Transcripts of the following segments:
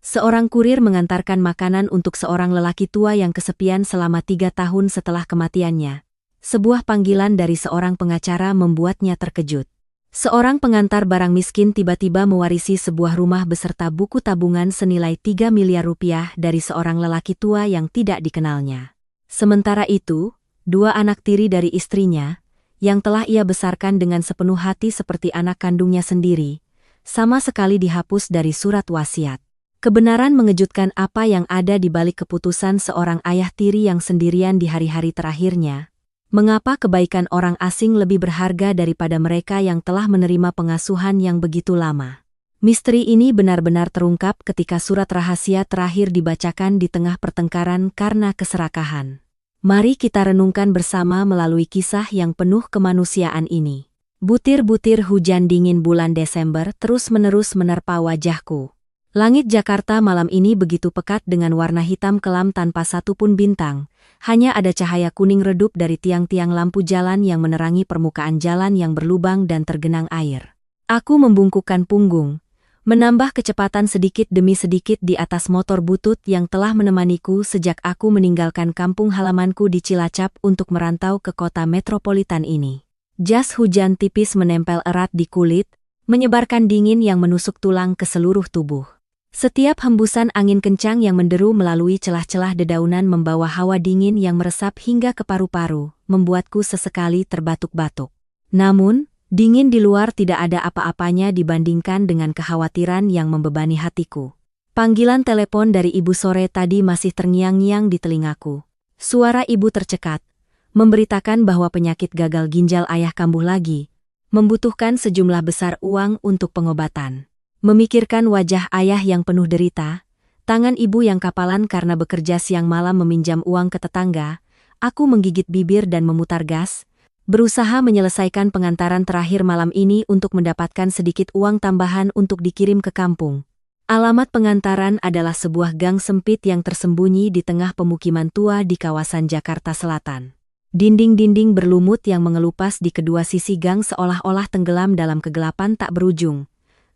Seorang kurir mengantarkan makanan untuk seorang lelaki tua yang kesepian selama 3 tahun setelah kematiannya. Sebuah panggilan dari seorang pengacara membuatnya terkejut. Seorang pengantar barang miskin tiba-tiba mewarisi sebuah rumah beserta buku tabungan senilai 3 miliar rupiah dari seorang lelaki tua yang tidak dikenalnya. Sementara itu, 2 anak tiri dari istrinya, yang telah ia besarkan dengan sepenuh hati seperti anak kandungnya sendiri, sama sekali dihapus dari surat wasiat. Kebenaran mengejutkan apa yang ada di balik keputusan seorang ayah tiri yang sendirian di hari-hari terakhirnya. Mengapa kebaikan orang asing lebih berharga daripada mereka yang telah menerima pengasuhan yang begitu lama? Misteri ini benar-benar terungkap ketika surat rahasia terakhir dibacakan di tengah pertengkaran karena keserakahan. Mari kita renungkan bersama melalui kisah yang penuh kemanusiaan ini. Butir-butir hujan dingin bulan Desember terus-menerus menerpa wajahku. Langit Jakarta malam ini begitu pekat dengan warna hitam kelam tanpa satupun bintang. Hanya ada cahaya kuning redup dari tiang-tiang lampu jalan yang menerangi permukaan jalan yang berlubang dan tergenang air. Aku membungkukkan punggung, menambah kecepatan sedikit demi sedikit di atas motor butut yang telah menemaniku sejak aku meninggalkan kampung halamanku di Cilacap untuk merantau ke kota metropolitan ini. Jas hujan tipis menempel erat di kulit, menyebarkan dingin yang menusuk tulang ke seluruh tubuh. Setiap hembusan angin kencang yang menderu melalui celah-celah dedaunan membawa hawa dingin yang meresap hingga ke paru-paru, membuatku sesekali terbatuk-batuk. Namun, dingin di luar tidak ada apa-apanya dibandingkan dengan kekhawatiran yang membebani hatiku. Panggilan telepon dari ibu sore tadi masih terngiang-ngiang di telingaku. Suara ibu tercekat, memberitakan bahwa penyakit gagal ginjal ayah kambuh lagi, membutuhkan sejumlah besar uang untuk pengobatan. Memikirkan wajah ayah yang penuh derita, tangan ibu yang kapalan karena bekerja siang malam meminjam uang ke tetangga, aku menggigit bibir dan memutar gas, berusaha menyelesaikan pengantaran terakhir malam ini untuk mendapatkan sedikit uang tambahan untuk dikirim ke kampung. Alamat pengantaran adalah sebuah gang sempit yang tersembunyi di tengah pemukiman tua di kawasan Jakarta Selatan. Dinding-dinding berlumut yang mengelupas di kedua sisi gang seolah-olah tenggelam dalam kegelapan tak berujung.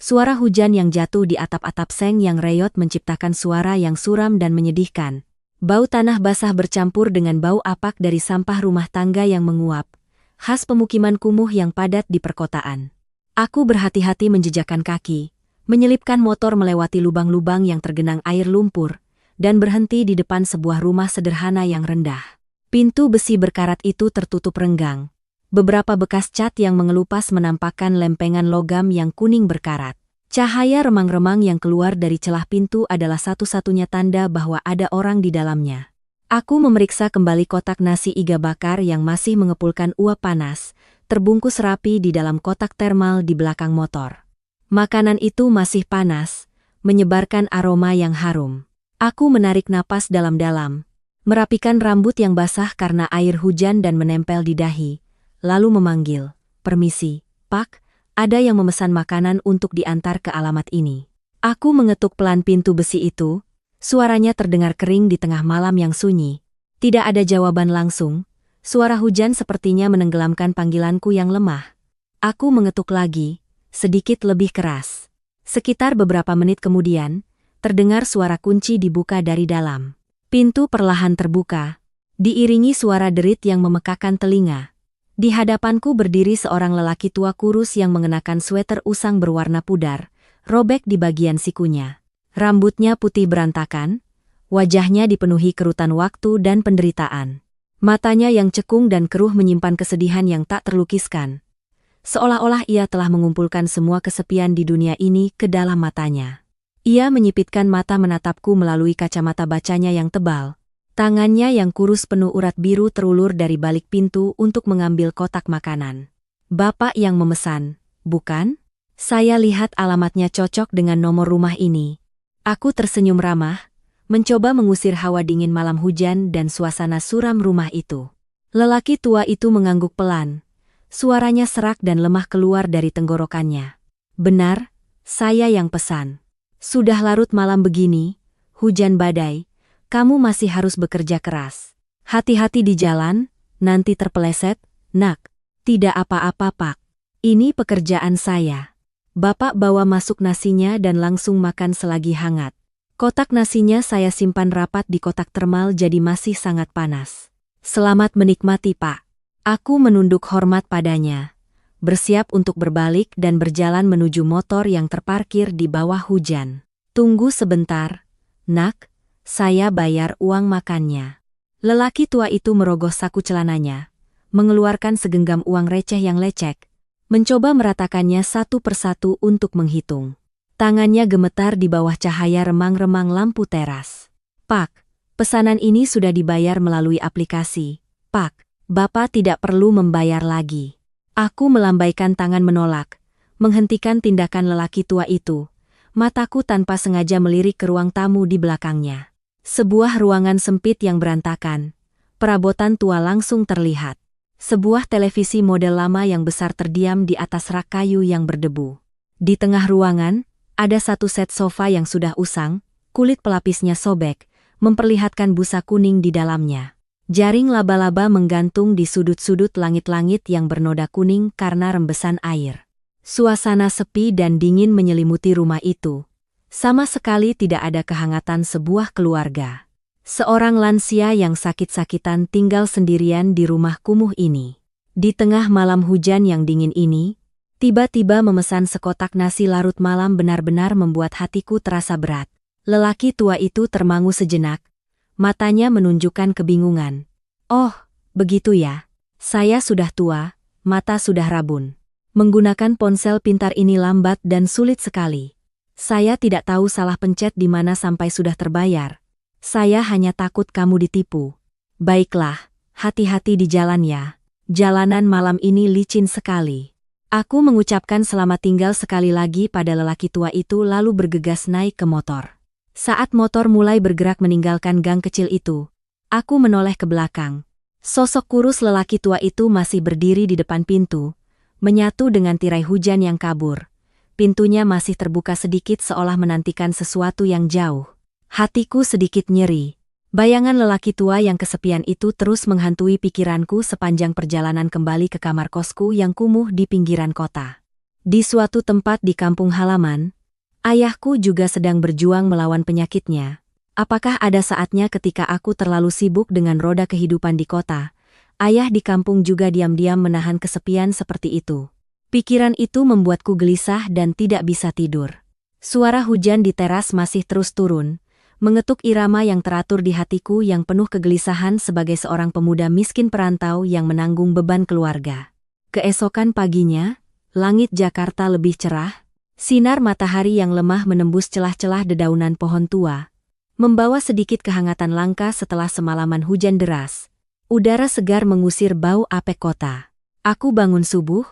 Suara hujan yang jatuh di atap-atap seng yang reyot menciptakan suara yang suram dan menyedihkan. Bau tanah basah bercampur dengan bau apak dari sampah rumah tangga yang menguap, khas pemukiman kumuh yang padat di perkotaan. Aku berhati-hati menjejakkan kaki, menyelipkan motor melewati lubang-lubang yang tergenang air lumpur, dan berhenti di depan sebuah rumah sederhana yang rendah. Pintu besi berkarat itu tertutup renggang. Beberapa bekas cat yang mengelupas menampakkan lempengan logam yang kuning berkarat. Cahaya remang-remang yang keluar dari celah pintu adalah satu-satunya tanda bahwa ada orang di dalamnya. Aku memeriksa kembali kotak nasi iga bakar yang masih mengepulkan uap panas, terbungkus rapi di dalam kotak termal di belakang motor. Makanan itu masih panas, menyebarkan aroma yang harum. Aku menarik napas dalam-dalam, merapikan rambut yang basah karena air hujan dan menempel di dahi. Lalu memanggil, "Permisi, Pak, ada yang memesan makanan untuk diantar ke alamat ini." Aku mengetuk pelan pintu besi itu, suaranya terdengar kering di tengah malam yang sunyi. Tidak ada jawaban langsung, suara hujan sepertinya menenggelamkan panggilanku yang lemah. Aku mengetuk lagi, sedikit lebih keras. Sekitar beberapa menit kemudian, terdengar suara kunci dibuka dari dalam. Pintu perlahan terbuka, diiringi suara derit yang memekakan telinga. Di hadapanku berdiri seorang lelaki tua kurus yang mengenakan sweter usang berwarna pudar, robek di bagian sikunya. Rambutnya putih berantakan, wajahnya dipenuhi kerutan waktu dan penderitaan. Matanya yang cekung dan keruh menyimpan kesedihan yang tak terlukiskan. Seolah-olah ia telah mengumpulkan semua kesepian di dunia ini ke dalam matanya. Ia menyipitkan mata menatapku melalui kacamata bacanya yang tebal. Tangannya yang kurus penuh urat biru terulur dari balik pintu untuk mengambil kotak makanan. "Bapak yang memesan, bukan? Saya lihat alamatnya cocok dengan nomor rumah ini." Aku tersenyum ramah, mencoba mengusir hawa dingin malam hujan dan suasana suram rumah itu. Lelaki tua itu mengangguk pelan. Suaranya serak dan lemah keluar dari tenggorokannya. "Benar, saya yang pesan. Sudah larut malam begini, hujan badai. Kamu masih harus bekerja keras. Hati-hati di jalan, nanti terpeleset, nak." "Tidak apa-apa, Pak. Ini pekerjaan saya." Bapak bawa masuk nasinya dan langsung makan selagi hangat. Kotak nasinya saya simpan rapat di kotak termal jadi masih sangat panas. Selamat menikmati, Pak. Aku menunduk hormat padanya, bersiap untuk berbalik dan berjalan menuju motor yang terparkir di bawah hujan. Tunggu sebentar, Nak, saya bayar uang makannya. Lelaki tua itu merogoh saku celananya, mengeluarkan segenggam uang receh yang lecek, mencoba meratakannya satu persatu untuk menghitung. Tangannya gemetar di bawah cahaya remang-remang lampu teras. Pak, pesanan ini sudah dibayar melalui aplikasi. Pak, Bapak tidak perlu membayar lagi. Aku melambaikan tangan menolak, menghentikan tindakan lelaki tua itu. Mataku tanpa sengaja melirik ke ruang tamu di belakangnya. Sebuah ruangan sempit yang berantakan. Perabotan tua langsung terlihat. Sebuah televisi model lama yang besar terdiam di atas rak kayu yang berdebu. Di tengah ruangan, ada satu set sofa yang sudah usang, kulit pelapisnya sobek, memperlihatkan busa kuning di dalamnya. Jaring laba-laba menggantung di sudut-sudut langit-langit yang bernoda kuning karena rembesan air. Suasana sepi dan dingin menyelimuti rumah itu. Sama sekali tidak ada kehangatan sebuah keluarga. Seorang lansia yang sakit-sakitan tinggal sendirian di rumah kumuh ini. Di tengah malam hujan yang dingin ini, tiba-tiba memesan sekotak nasi larut malam benar-benar membuat hatiku terasa berat. Lelaki tua itu termangu sejenak, matanya menunjukkan kebingungan. Oh, begitu ya. Saya sudah tua, mata sudah rabun. Menggunakan ponsel pintar ini lambat dan sulit sekali. Saya tidak tahu salah pencet di mana sampai sudah terbayar. Saya hanya takut kamu ditipu. Baiklah, hati-hati di jalan ya. Jalanan malam ini licin sekali. Aku mengucapkan selamat tinggal sekali lagi pada lelaki tua itu lalu bergegas naik ke motor. Saat motor mulai bergerak meninggalkan gang kecil itu, aku menoleh ke belakang. Sosok kurus lelaki tua itu masih berdiri di depan pintu, menyatu dengan tirai hujan yang kabur. Pintunya masih terbuka sedikit seolah menantikan sesuatu yang jauh. Hatiku sedikit nyeri. Bayangan lelaki tua yang kesepian itu terus menghantui pikiranku sepanjang perjalanan kembali ke kamar kosku yang kumuh di pinggiran kota. Di suatu tempat di kampung halaman, ayahku juga sedang berjuang melawan penyakitnya. Apakah ada saatnya ketika aku terlalu sibuk dengan roda kehidupan di kota, ayah di kampung juga diam-diam menahan kesepian seperti itu? Pikiran itu membuatku gelisah dan tidak bisa tidur. Suara hujan di teras masih terus turun, mengetuk irama yang teratur di hatiku yang penuh kegelisahan sebagai seorang pemuda miskin perantau yang menanggung beban keluarga. Keesokan paginya, langit Jakarta lebih cerah, sinar matahari yang lemah menembus celah-celah dedaunan pohon tua, membawa sedikit kehangatan langka setelah semalaman hujan deras. Udara segar mengusir bau apek kota. Aku bangun subuh,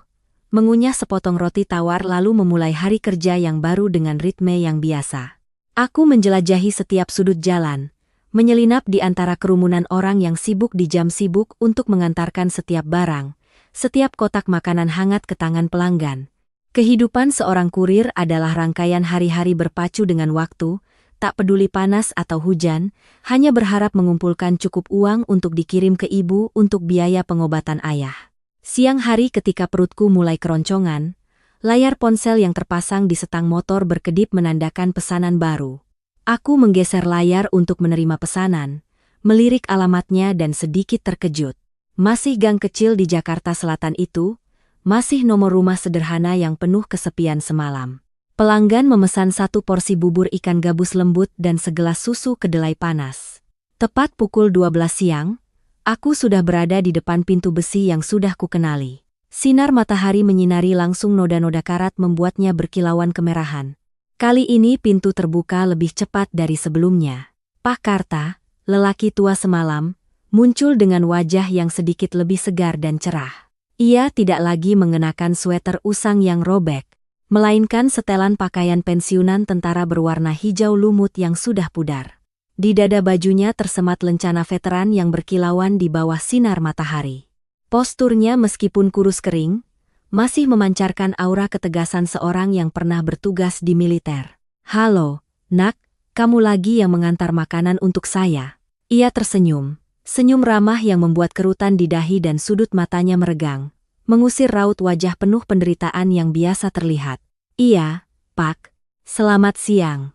mengunyah sepotong roti tawar lalu memulai hari kerja yang baru dengan ritme yang biasa. Aku menjelajahi setiap sudut jalan, menyelinap di antara kerumunan orang yang sibuk di jam sibuk untuk mengantarkan setiap barang, setiap kotak makanan hangat ke tangan pelanggan. Kehidupan seorang kurir adalah rangkaian hari-hari berpacu dengan waktu, tak peduli panas atau hujan, hanya berharap mengumpulkan cukup uang untuk dikirim ke ibu untuk biaya pengobatan ayah. Siang hari ketika perutku mulai keroncongan, layar ponsel yang terpasang di setang motor berkedip menandakan pesanan baru. Aku menggeser layar untuk menerima pesanan, melirik alamatnya dan sedikit terkejut. Masih gang kecil di Jakarta Selatan itu, masih nomor rumah sederhana yang penuh kesepian semalam. Pelanggan memesan satu porsi bubur ikan gabus lembut dan segelas susu kedelai panas. Tepat pukul 12 siang, aku sudah berada di depan pintu besi yang sudah kukenali. Sinar matahari menyinari langsung noda-noda karat membuatnya berkilauan kemerahan. Kali ini pintu terbuka lebih cepat dari sebelumnya. Pak Karta, lelaki tua semalam, muncul dengan wajah yang sedikit lebih segar dan cerah. Ia tidak lagi mengenakan sweter usang yang robek, melainkan setelan pakaian pensiunan tentara berwarna hijau lumut yang sudah pudar. Di dada bajunya tersemat lencana veteran yang berkilauan di bawah sinar matahari. Posturnya meskipun kurus kering, masih memancarkan aura ketegasan seorang yang pernah bertugas di militer. "Halo, Nak, kamu lagi yang mengantar makanan untuk saya?" Ia tersenyum, senyum ramah yang membuat kerutan di dahi dan sudut matanya meregang, mengusir raut wajah penuh penderitaan yang biasa terlihat. "Iya, Pak. Selamat siang."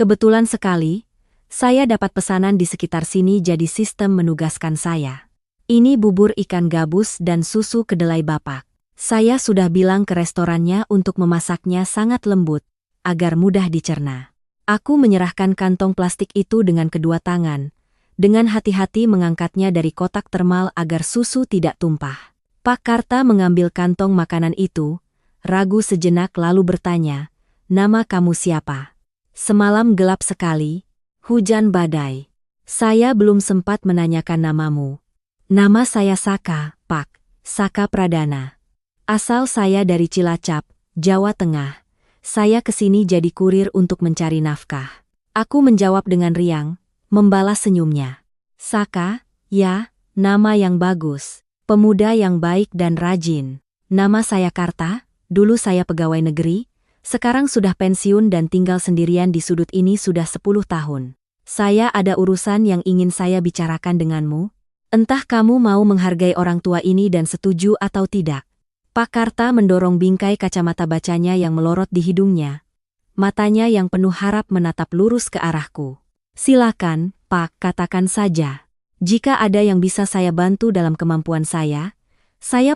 Kebetulan sekali, saya dapat pesanan di sekitar sini jadi sistem menugaskan saya. Ini bubur ikan gabus dan susu kedelai Bapak. Saya sudah bilang ke restorannya untuk memasaknya sangat lembut, agar mudah dicerna. Aku menyerahkan kantong plastik itu dengan kedua tangan, dengan hati-hati mengangkatnya dari kotak termal agar susu tidak tumpah. Pak Karta mengambil kantong makanan itu, ragu sejenak lalu bertanya, "Nama kamu siapa?" "Semalam gelap sekali, hujan badai. Saya belum sempat menanyakan namamu." "Nama saya Saka, Pak, Saka Pradana. Asal saya dari Cilacap, Jawa Tengah. Saya kesini jadi kurir untuk mencari nafkah." Aku menjawab dengan riang, membalas senyumnya. "Saka, ya, nama yang bagus. Pemuda yang baik dan rajin. Nama saya Karta, dulu saya pegawai negeri, sekarang sudah pensiun dan tinggal sendirian di sudut ini sudah 10 tahun. Saya ada urusan yang ingin saya bicarakan denganmu. Entah kamu mau menghargai orang tua ini dan setuju atau tidak." Pak Karta mendorong bingkai kacamata bacanya yang melorot di hidungnya. Matanya yang penuh harap menatap lurus ke arahku. "Silakan, Pak, katakan saja. Jika ada yang bisa saya bantu dalam kemampuan saya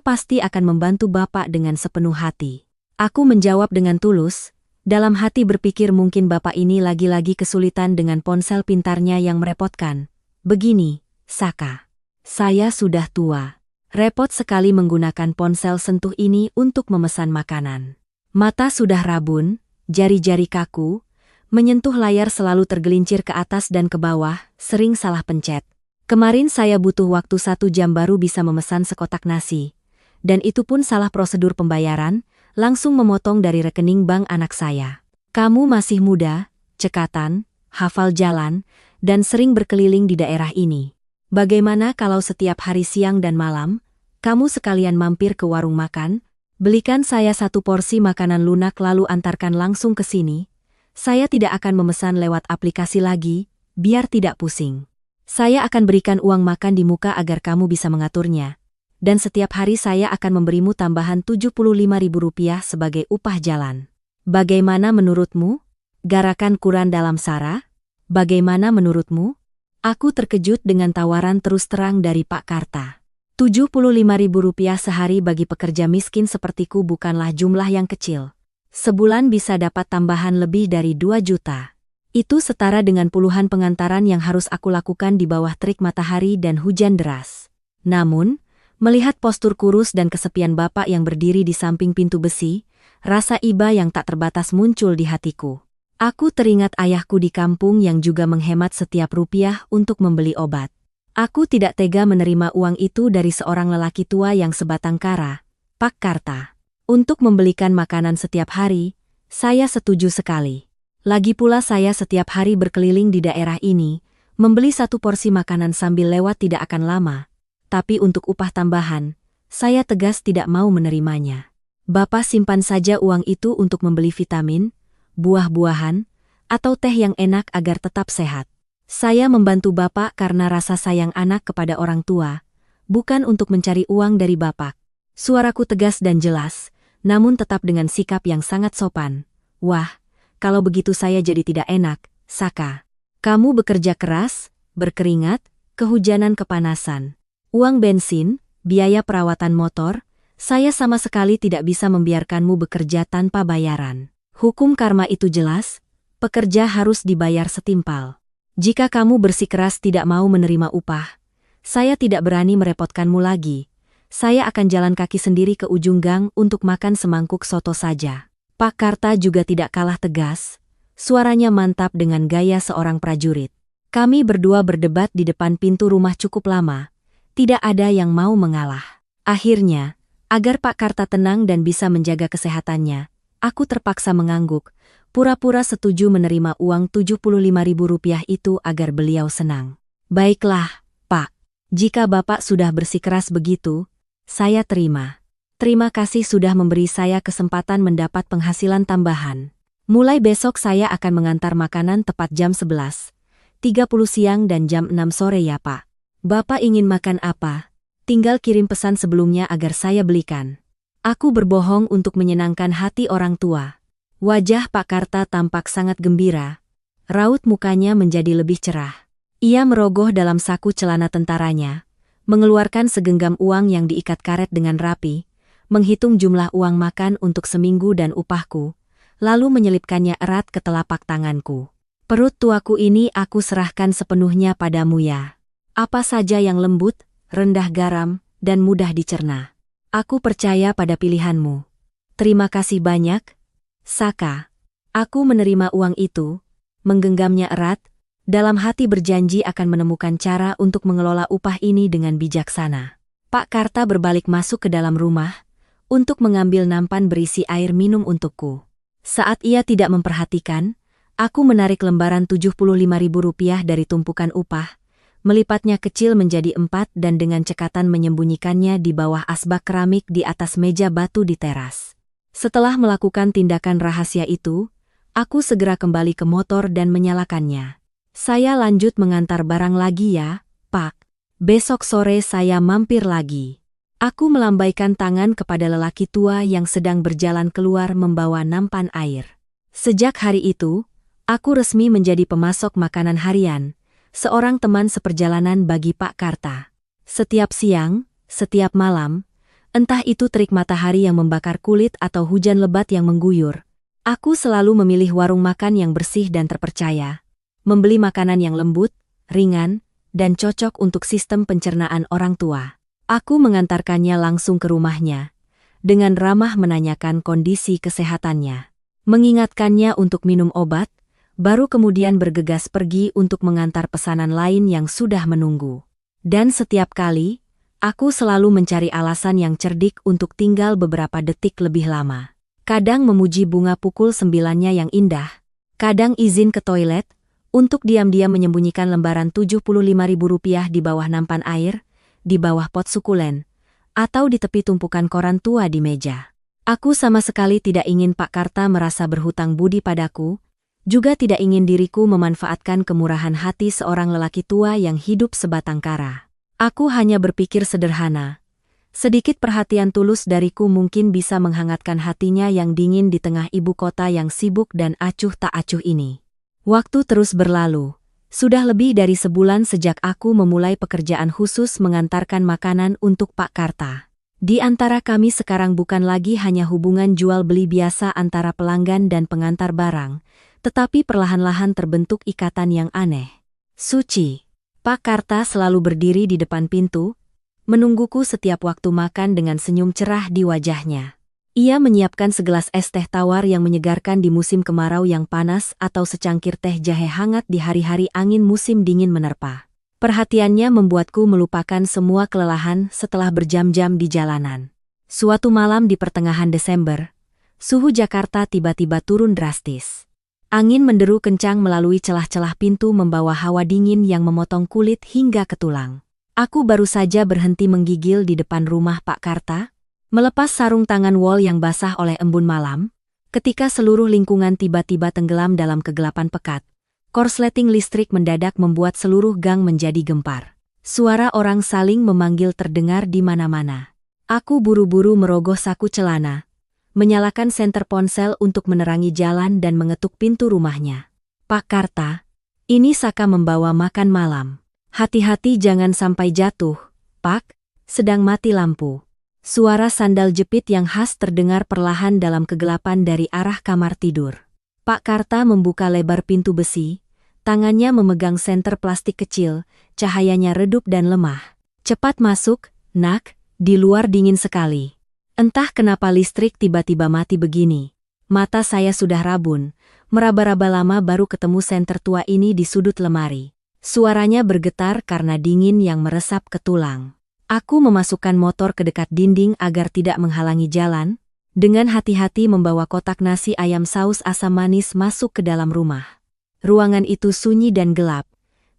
pasti akan membantu Bapak dengan sepenuh hati." Aku menjawab dengan tulus, dalam hati berpikir mungkin Bapak ini lagi-lagi kesulitan dengan ponsel pintarnya yang merepotkan. "Begini, Saka. Saya sudah tua. Repot sekali menggunakan ponsel sentuh ini untuk memesan makanan. Mata sudah rabun, jari-jari kaku, menyentuh layar selalu tergelincir ke atas dan ke bawah, sering salah pencet. Kemarin saya butuh waktu 1 jam baru bisa memesan sekotak nasi. Dan itu pun salah prosedur pembayaran, langsung memotong dari rekening bank anak saya. Kamu masih muda, cekatan, hafal jalan, dan sering berkeliling di daerah ini. Bagaimana kalau setiap hari siang dan malam, kamu sekalian mampir ke warung makan, belikan saya 1 porsi makanan lunak lalu antarkan langsung ke sini. Saya tidak akan memesan lewat aplikasi lagi, biar tidak pusing. Saya akan berikan uang makan di muka agar kamu bisa mengaturnya. Dan setiap hari saya akan memberimu tambahan Rp75.000 sebagai upah jalan. Bagaimana menurutmu? Garakan Quran dalam Sara? Bagaimana menurutmu?" Aku terkejut dengan tawaran terus terang dari Pak Karta. Rp75.000 sehari bagi pekerja miskin sepertiku bukanlah jumlah yang kecil. Sebulan bisa dapat tambahan lebih dari 2 juta. Itu setara dengan puluhan pengantaran yang harus aku lakukan di bawah terik matahari dan hujan deras. Namun, melihat postur kurus dan kesepian Bapak yang berdiri di samping pintu besi, rasa iba yang tak terbatas muncul di hatiku. Aku teringat ayahku di kampung yang juga menghemat setiap rupiah untuk membeli obat. Aku tidak tega menerima uang itu dari seorang lelaki tua yang sebatang kara, Pak Karta. Untuk membelikan makanan setiap hari, saya setuju sekali. Lagi pula saya setiap hari berkeliling di daerah ini, membeli 1 porsi makanan sambil lewat tidak akan lama. Tapi untuk upah tambahan, saya tegas tidak mau menerimanya. Bapak simpan saja uang itu untuk membeli vitamin, buah-buahan, atau teh yang enak agar tetap sehat. Saya membantu Bapak karena rasa sayang anak kepada orang tua, bukan untuk mencari uang dari Bapak. Suaraku tegas dan jelas, namun tetap dengan sikap yang sangat sopan. "Wah, kalau begitu saya jadi tidak enak, Saka. Kamu bekerja keras, berkeringat, kehujanan kepanasan. Uang bensin, biaya perawatan motor, saya sama sekali tidak bisa membiarkanmu bekerja tanpa bayaran. Hukum karma itu jelas, pekerja harus dibayar setimpal. Jika kamu bersikeras tidak mau menerima upah, saya tidak berani merepotkanmu lagi. Saya akan jalan kaki sendiri ke ujung gang untuk makan semangkuk soto saja." Pak Karta juga tidak kalah tegas, suaranya mantap dengan gaya seorang prajurit. Kami berdua berdebat di depan pintu rumah cukup lama, tidak ada yang mau mengalah. Akhirnya, agar Pak Karta tenang dan bisa menjaga kesehatannya, aku terpaksa mengangguk, pura-pura setuju menerima uang Rp75.000 itu agar beliau senang. "Baiklah, Pak. Jika Bapak sudah bersikeras begitu, saya terima. Terima kasih sudah memberi saya kesempatan mendapat penghasilan tambahan. Mulai besok saya akan mengantar makanan tepat jam 11.30 siang dan jam 6 sore ya Pak. Bapak ingin makan apa? Tinggal kirim pesan sebelumnya agar saya belikan." Aku berbohong untuk menyenangkan hati orang tua. Wajah Pak Karta tampak sangat gembira. Raut mukanya menjadi lebih cerah. Ia merogoh dalam saku celana tentaranya, mengeluarkan segenggam uang yang diikat karet dengan rapi, menghitung jumlah uang makan untuk seminggu dan upahku, lalu menyelipkannya erat ke telapak tanganku. Perut tuaku ini aku serahkan sepenuhnya padamu ya. Apa saja yang lembut, rendah garam, dan mudah dicerna. Aku percaya pada pilihanmu. Terima kasih banyak, Saka. Aku menerima uang itu, menggenggamnya erat, dalam hati berjanji akan menemukan cara untuk mengelola upah ini dengan bijaksana. Pak Karta berbalik masuk ke dalam rumah, untuk mengambil nampan berisi air minum untukku. Saat ia tidak memperhatikan, aku menarik lembaran Rp75.000 dari tumpukan upah, melipatnya kecil menjadi 4 dan dengan cekatan menyembunyikannya di bawah asbak keramik di atas meja batu di teras. Setelah melakukan tindakan rahasia itu, aku segera kembali ke motor dan menyalakannya. Saya lanjut mengantar barang lagi ya, Pak. Besok sore saya mampir lagi. Aku melambaikan tangan kepada lelaki tua yang sedang berjalan keluar membawa nampan air. Sejak hari itu, aku resmi menjadi pemasok makanan harian, seorang teman seperjalanan bagi Pak Karta. Setiap siang, setiap malam, entah itu terik matahari yang membakar kulit atau hujan lebat yang mengguyur, aku selalu memilih warung makan yang bersih dan terpercaya, membeli makanan yang lembut, ringan, dan cocok untuk sistem pencernaan orang tua. Aku mengantarkannya langsung ke rumahnya, dengan ramah menanyakan kondisi kesehatannya, mengingatkannya untuk minum obat, baru kemudian bergegas pergi untuk mengantar pesanan lain yang sudah menunggu. Dan setiap kali, aku selalu mencari alasan yang cerdik untuk tinggal beberapa detik lebih lama. Kadang memuji bunga pukul 9-nya yang indah, kadang izin ke toilet, untuk diam-diam menyembunyikan lembaran Rp75.000 di bawah nampan air, di bawah pot sukulen, atau di tepi tumpukan koran tua di meja. Aku sama sekali tidak ingin Pak Karta merasa berhutang budi padaku, juga tidak ingin diriku memanfaatkan kemurahan hati seorang lelaki tua yang hidup sebatang kara. Aku hanya berpikir sederhana. Sedikit perhatian tulus dariku mungkin bisa menghangatkan hatinya yang dingin di tengah ibu kota yang sibuk dan acuh tak acuh ini. Waktu terus berlalu. Sudah lebih dari sebulan sejak aku memulai pekerjaan khusus mengantarkan makanan untuk Pak Karta. Di antara kami sekarang bukan lagi hanya hubungan jual-beli biasa antara pelanggan dan pengantar barang, tetapi perlahan-lahan terbentuk ikatan yang aneh. Suci. Pak Karta selalu berdiri di depan pintu, menungguku setiap waktu makan dengan senyum cerah di wajahnya. Ia menyiapkan segelas es teh tawar yang menyegarkan di musim kemarau yang panas atau secangkir teh jahe hangat di hari-hari angin musim dingin menerpa. Perhatiannya membuatku melupakan semua kelelahan setelah berjam-jam di jalanan. Suatu malam di pertengahan Desember, suhu Jakarta tiba-tiba turun drastis. Angin menderu kencang melalui celah-celah pintu membawa hawa dingin yang memotong kulit hingga ke tulang. Aku baru saja berhenti menggigil di depan rumah Pak Karta, melepas sarung tangan wol yang basah oleh embun malam, ketika seluruh lingkungan tiba-tiba tenggelam dalam kegelapan pekat. Korsleting listrik mendadak membuat seluruh gang menjadi gempar. Suara orang saling memanggil terdengar di mana-mana. Aku buru-buru merogoh saku celana, menyalakan senter ponsel untuk menerangi jalan dan mengetuk pintu rumahnya. Pak Karta, ini Saka membawa makan malam. Hati-hati jangan sampai jatuh, Pak, sedang mati lampu. Suara sandal jepit yang khas terdengar perlahan dalam kegelapan dari arah kamar tidur. Pak Karta membuka lebar pintu besi, tangannya memegang senter plastik kecil, cahayanya redup dan lemah. Cepat masuk, Nak, di luar dingin sekali. Entah kenapa listrik tiba-tiba mati begini. Mata saya sudah rabun, meraba-raba lama baru ketemu senter tua ini di sudut lemari. Suaranya bergetar karena dingin yang meresap ke tulang. Aku memasukkan motor ke dekat dinding agar tidak menghalangi jalan, dengan hati-hati membawa kotak nasi ayam saus asam manis masuk ke dalam rumah. Ruangan itu sunyi dan gelap.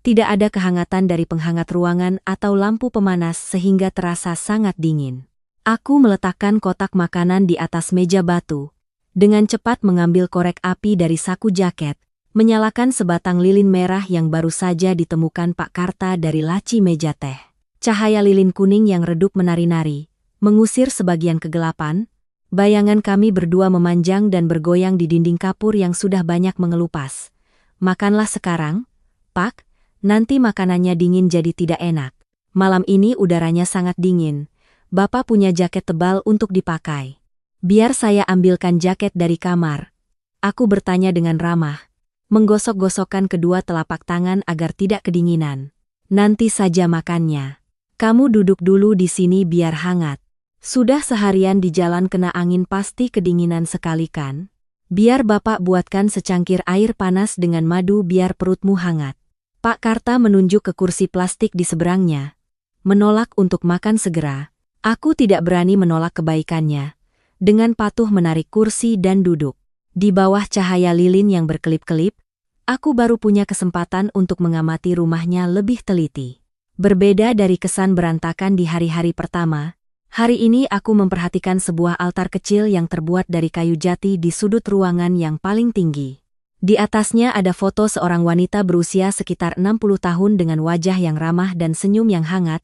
Tidak ada kehangatan dari penghangat ruangan atau lampu pemanas sehingga terasa sangat dingin. Aku meletakkan kotak makanan di atas meja batu, dengan cepat mengambil korek api dari saku jaket, menyalakan sebatang lilin merah yang baru saja ditemukan Pak Karta dari laci meja teh. Cahaya lilin kuning yang redup menari-nari, mengusir sebagian kegelapan, bayangan kami berdua memanjang dan bergoyang di dinding kapur yang sudah banyak mengelupas, Makanlah sekarang, Pak, nanti makanannya dingin jadi tidak enak. Malam ini udaranya sangat dingin. Bapak punya jaket tebal untuk dipakai. Biar saya ambilkan jaket dari kamar. Aku bertanya dengan ramah, menggosok-gosokkan kedua telapak tangan agar tidak kedinginan. Nanti saja makannya. Kamu duduk dulu di sini biar hangat. Sudah seharian di jalan kena angin pasti kedinginan sekali kan? Biar Bapak buatkan secangkir air panas dengan madu biar perutmu hangat. Pak Karta menunjuk ke kursi plastik di seberangnya. Menolak untuk makan segera. Aku tidak berani menolak kebaikannya. Dengan patuh menarik kursi dan duduk. Di bawah cahaya lilin yang berkelip-kelip, aku baru punya kesempatan untuk mengamati rumahnya lebih teliti. Berbeda dari kesan berantakan di hari-hari pertama, hari ini aku memperhatikan sebuah altar kecil yang terbuat dari kayu jati di sudut ruangan yang paling tinggi. Di atasnya ada foto seorang wanita berusia sekitar 60 tahun dengan wajah yang ramah dan senyum yang hangat.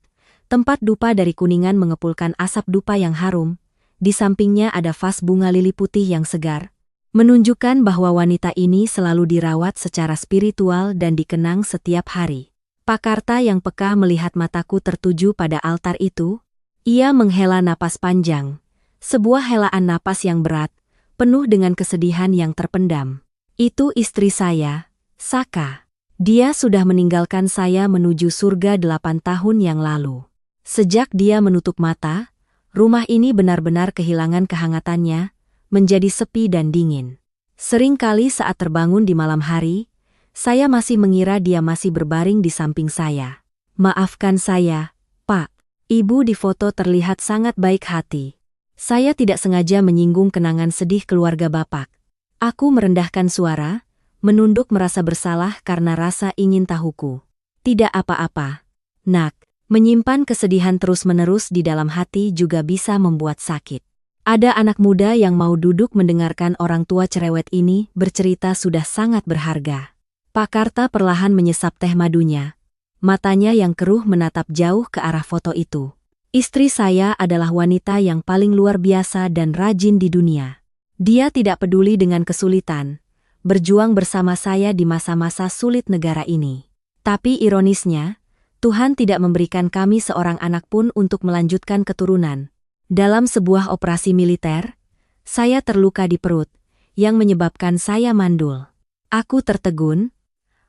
Tempat dupa dari kuningan mengepulkan asap dupa yang harum. Di sampingnya ada vas bunga lili putih yang segar, menunjukkan bahwa wanita ini selalu dirawat secara spiritual dan dikenang setiap hari. Pak Karta yang peka melihat mataku tertuju pada altar itu. Ia menghela napas panjang, sebuah helaan napas yang berat, penuh dengan kesedihan yang terpendam. Itu istri saya, Saka. Dia sudah meninggalkan saya menuju surga 8 tahun yang lalu. Sejak dia menutup mata, rumah ini benar-benar kehilangan kehangatannya, menjadi sepi dan dingin. Sering kali saat terbangun di malam hari, saya masih mengira dia masih berbaring di samping saya. Maafkan saya, Pak. Ibu di foto terlihat sangat baik hati. Saya tidak sengaja menyinggung kenangan sedih keluarga Bapak. Aku merendahkan suara, menunduk merasa bersalah karena rasa ingin tahuku. Tidak apa-apa, Nak. Menyimpan kesedihan terus-menerus di dalam hati juga bisa membuat sakit. Ada anak muda yang mau duduk mendengarkan orang tua cerewet ini bercerita sudah sangat berharga. Pak Karta perlahan menyesap teh madunya. Matanya yang keruh menatap jauh ke arah foto itu. Istri saya adalah wanita yang paling luar biasa dan rajin di dunia. Dia tidak peduli dengan kesulitan, berjuang bersama saya di masa-masa sulit negara ini. Tapi ironisnya, Tuhan tidak memberikan kami seorang anak pun untuk melanjutkan keturunan. Dalam sebuah operasi militer, saya terluka di perut, yang menyebabkan saya mandul. Aku tertegun,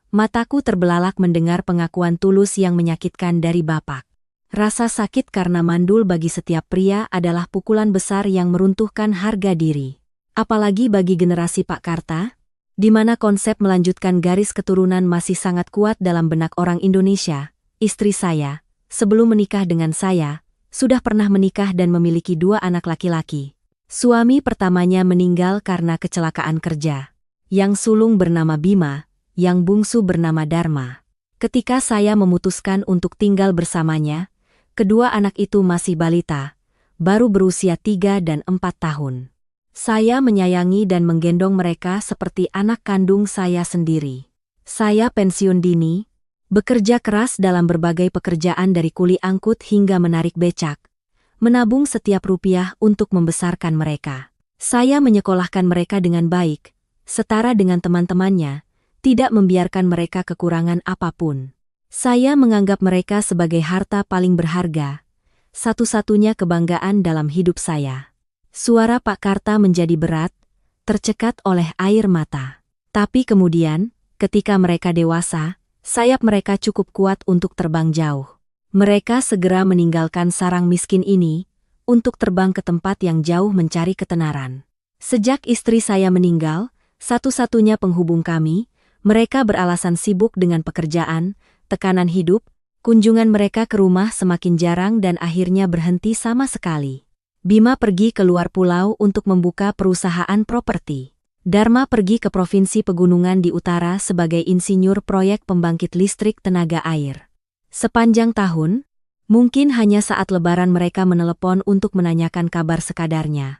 mataku terbelalak mendengar pengakuan tulus yang menyakitkan dari Bapak. Rasa sakit karena mandul bagi setiap pria adalah pukulan besar yang meruntuhkan harga diri. Apalagi bagi generasi Pak Karta, di mana konsep melanjutkan garis keturunan masih sangat kuat dalam benak orang Indonesia. Istri saya, sebelum menikah dengan saya, sudah pernah menikah dan memiliki 2 anak laki-laki. Suami pertamanya meninggal karena kecelakaan kerja. Yang sulung bernama Bima, yang bungsu bernama Dharma. Ketika saya memutuskan untuk tinggal bersamanya, kedua anak itu masih balita, baru berusia 3 dan 4 tahun. Saya menyayangi dan menggendong mereka seperti anak kandung saya sendiri. Saya pensiun dini, bekerja keras dalam berbagai pekerjaan dari kuli angkut hingga menarik becak, menabung setiap rupiah untuk membesarkan mereka. Saya menyekolahkan mereka dengan baik, setara dengan teman-temannya, tidak membiarkan mereka kekurangan apapun. Saya menganggap mereka sebagai harta paling berharga, satu-satunya kebanggaan dalam hidup saya. Suara Pak Karta menjadi berat, tercekat oleh air mata. Tapi kemudian, ketika mereka dewasa, sayap mereka cukup kuat untuk terbang jauh. Mereka segera meninggalkan sarang miskin ini, untuk terbang ke tempat yang jauh mencari ketenaran. Sejak istri saya meninggal, satu-satunya penghubung kami, mereka beralasan sibuk dengan pekerjaan, tekanan hidup, kunjungan mereka ke rumah semakin jarang dan akhirnya berhenti sama sekali. Bima pergi ke luar pulau untuk membuka perusahaan properti. Dharma pergi ke provinsi pegunungan di utara sebagai insinyur proyek pembangkit listrik tenaga air. Sepanjang tahun, mungkin hanya saat lebaran mereka menelepon untuk menanyakan kabar sekadarnya.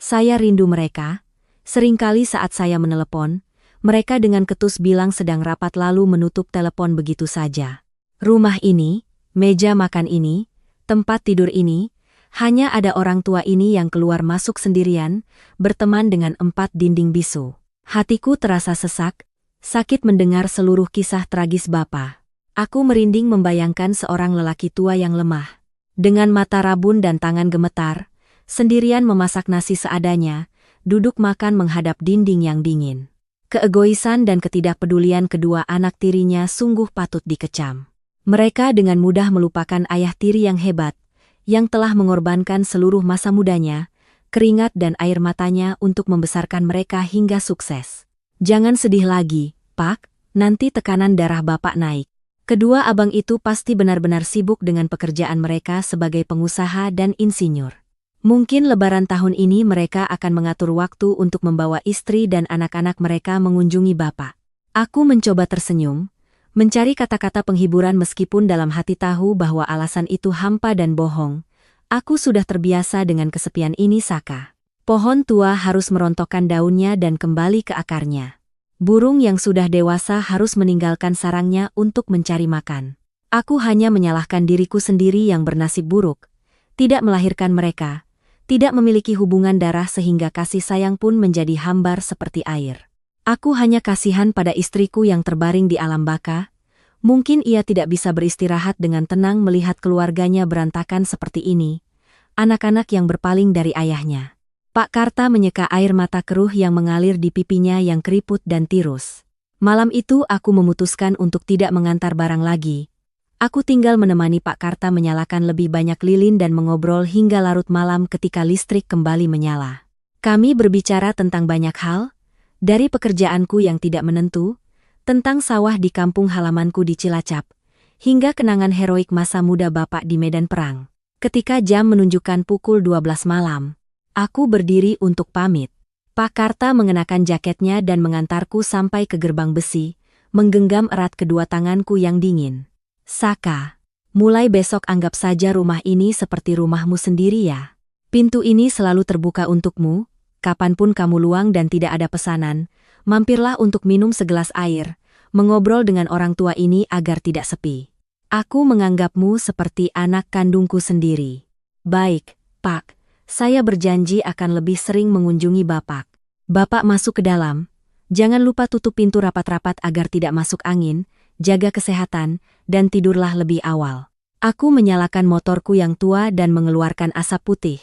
Saya rindu mereka. Seringkali saat saya menelepon, mereka dengan ketus bilang sedang rapat lalu menutup telepon begitu saja. Rumah ini, meja makan ini, tempat tidur ini, hanya ada orang tua ini yang keluar masuk sendirian, berteman dengan 4 dinding bisu. Hatiku terasa sesak, Sakit mendengar seluruh kisah tragis Bapa. Aku merinding membayangkan seorang lelaki tua yang lemah. Dengan mata rabun dan tangan gemetar, sendirian memasak nasi seadanya, duduk makan menghadap dinding yang dingin. Keegoisan dan ketidakpedulian kedua anak tirinya sungguh patut dikecam. Mereka dengan mudah melupakan ayah tiri yang hebat, yang telah mengorbankan seluruh masa mudanya, keringat dan air matanya untuk membesarkan mereka hingga sukses. Jangan sedih lagi, Pak, nanti tekanan darah Bapak naik. Kedua abang itu pasti benar-benar sibuk dengan pekerjaan mereka sebagai pengusaha dan insinyur. Mungkin Lebaran tahun ini mereka akan mengatur waktu untuk membawa istri dan anak-anak mereka mengunjungi Bapak. Aku mencoba tersenyum, mencari kata-kata penghiburan meskipun dalam hati tahu bahwa alasan itu hampa dan bohong. Aku sudah terbiasa dengan kesepian ini, Saka. Pohon tua harus merontokkan daunnya dan kembali ke akarnya. Burung yang sudah dewasa harus meninggalkan sarangnya untuk mencari makan. Aku hanya menyalahkan diriku sendiri yang bernasib buruk. Tidak melahirkan mereka, tidak memiliki hubungan darah sehingga kasih sayang pun menjadi hambar seperti air. Aku hanya kasihan pada istriku yang terbaring di alam baka. Mungkin ia tidak bisa beristirahat dengan tenang melihat keluarganya berantakan seperti ini. Anak-anak yang berpaling dari ayahnya. Pak Karta menyeka air mata keruh yang mengalir di pipinya yang keriput dan tirus. Malam itu aku memutuskan untuk tidak mengantar barang lagi. Aku tinggal menemani Pak Karta menyalakan lebih banyak lilin dan mengobrol hingga larut malam ketika listrik kembali menyala. Kami berbicara tentang banyak hal, dari pekerjaanku yang tidak menentu, tentang sawah di kampung halamanku di Cilacap, hingga kenangan heroik masa muda Bapak di medan perang. Ketika jam menunjukkan pukul 12 malam, aku berdiri untuk pamit. Pak Karta mengenakan jaketnya dan mengantarku sampai ke gerbang besi, menggenggam erat kedua tanganku yang dingin. Saka, mulai besok anggap saja rumah ini seperti rumahmu sendiri ya. Pintu ini selalu terbuka untukmu, kapanpun kamu luang dan tidak ada pesanan, mampirlah untuk minum segelas air, mengobrol dengan orang tua ini agar tidak sepi. Aku menganggapmu seperti anak kandungku sendiri. Baik, Pak. Saya berjanji akan lebih sering mengunjungi Bapak. Bapak masuk ke dalam. Jangan lupa tutup pintu rapat-rapat agar tidak masuk angin, jaga kesehatan, dan tidurlah lebih awal. Aku menyalakan motorku yang tua dan mengeluarkan asap putih.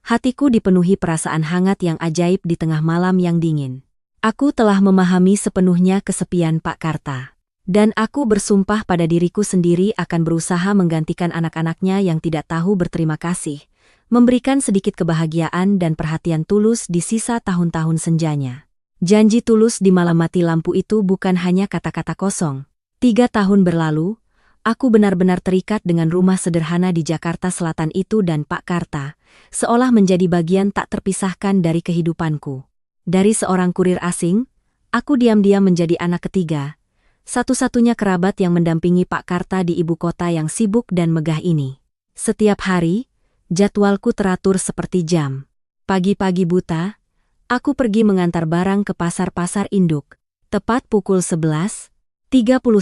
Hatiku dipenuhi perasaan hangat yang ajaib di tengah malam yang dingin. Aku telah memahami sepenuhnya kesepian Pak Karta. Dan aku bersumpah pada diriku sendiri akan berusaha menggantikan anak-anaknya yang tidak tahu berterima kasih, memberikan sedikit kebahagiaan dan perhatian tulus di sisa tahun-tahun senjanya. Janji tulus di malam mati lampu itu bukan hanya kata-kata kosong. 3 tahun berlalu, aku benar-benar terikat dengan rumah sederhana di Jakarta Selatan itu dan Pak Karta, seolah menjadi bagian tak terpisahkan dari kehidupanku. Dari seorang kurir asing, aku diam-diam menjadi anak ketiga, satu-satunya kerabat yang mendampingi Pak Karta di ibu kota yang sibuk dan megah ini. Setiap hari, jadwalku teratur seperti jam. Pagi-pagi buta, aku pergi mengantar barang ke pasar-pasar induk. Tepat pukul 11.30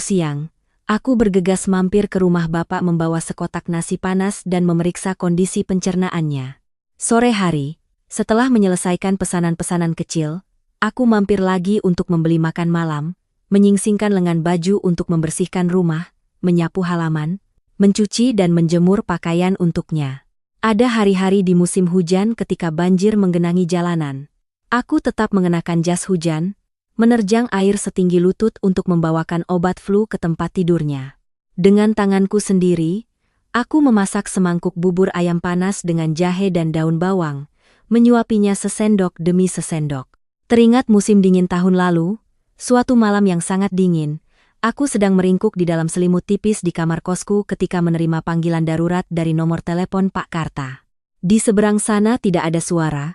siang, aku bergegas mampir ke rumah Bapak membawa sekotak nasi panas dan memeriksa kondisi pencernaannya. Sore hari, setelah menyelesaikan pesanan-pesanan kecil, aku mampir lagi untuk membeli makan malam, menyingsingkan lengan baju untuk membersihkan rumah, menyapu halaman, mencuci dan menjemur pakaian untuknya. Ada hari-hari di musim hujan ketika banjir menggenangi jalanan. Aku tetap mengenakan jas hujan, menerjang air setinggi lutut untuk membawakan obat flu ke tempat tidurnya. Dengan tanganku sendiri, aku memasak semangkuk bubur ayam panas dengan jahe dan daun bawang, menyuapinya sesendok demi sesendok. Teringat musim dingin tahun lalu, suatu malam yang sangat dingin, aku sedang meringkuk di dalam selimut tipis di kamar kosku ketika menerima panggilan darurat dari nomor telepon Pak Karta. Di seberang sana tidak ada suara,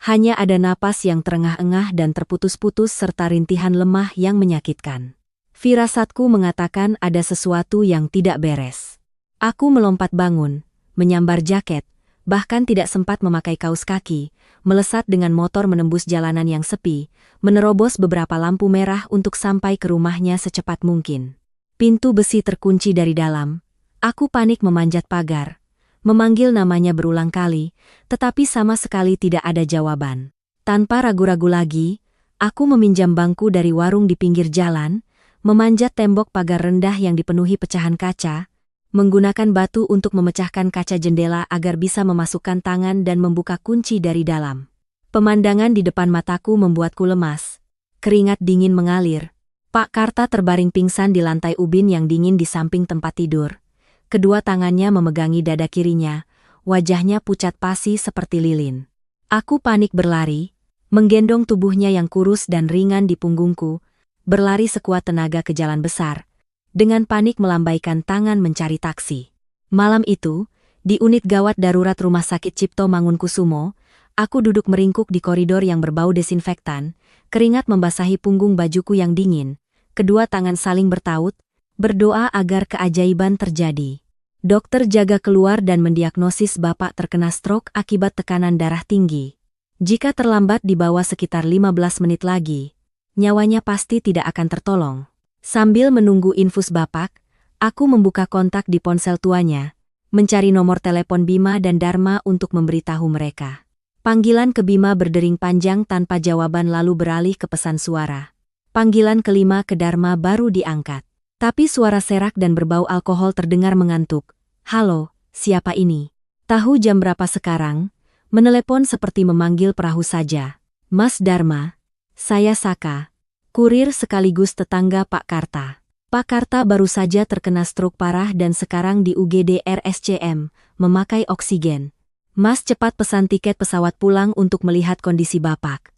hanya ada napas yang terengah-engah dan terputus-putus serta rintihan lemah yang menyakitkan. Firasatku mengatakan ada sesuatu yang tidak beres. Aku melompat bangun, menyambar jaket, bahkan tidak sempat memakai kaus kaki, melesat dengan motor menembus jalanan yang sepi, menerobos beberapa lampu merah untuk sampai ke rumahnya secepat mungkin. Pintu besi terkunci dari dalam. Aku panik memanjat pagar, memanggil namanya berulang kali, tetapi sama sekali tidak ada jawaban. Tanpa ragu-ragu lagi, Aku meminjam bangku dari warung di pinggir jalan, memanjat tembok pagar rendah yang dipenuhi pecahan kaca, menggunakan batu untuk memecahkan kaca jendela agar bisa memasukkan tangan dan membuka kunci dari dalam. Pemandangan di depan mataku membuatku lemas. Keringat dingin mengalir. Pak Karta terbaring pingsan di lantai ubin yang dingin di samping tempat tidur. Kedua tangannya memegangi dada kirinya, wajahnya pucat pasi seperti lilin. Aku panik berlari, menggendong tubuhnya yang kurus dan ringan di punggungku, berlari sekuat tenaga ke jalan besar, dengan panik melambaikan tangan mencari taksi. Malam itu, di unit gawat darurat Rumah Sakit Cipto Mangunkusumo, aku duduk meringkuk di koridor yang berbau desinfektan, keringat membasahi punggung bajuku yang dingin, kedua tangan saling bertaut, berdoa agar keajaiban terjadi. Dokter jaga keluar dan mendiagnosis Bapak terkena stroke akibat tekanan darah tinggi. Jika terlambat di bawah sekitar 15 menit lagi, nyawanya pasti tidak akan tertolong. Sambil menunggu infus Bapak, aku membuka kontak di ponsel tuanya, mencari nomor telepon Bima dan Dharma untuk memberitahu mereka. Panggilan ke Bima berdering panjang tanpa jawaban lalu beralih ke pesan suara. Panggilan kelima ke Dharma baru diangkat. Tapi suara serak dan berbau alkohol terdengar mengantuk. Halo, siapa ini? Tahu jam berapa sekarang? Menelepon seperti memanggil perahu saja. Mas Dharma, saya Saka, kurir sekaligus tetangga Pak Karta. Pak Karta baru saja terkena stroke parah dan sekarang di UGD RSCM, memakai oksigen. Mas cepat pesan tiket pesawat pulang untuk melihat kondisi Bapak.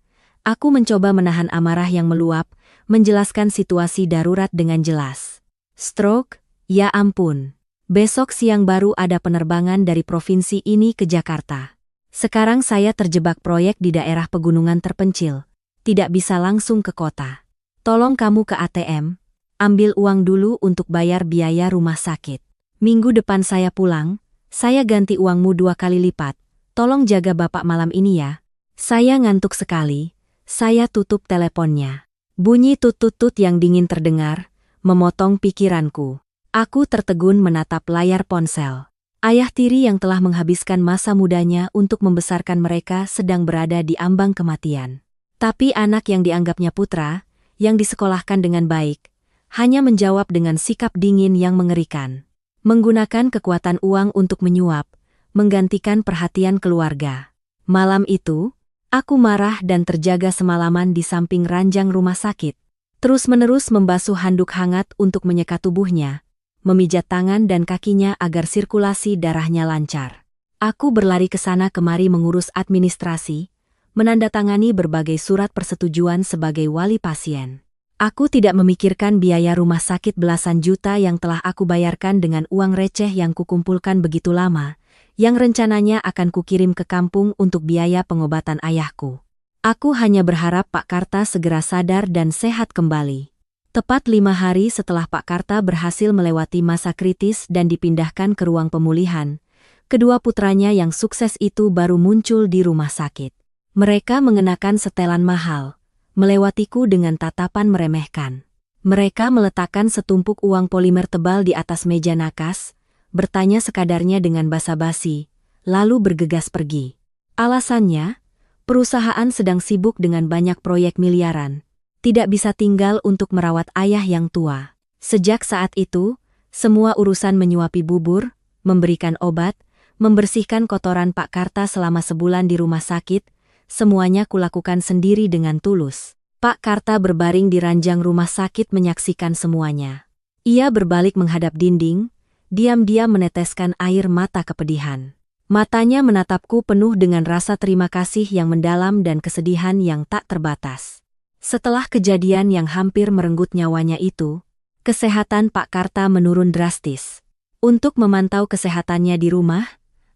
Aku mencoba menahan amarah yang meluap, menjelaskan situasi darurat dengan jelas. Stroke? Ya ampun. Besok siang baru ada penerbangan dari provinsi ini ke Jakarta. Sekarang saya terjebak proyek di daerah pegunungan terpencil. Tidak bisa langsung ke kota. Tolong kamu ke ATM, ambil uang dulu untuk bayar biaya rumah sakit. Minggu depan saya pulang, saya ganti uangmu 2 kali lipat. Tolong jaga Bapak malam ini ya. Saya ngantuk sekali. Saya tutup teleponnya. Bunyi tut-tut yang dingin terdengar, memotong pikiranku. Aku tertegun menatap layar ponsel. Ayah tiri yang telah menghabiskan masa mudanya untuk membesarkan mereka sedang berada di ambang kematian. Tapi anak yang dianggapnya putra, yang disekolahkan dengan baik, hanya menjawab dengan sikap dingin yang mengerikan. Menggunakan kekuatan uang untuk menyuap, menggantikan perhatian keluarga. Malam itu, aku marah dan terjaga semalaman di samping ranjang rumah sakit. Terus-menerus membasuh handuk hangat untuk menyeka tubuhnya, memijat tangan dan kakinya agar sirkulasi darahnya lancar. Aku berlari ke sana kemari mengurus administrasi, menandatangani berbagai surat persetujuan sebagai wali pasien. Aku tidak memikirkan biaya rumah sakit belasan juta yang telah aku bayarkan dengan uang receh yang kukumpulkan begitu lama, yang rencananya akan kukirim ke kampung untuk biaya pengobatan ayahku. Aku hanya berharap Pak Karta segera sadar dan sehat kembali. Tepat 5 hari setelah Pak Karta berhasil melewati masa kritis dan dipindahkan ke ruang pemulihan, kedua putranya yang sukses itu baru muncul di rumah sakit. Mereka mengenakan setelan mahal, melewatiku dengan tatapan meremehkan. Mereka meletakkan setumpuk uang polimer tebal di atas meja nakas, bertanya sekadarnya dengan basa-basi, lalu bergegas pergi. Alasannya, perusahaan sedang sibuk dengan banyak proyek miliaran, tidak bisa tinggal untuk merawat ayah yang tua. Sejak saat itu, semua urusan menyuapi bubur, memberikan obat, membersihkan kotoran Pak Karta selama sebulan di rumah sakit, semuanya kulakukan sendiri dengan tulus. Pak Karta berbaring di ranjang rumah sakit menyaksikan semuanya. Ia berbalik menghadap dinding, diam-diam meneteskan air mata kepedihan. Matanya menatapku penuh dengan rasa terima kasih yang mendalam dan kesedihan yang tak terbatas. Setelah kejadian yang hampir merenggut nyawanya itu, kesehatan Pak Karta menurun drastis. Untuk memantau kesehatannya di rumah,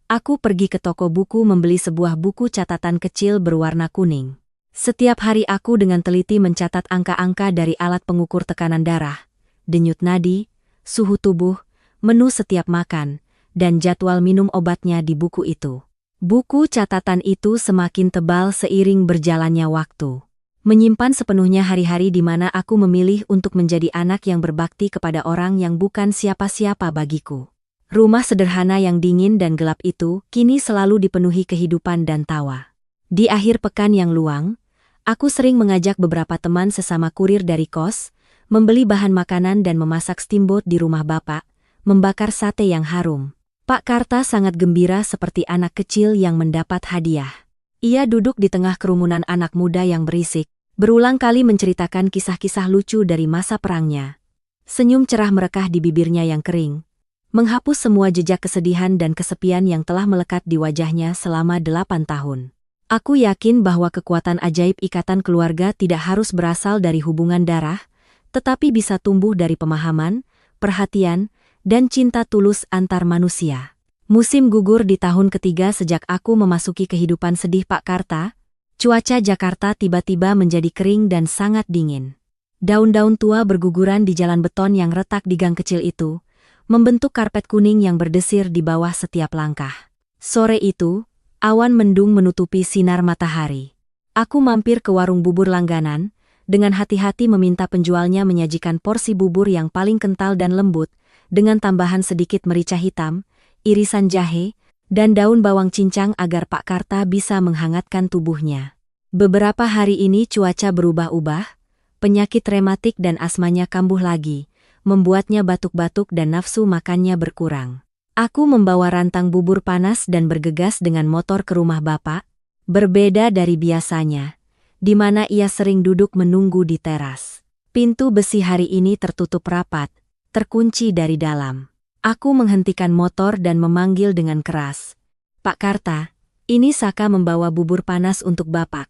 aku pergi ke toko buku membeli sebuah buku catatan kecil berwarna kuning. Setiap hari aku dengan teliti mencatat angka-angka dari alat pengukur tekanan darah, denyut nadi, suhu tubuh, menu setiap makan, dan jadwal minum obatnya di buku itu. Buku catatan itu semakin tebal seiring berjalannya waktu. Menyimpan sepenuhnya hari-hari di mana aku memilih untuk menjadi anak yang berbakti kepada orang yang bukan siapa-siapa bagiku. Rumah sederhana yang dingin dan gelap itu kini selalu dipenuhi kehidupan dan tawa. Di akhir pekan yang luang, Aku sering mengajak beberapa teman sesama kurir dari kos, membeli bahan makanan dan memasak steamboat di rumah Bapak, membakar sate yang harum. Pak Karta sangat gembira seperti anak kecil yang mendapat hadiah. Ia duduk di tengah kerumunan anak muda yang berisik, berulang kali menceritakan kisah-kisah lucu dari masa perangnya. Senyum cerah merekah di bibirnya yang kering, menghapus semua jejak kesedihan dan kesepian yang telah melekat di wajahnya selama 8 tahun. Aku yakin bahwa kekuatan ajaib ikatan keluarga tidak harus berasal dari hubungan darah, tetapi bisa tumbuh dari pemahaman, perhatian, dan cinta tulus antar manusia. Musim gugur di tahun ketiga sejak aku memasuki kehidupan sedih Pak Karta. Cuaca Jakarta tiba-tiba menjadi kering dan sangat dingin. Daun-daun tua berguguran di jalan beton yang retak di gang kecil itu, membentuk karpet kuning yang berdesir di bawah setiap langkah. Sore itu, awan mendung menutupi sinar matahari. Aku mampir ke warung bubur langganan, dengan hati-hati meminta penjualnya menyajikan porsi bubur yang paling kental dan lembut, dengan tambahan sedikit merica hitam, irisan jahe, dan daun bawang cincang agar Pak Karta bisa menghangatkan tubuhnya. Beberapa hari ini cuaca berubah-ubah, penyakit rematik dan asmanya kambuh lagi, membuatnya batuk-batuk dan nafsu makannya berkurang. Aku membawa rantang bubur panas dan bergegas dengan motor ke rumah Bapak, berbeda dari biasanya, di mana ia sering duduk menunggu di teras. Pintu besi hari ini tertutup rapat, terkunci dari dalam. Aku menghentikan motor dan memanggil dengan keras. Pak Karta, ini Saka membawa bubur panas untuk Bapak.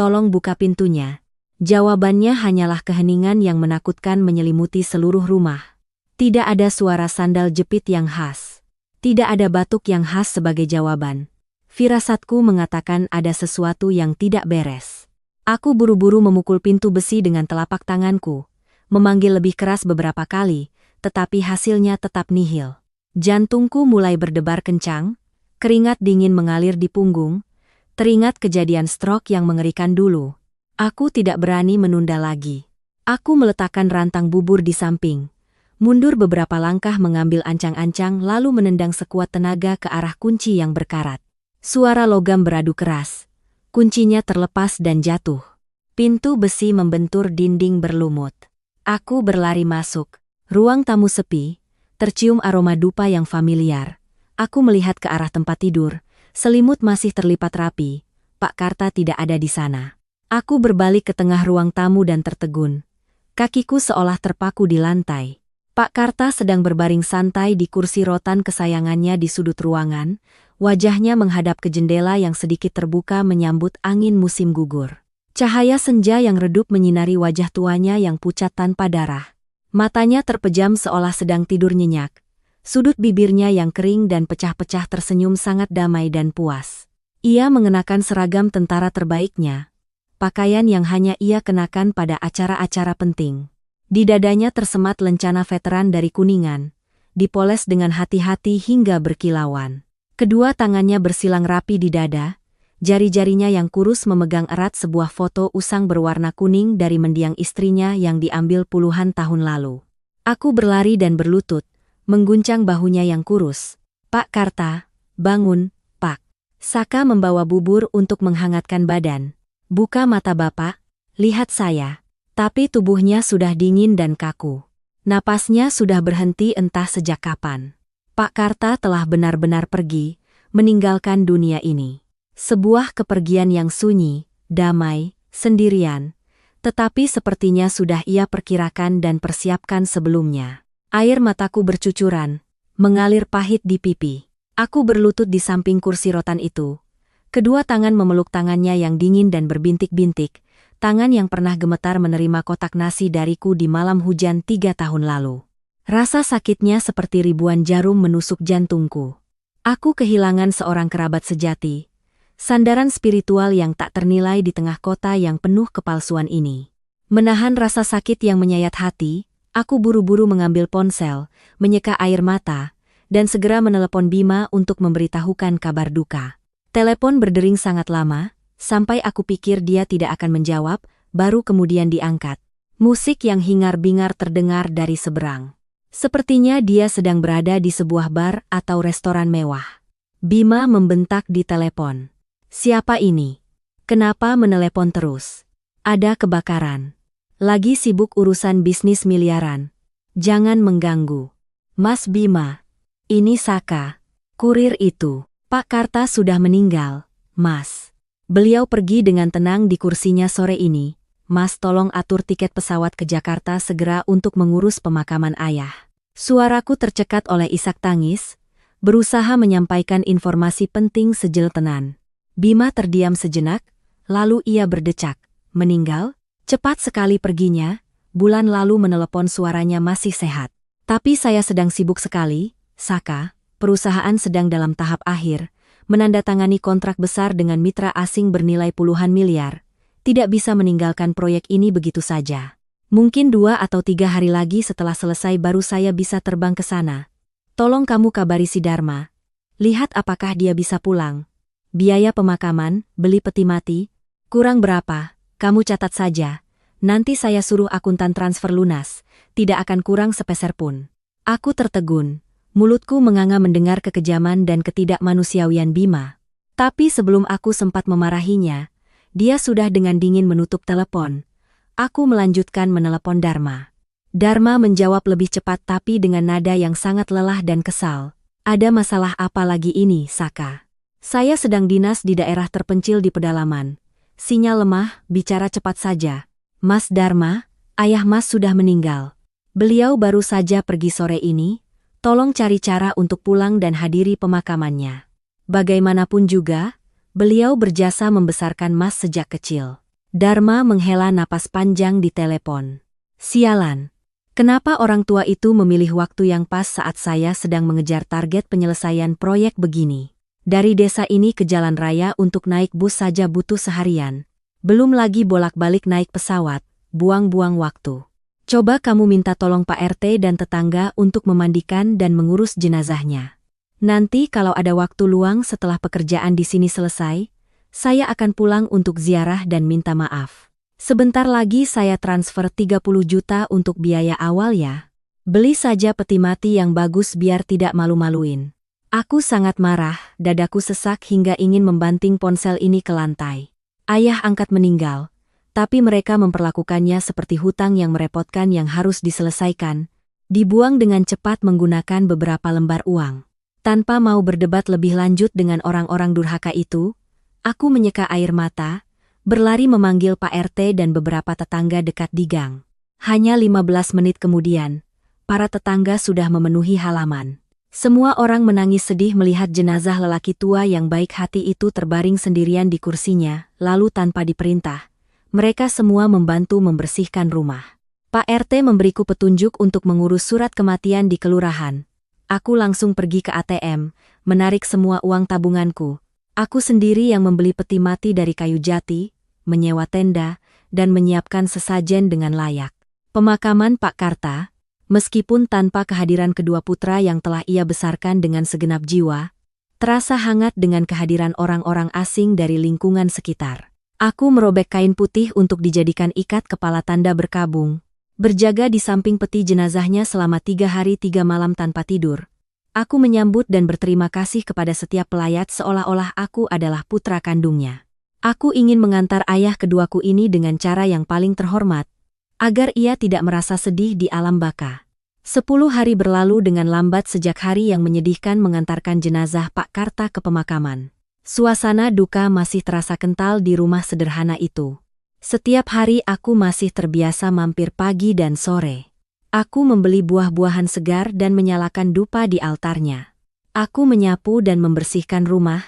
Tolong buka pintunya. Jawabannya hanyalah keheningan yang menakutkan menyelimuti seluruh rumah. Tidak ada suara sandal jepit yang khas. Tidak ada batuk yang khas sebagai jawaban. Firasatku mengatakan ada sesuatu yang tidak beres. Aku buru-buru memukul pintu besi dengan telapak tanganku, memanggil lebih keras beberapa kali, tetapi hasilnya tetap nihil. Jantungku mulai berdebar kencang, keringat dingin mengalir di punggung, teringat kejadian stroke yang mengerikan dulu. Aku tidak berani menunda lagi. Aku meletakkan rantang bubur di samping, mundur beberapa langkah mengambil ancang-ancang lalu menendang sekuat tenaga ke arah kunci yang berkarat. Suara logam beradu keras. Kuncinya terlepas dan jatuh. Pintu besi membentur dinding berlumut. Aku berlari masuk. Ruang tamu sepi, tercium aroma dupa yang familiar. Aku melihat ke arah tempat tidur. Selimut masih terlipat rapi. Pak Karta tidak ada di sana. Aku berbalik ke tengah ruang tamu dan tertegun. Kakiku seolah terpaku di lantai. Pak Karta sedang berbaring santai di kursi rotan kesayangannya di sudut ruangan, wajahnya menghadap ke jendela yang sedikit terbuka menyambut angin musim gugur. Cahaya senja yang redup menyinari wajah tuanya yang pucat tanpa darah. Matanya terpejam seolah sedang tidur nyenyak. Sudut bibirnya yang kering dan pecah-pecah tersenyum sangat damai dan puas. Ia mengenakan seragam tentara terbaiknya, pakaian yang hanya ia kenakan pada acara-acara penting. Di dadanya tersemat lencana veteran dari Kuningan, dipoles dengan hati-hati hingga berkilauan. Kedua tangannya bersilang rapi di dada, jari-jarinya yang kurus memegang erat sebuah foto usang berwarna kuning dari mendiang istrinya yang diambil puluhan tahun lalu. Aku berlari dan berlutut, mengguncang bahunya yang kurus. Pak Karta, bangun, Pak. Saka membawa bubur untuk menghangatkan badan. Buka mata Bapak, lihat saya. Tapi tubuhnya sudah dingin dan kaku. Napasnya sudah berhenti entah sejak kapan. Pak Karta telah benar-benar pergi, meninggalkan dunia ini. Sebuah kepergian yang sunyi, damai, sendirian, tetapi sepertinya sudah ia perkirakan dan persiapkan sebelumnya. Air mataku bercucuran, mengalir pahit di pipi. Aku berlutut di samping kursi rotan itu. Kedua tangan memeluk tangannya yang dingin dan berbintik-bintik, tangan yang pernah gemetar menerima kotak nasi dariku di malam hujan 3 tahun lalu. Rasa sakitnya seperti ribuan jarum menusuk jantungku. Aku kehilangan seorang kerabat sejati, sandaran spiritual yang tak ternilai di tengah kota yang penuh kepalsuan ini. Menahan rasa sakit yang menyayat hati, aku buru-buru mengambil ponsel, menyeka air mata, dan segera menelepon Bima untuk memberitahukan kabar duka. Telepon berdering sangat lama, sampai aku pikir dia tidak akan menjawab, baru kemudian diangkat. Musik yang hingar-bingar terdengar dari seberang. Sepertinya dia sedang berada di sebuah bar atau restoran mewah. Bima membentak di telepon. Siapa ini? Kenapa menelepon terus? Ada kebakaran. Lagi sibuk urusan bisnis miliaran. Jangan mengganggu. Mas Bima. Ini Saka. Kurir itu. Pak Karta sudah meninggal, Mas. Beliau pergi dengan tenang di kursinya sore ini. Mas tolong atur tiket pesawat ke Jakarta segera untuk mengurus pemakaman ayah. Suaraku tercekat oleh isak tangis, berusaha menyampaikan informasi penting sejeltenan. Bima terdiam sejenak, lalu ia berdecak. Meninggal? Cepat sekali perginya, bulan lalu menelepon suaranya masih sehat. Tapi saya sedang sibuk sekali, Saka, perusahaan sedang dalam tahap akhir, menandatangani kontrak besar dengan mitra asing bernilai puluhan miliar, tidak bisa meninggalkan proyek ini begitu saja. Mungkin 2 atau 3 hari lagi setelah selesai baru saya bisa terbang ke sana. Tolong kamu kabari si Dharma. Lihat apakah dia bisa pulang. Biaya pemakaman, beli peti mati, kurang berapa? Kamu catat saja, nanti saya suruh akuntan transfer lunas, tidak akan kurang sepeser pun. Aku tertegun, mulutku menganga mendengar kekejaman dan ketidakmanusiawian Bima. Tapi sebelum aku sempat memarahinya, dia sudah dengan dingin menutup telepon. Aku melanjutkan menelepon Dharma. Dharma menjawab lebih cepat tapi dengan nada yang sangat lelah dan kesal. Ada masalah apa lagi ini, Saka? Saya sedang dinas di daerah terpencil di pedalaman. Sinyal lemah, bicara cepat saja. Mas Dharma, ayah Mas sudah meninggal. Beliau baru saja pergi sore ini, tolong cari cara untuk pulang dan hadiri pemakamannya. Bagaimanapun juga, beliau berjasa membesarkan Mas sejak kecil. Dharma menghela napas panjang di telepon. Sialan. Kenapa orang tua itu memilih waktu yang pas saat saya sedang mengejar target penyelesaian proyek begini? Dari desa ini ke jalan raya untuk naik bus saja butuh seharian. Belum lagi bolak-balik naik pesawat, buang-buang waktu. Coba kamu minta tolong Pak RT dan tetangga untuk memandikan dan mengurus jenazahnya. Nanti kalau ada waktu luang setelah pekerjaan di sini selesai, saya akan pulang untuk ziarah dan minta maaf. Sebentar lagi saya transfer 30 juta untuk biaya awal ya. Beli saja peti mati yang bagus biar tidak malu-maluin. Aku sangat marah, dadaku sesak hingga ingin membanting ponsel ini ke lantai. Ayah angkat meninggal, tapi mereka memperlakukannya seperti hutang yang merepotkan yang harus diselesaikan, dibuang dengan cepat menggunakan beberapa lembar uang. Tanpa mau berdebat lebih lanjut dengan orang-orang durhaka itu, aku menyeka air mata, berlari memanggil Pak RT dan beberapa tetangga dekat di gang. Hanya 15 menit kemudian, para tetangga sudah memenuhi halaman. Semua orang menangis sedih melihat jenazah lelaki tua yang baik hati itu terbaring sendirian di kursinya, lalu tanpa diperintah. Mereka semua membantu membersihkan rumah. Pak RT memberiku petunjuk untuk mengurus surat kematian di kelurahan. Aku langsung pergi ke ATM, menarik semua uang tabunganku. Aku sendiri yang membeli peti mati dari kayu jati, menyewa tenda, dan menyiapkan sesajen dengan layak. Pemakaman Pak Karta, meskipun tanpa kehadiran kedua putra yang telah ia besarkan dengan segenap jiwa, terasa hangat dengan kehadiran orang-orang asing dari lingkungan sekitar. Aku merobek kain putih untuk dijadikan ikat kepala tanda berkabung, berjaga di samping peti jenazahnya selama 3 hari 3 malam tanpa tidur. Aku menyambut dan berterima kasih kepada setiap pelayat seolah-olah aku adalah putra kandungnya. Aku ingin mengantar ayah keduaku ini dengan cara yang paling terhormat, agar ia tidak merasa sedih di alam baka. 10 hari berlalu dengan lambat sejak hari yang menyedihkan mengantarkan jenazah Pak Karta ke pemakaman. Suasana duka masih terasa kental di rumah sederhana itu. Setiap hari aku masih terbiasa mampir pagi dan sore. Aku membeli buah-buahan segar dan menyalakan dupa di altarnya. Aku menyapu dan membersihkan rumah,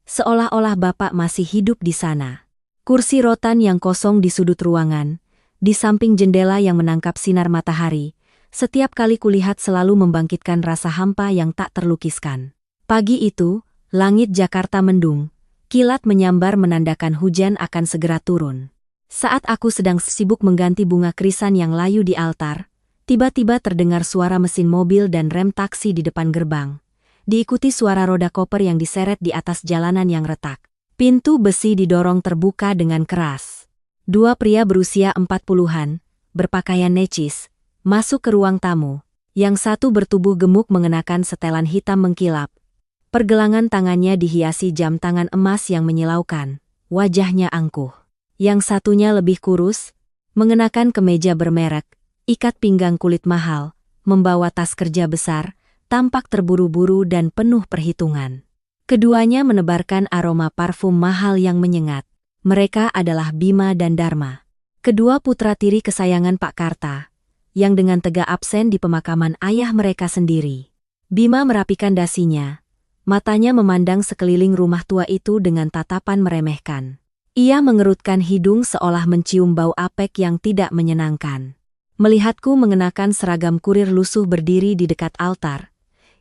seolah-olah Bapak masih hidup di sana. Kursi rotan yang kosong di sudut ruangan, di samping jendela yang menangkap sinar matahari, setiap kali kulihat selalu membangkitkan rasa hampa yang tak terlukiskan. Pagi itu, langit Jakarta mendung, kilat menyambar menandakan hujan akan segera turun. Saat aku sedang sibuk mengganti bunga krisan yang layu di altar, tiba-tiba terdengar suara mesin mobil dan rem taksi di depan gerbang, diikuti suara roda koper yang diseret di atas jalanan yang retak. Pintu besi didorong terbuka dengan keras. 2 pria berusia 40-an, berpakaian necis, masuk ke ruang tamu. Yang satu bertubuh gemuk mengenakan setelan hitam mengkilap. Pergelangan tangannya dihiasi jam tangan emas yang menyilaukan. Wajahnya angkuh. Yang satunya lebih kurus, mengenakan kemeja bermerek, ikat pinggang kulit mahal, membawa tas kerja besar, tampak terburu-buru dan penuh perhitungan. Keduanya menebarkan aroma parfum mahal yang menyengat. Mereka adalah Bima dan Dharma, kedua putra tiri kesayangan Pak Karta, yang dengan tegak absen di pemakaman ayah mereka sendiri. Bima merapikan dasinya, matanya memandang sekeliling rumah tua itu dengan tatapan meremehkan. Ia mengerutkan hidung seolah mencium bau apek yang tidak menyenangkan. Melihatku mengenakan seragam kurir lusuh berdiri di dekat altar,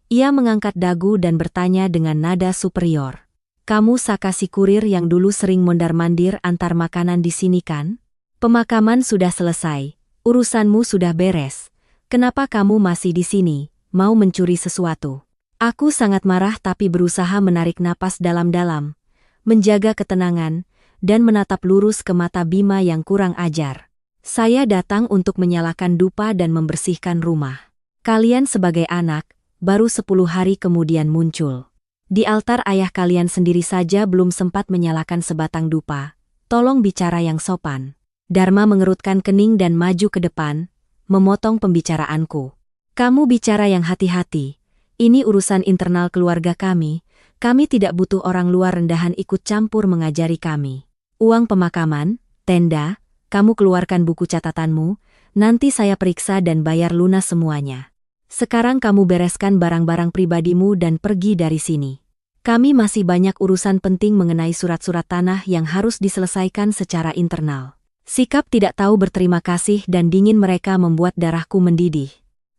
ia mengangkat dagu dan bertanya dengan nada superior. Kamu Saka si kurir yang dulu sering mondar-mandir antar makanan di sini kan? Pemakaman sudah selesai, urusanmu sudah beres. Kenapa kamu masih di sini, mau mencuri sesuatu? Aku sangat marah tapi berusaha menarik napas dalam-dalam, menjaga ketenangan, dan menatap lurus ke mata Bima yang kurang ajar. Saya datang untuk menyalakan dupa dan membersihkan rumah. Kalian sebagai anak, baru 10 hari kemudian muncul. Di altar ayah kalian sendiri saja belum sempat menyalakan sebatang dupa. Tolong bicara yang sopan. Dharma mengerutkan kening dan maju ke depan, memotong pembicaraanku. Kamu bicara yang hati-hati. Ini urusan internal keluarga kami. Kami tidak butuh orang luar rendahan ikut campur mengajari kami. Uang pemakaman, tenda, kamu keluarkan buku catatanmu, nanti saya periksa dan bayar lunas semuanya. Sekarang kamu bereskan barang-barang pribadimu dan pergi dari sini. Kami masih banyak urusan penting mengenai surat-surat tanah yang harus diselesaikan secara internal. Sikap tidak tahu berterima kasih dan dingin mereka membuat darahku mendidih.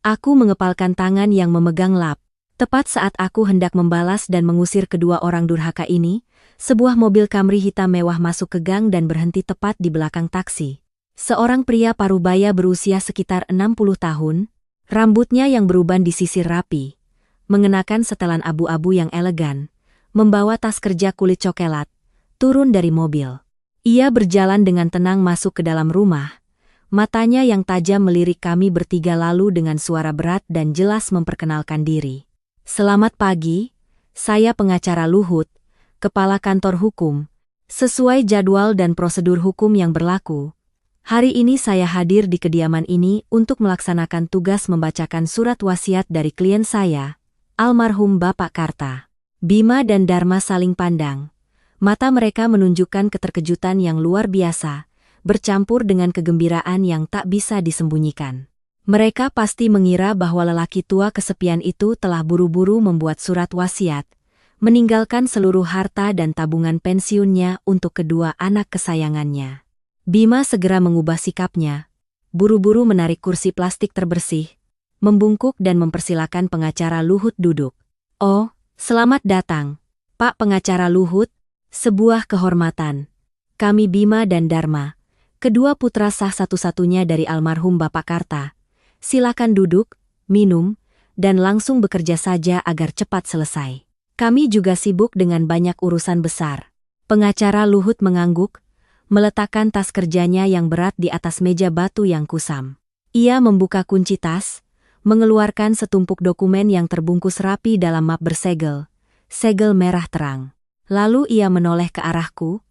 Aku mengepalkan tangan yang memegang lap. Tepat saat aku hendak membalas dan mengusir kedua orang durhaka ini, sebuah mobil Camry hitam mewah masuk ke gang dan berhenti tepat di belakang taksi. Seorang pria parubaya berusia sekitar 60 tahun, rambutnya yang beruban disisir rapi, mengenakan setelan abu-abu yang elegan, membawa tas kerja kulit coklat, turun dari mobil. Ia berjalan dengan tenang masuk ke dalam rumah. Matanya yang tajam melirik kami bertiga lalu dengan suara berat dan jelas memperkenalkan diri. Selamat pagi, saya pengacara Luhut, kepala kantor hukum. Sesuai jadwal dan prosedur hukum yang berlaku, hari ini saya hadir di kediaman ini untuk melaksanakan tugas membacakan surat wasiat dari klien saya, almarhum Bapak Karta. Bima dan Dharma saling pandang. Mata mereka menunjukkan keterkejutan yang luar biasa, bercampur dengan kegembiraan yang tak bisa disembunyikan. Mereka pasti mengira bahwa lelaki tua kesepian itu telah buru-buru membuat surat wasiat, meninggalkan seluruh harta dan tabungan pensiunnya untuk kedua anak kesayangannya. Bima segera mengubah sikapnya, buru-buru menarik kursi plastik terbersih, membungkuk dan mempersilakan pengacara Luhut duduk. Oh, selamat datang, Pak Pengacara Luhut, sebuah kehormatan. Kami Bima dan Dharma, kedua putra sah satu-satunya dari almarhum Bapak Karta. Silakan duduk, minum, dan langsung bekerja saja agar cepat selesai. Kami juga sibuk dengan banyak urusan besar. Pengacara Luhut mengangguk, meletakkan tas kerjanya yang berat di atas meja batu yang kusam. Ia membuka kunci tas, mengeluarkan setumpuk dokumen yang terbungkus rapi dalam map bersegel, segel merah terang. Lalu ia menoleh ke arahku,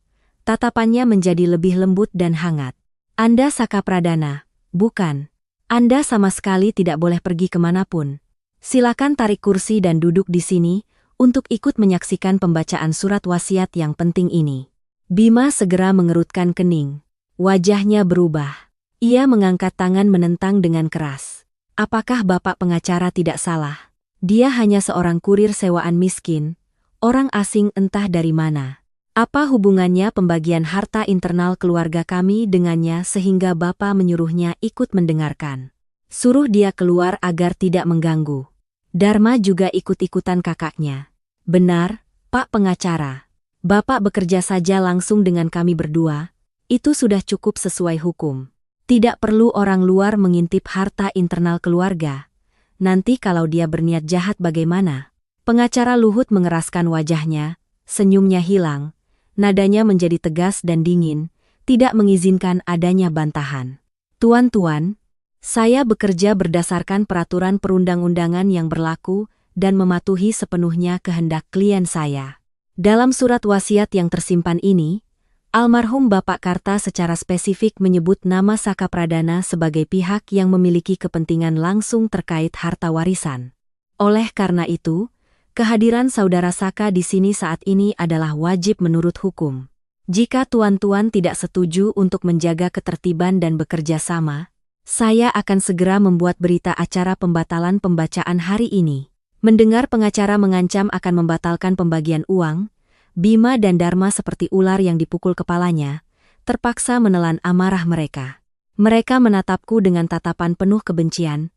tatapannya menjadi lebih lembut dan hangat. Anda Saka Pradana, bukan? Anda sama sekali tidak boleh pergi kemanapun. Silakan tarik kursi dan duduk di sini untuk ikut menyaksikan pembacaan surat wasiat yang penting ini. Bima segera mengerutkan kening. Wajahnya berubah. Ia mengangkat tangan menentang dengan keras. Apakah Bapak Pengacara tidak salah? Dia hanya seorang kurir sewaan miskin, orang asing entah dari mana. Apa hubungannya pembagian harta internal keluarga kami dengannya sehingga Bapak menyuruhnya ikut mendengarkan? Suruh dia keluar agar tidak mengganggu. Dharma juga ikut-ikutan kakaknya. Benar, Pak Pengacara. Bapak bekerja saja langsung dengan kami berdua, itu sudah cukup sesuai hukum. Tidak perlu orang luar mengintip harta internal keluarga. Nanti kalau dia berniat jahat bagaimana? Pengacara Luhut mengeraskan wajahnya, senyumnya hilang, nadanya menjadi tegas dan dingin, tidak mengizinkan adanya bantahan. Tuan-tuan, saya bekerja berdasarkan peraturan perundang-undangan yang berlaku dan mematuhi sepenuhnya kehendak klien saya. Dalam surat wasiat yang tersimpan ini, Almarhum Bapak Karta secara spesifik menyebut nama Saka Pradana sebagai pihak yang memiliki kepentingan langsung terkait harta warisan. Oleh karena itu, kehadiran saudara Saka di sini saat ini adalah wajib menurut hukum. Jika tuan-tuan tidak setuju untuk menjaga ketertiban dan bekerja sama, saya akan segera membuat berita acara pembatalan pembacaan hari ini. Mendengar pengacara mengancam akan membatalkan pembagian uang, Bima dan Dharma seperti ular yang dipukul kepalanya, terpaksa menelan amarah mereka. Mereka menatapku dengan tatapan penuh kebencian,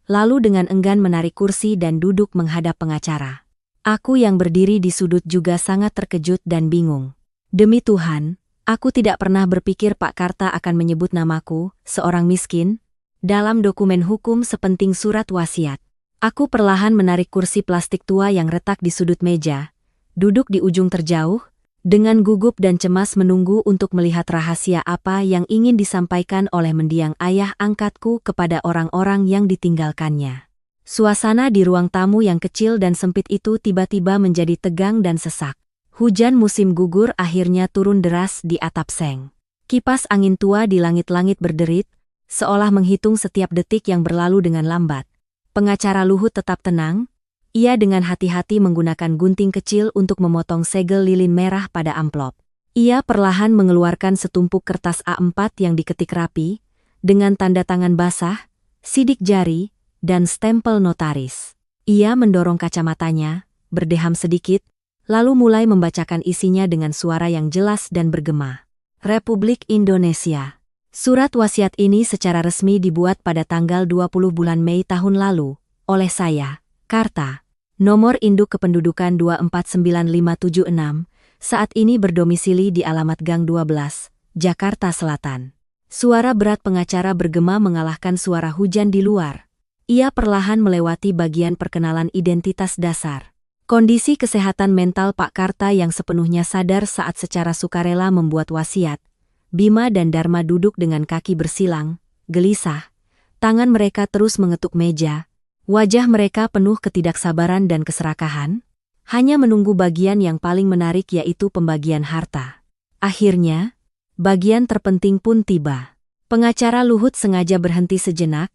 lalu dengan enggan menarik kursi dan duduk menghadap pengacara. Aku yang berdiri di sudut juga sangat terkejut dan bingung. Demi Tuhan, aku tidak pernah berpikir Pak Karta akan menyebut namaku, seorang miskin, dalam dokumen hukum sepenting surat wasiat. Aku perlahan menarik kursi plastik tua yang retak di sudut meja, duduk di ujung terjauh, dengan gugup dan cemas menunggu untuk melihat rahasia apa yang ingin disampaikan oleh mendiang ayah angkatku kepada orang-orang yang ditinggalkannya. Suasana di ruang tamu yang kecil dan sempit itu tiba-tiba menjadi tegang dan sesak. Hujan musim gugur akhirnya turun deras di atap seng. Kipas angin tua di langit-langit berderit, seolah menghitung setiap detik yang berlalu dengan lambat. Pengacara Luhut tetap tenang. Ia dengan hati-hati menggunakan gunting kecil untuk memotong segel lilin merah pada amplop. Ia perlahan mengeluarkan setumpuk kertas A4 yang diketik rapi, dengan tanda tangan basah, sidik jari, dan stempel notaris. Ia mendorong kacamatanya, berdeham sedikit, lalu mulai membacakan isinya dengan suara yang jelas dan bergema. Republik Indonesia. Surat wasiat ini secara resmi dibuat pada tanggal 20 bulan Mei tahun lalu, oleh saya, Karta. Nomor induk kependudukan 249576, saat ini berdomisili di alamat Gang 12, Jakarta Selatan. Suara berat pengacara bergema mengalahkan suara hujan di luar. Ia perlahan melewati bagian perkenalan identitas dasar. Kondisi kesehatan mental Pak Karta yang sepenuhnya sadar saat secara sukarela membuat wasiat. Bima dan Dharma duduk dengan kaki bersilang, gelisah. Tangan mereka terus mengetuk meja. Wajah mereka penuh ketidaksabaran dan keserakahan, hanya menunggu bagian yang paling menarik yaitu pembagian harta. Akhirnya, bagian terpenting pun tiba. Pengacara Luhut sengaja berhenti sejenak,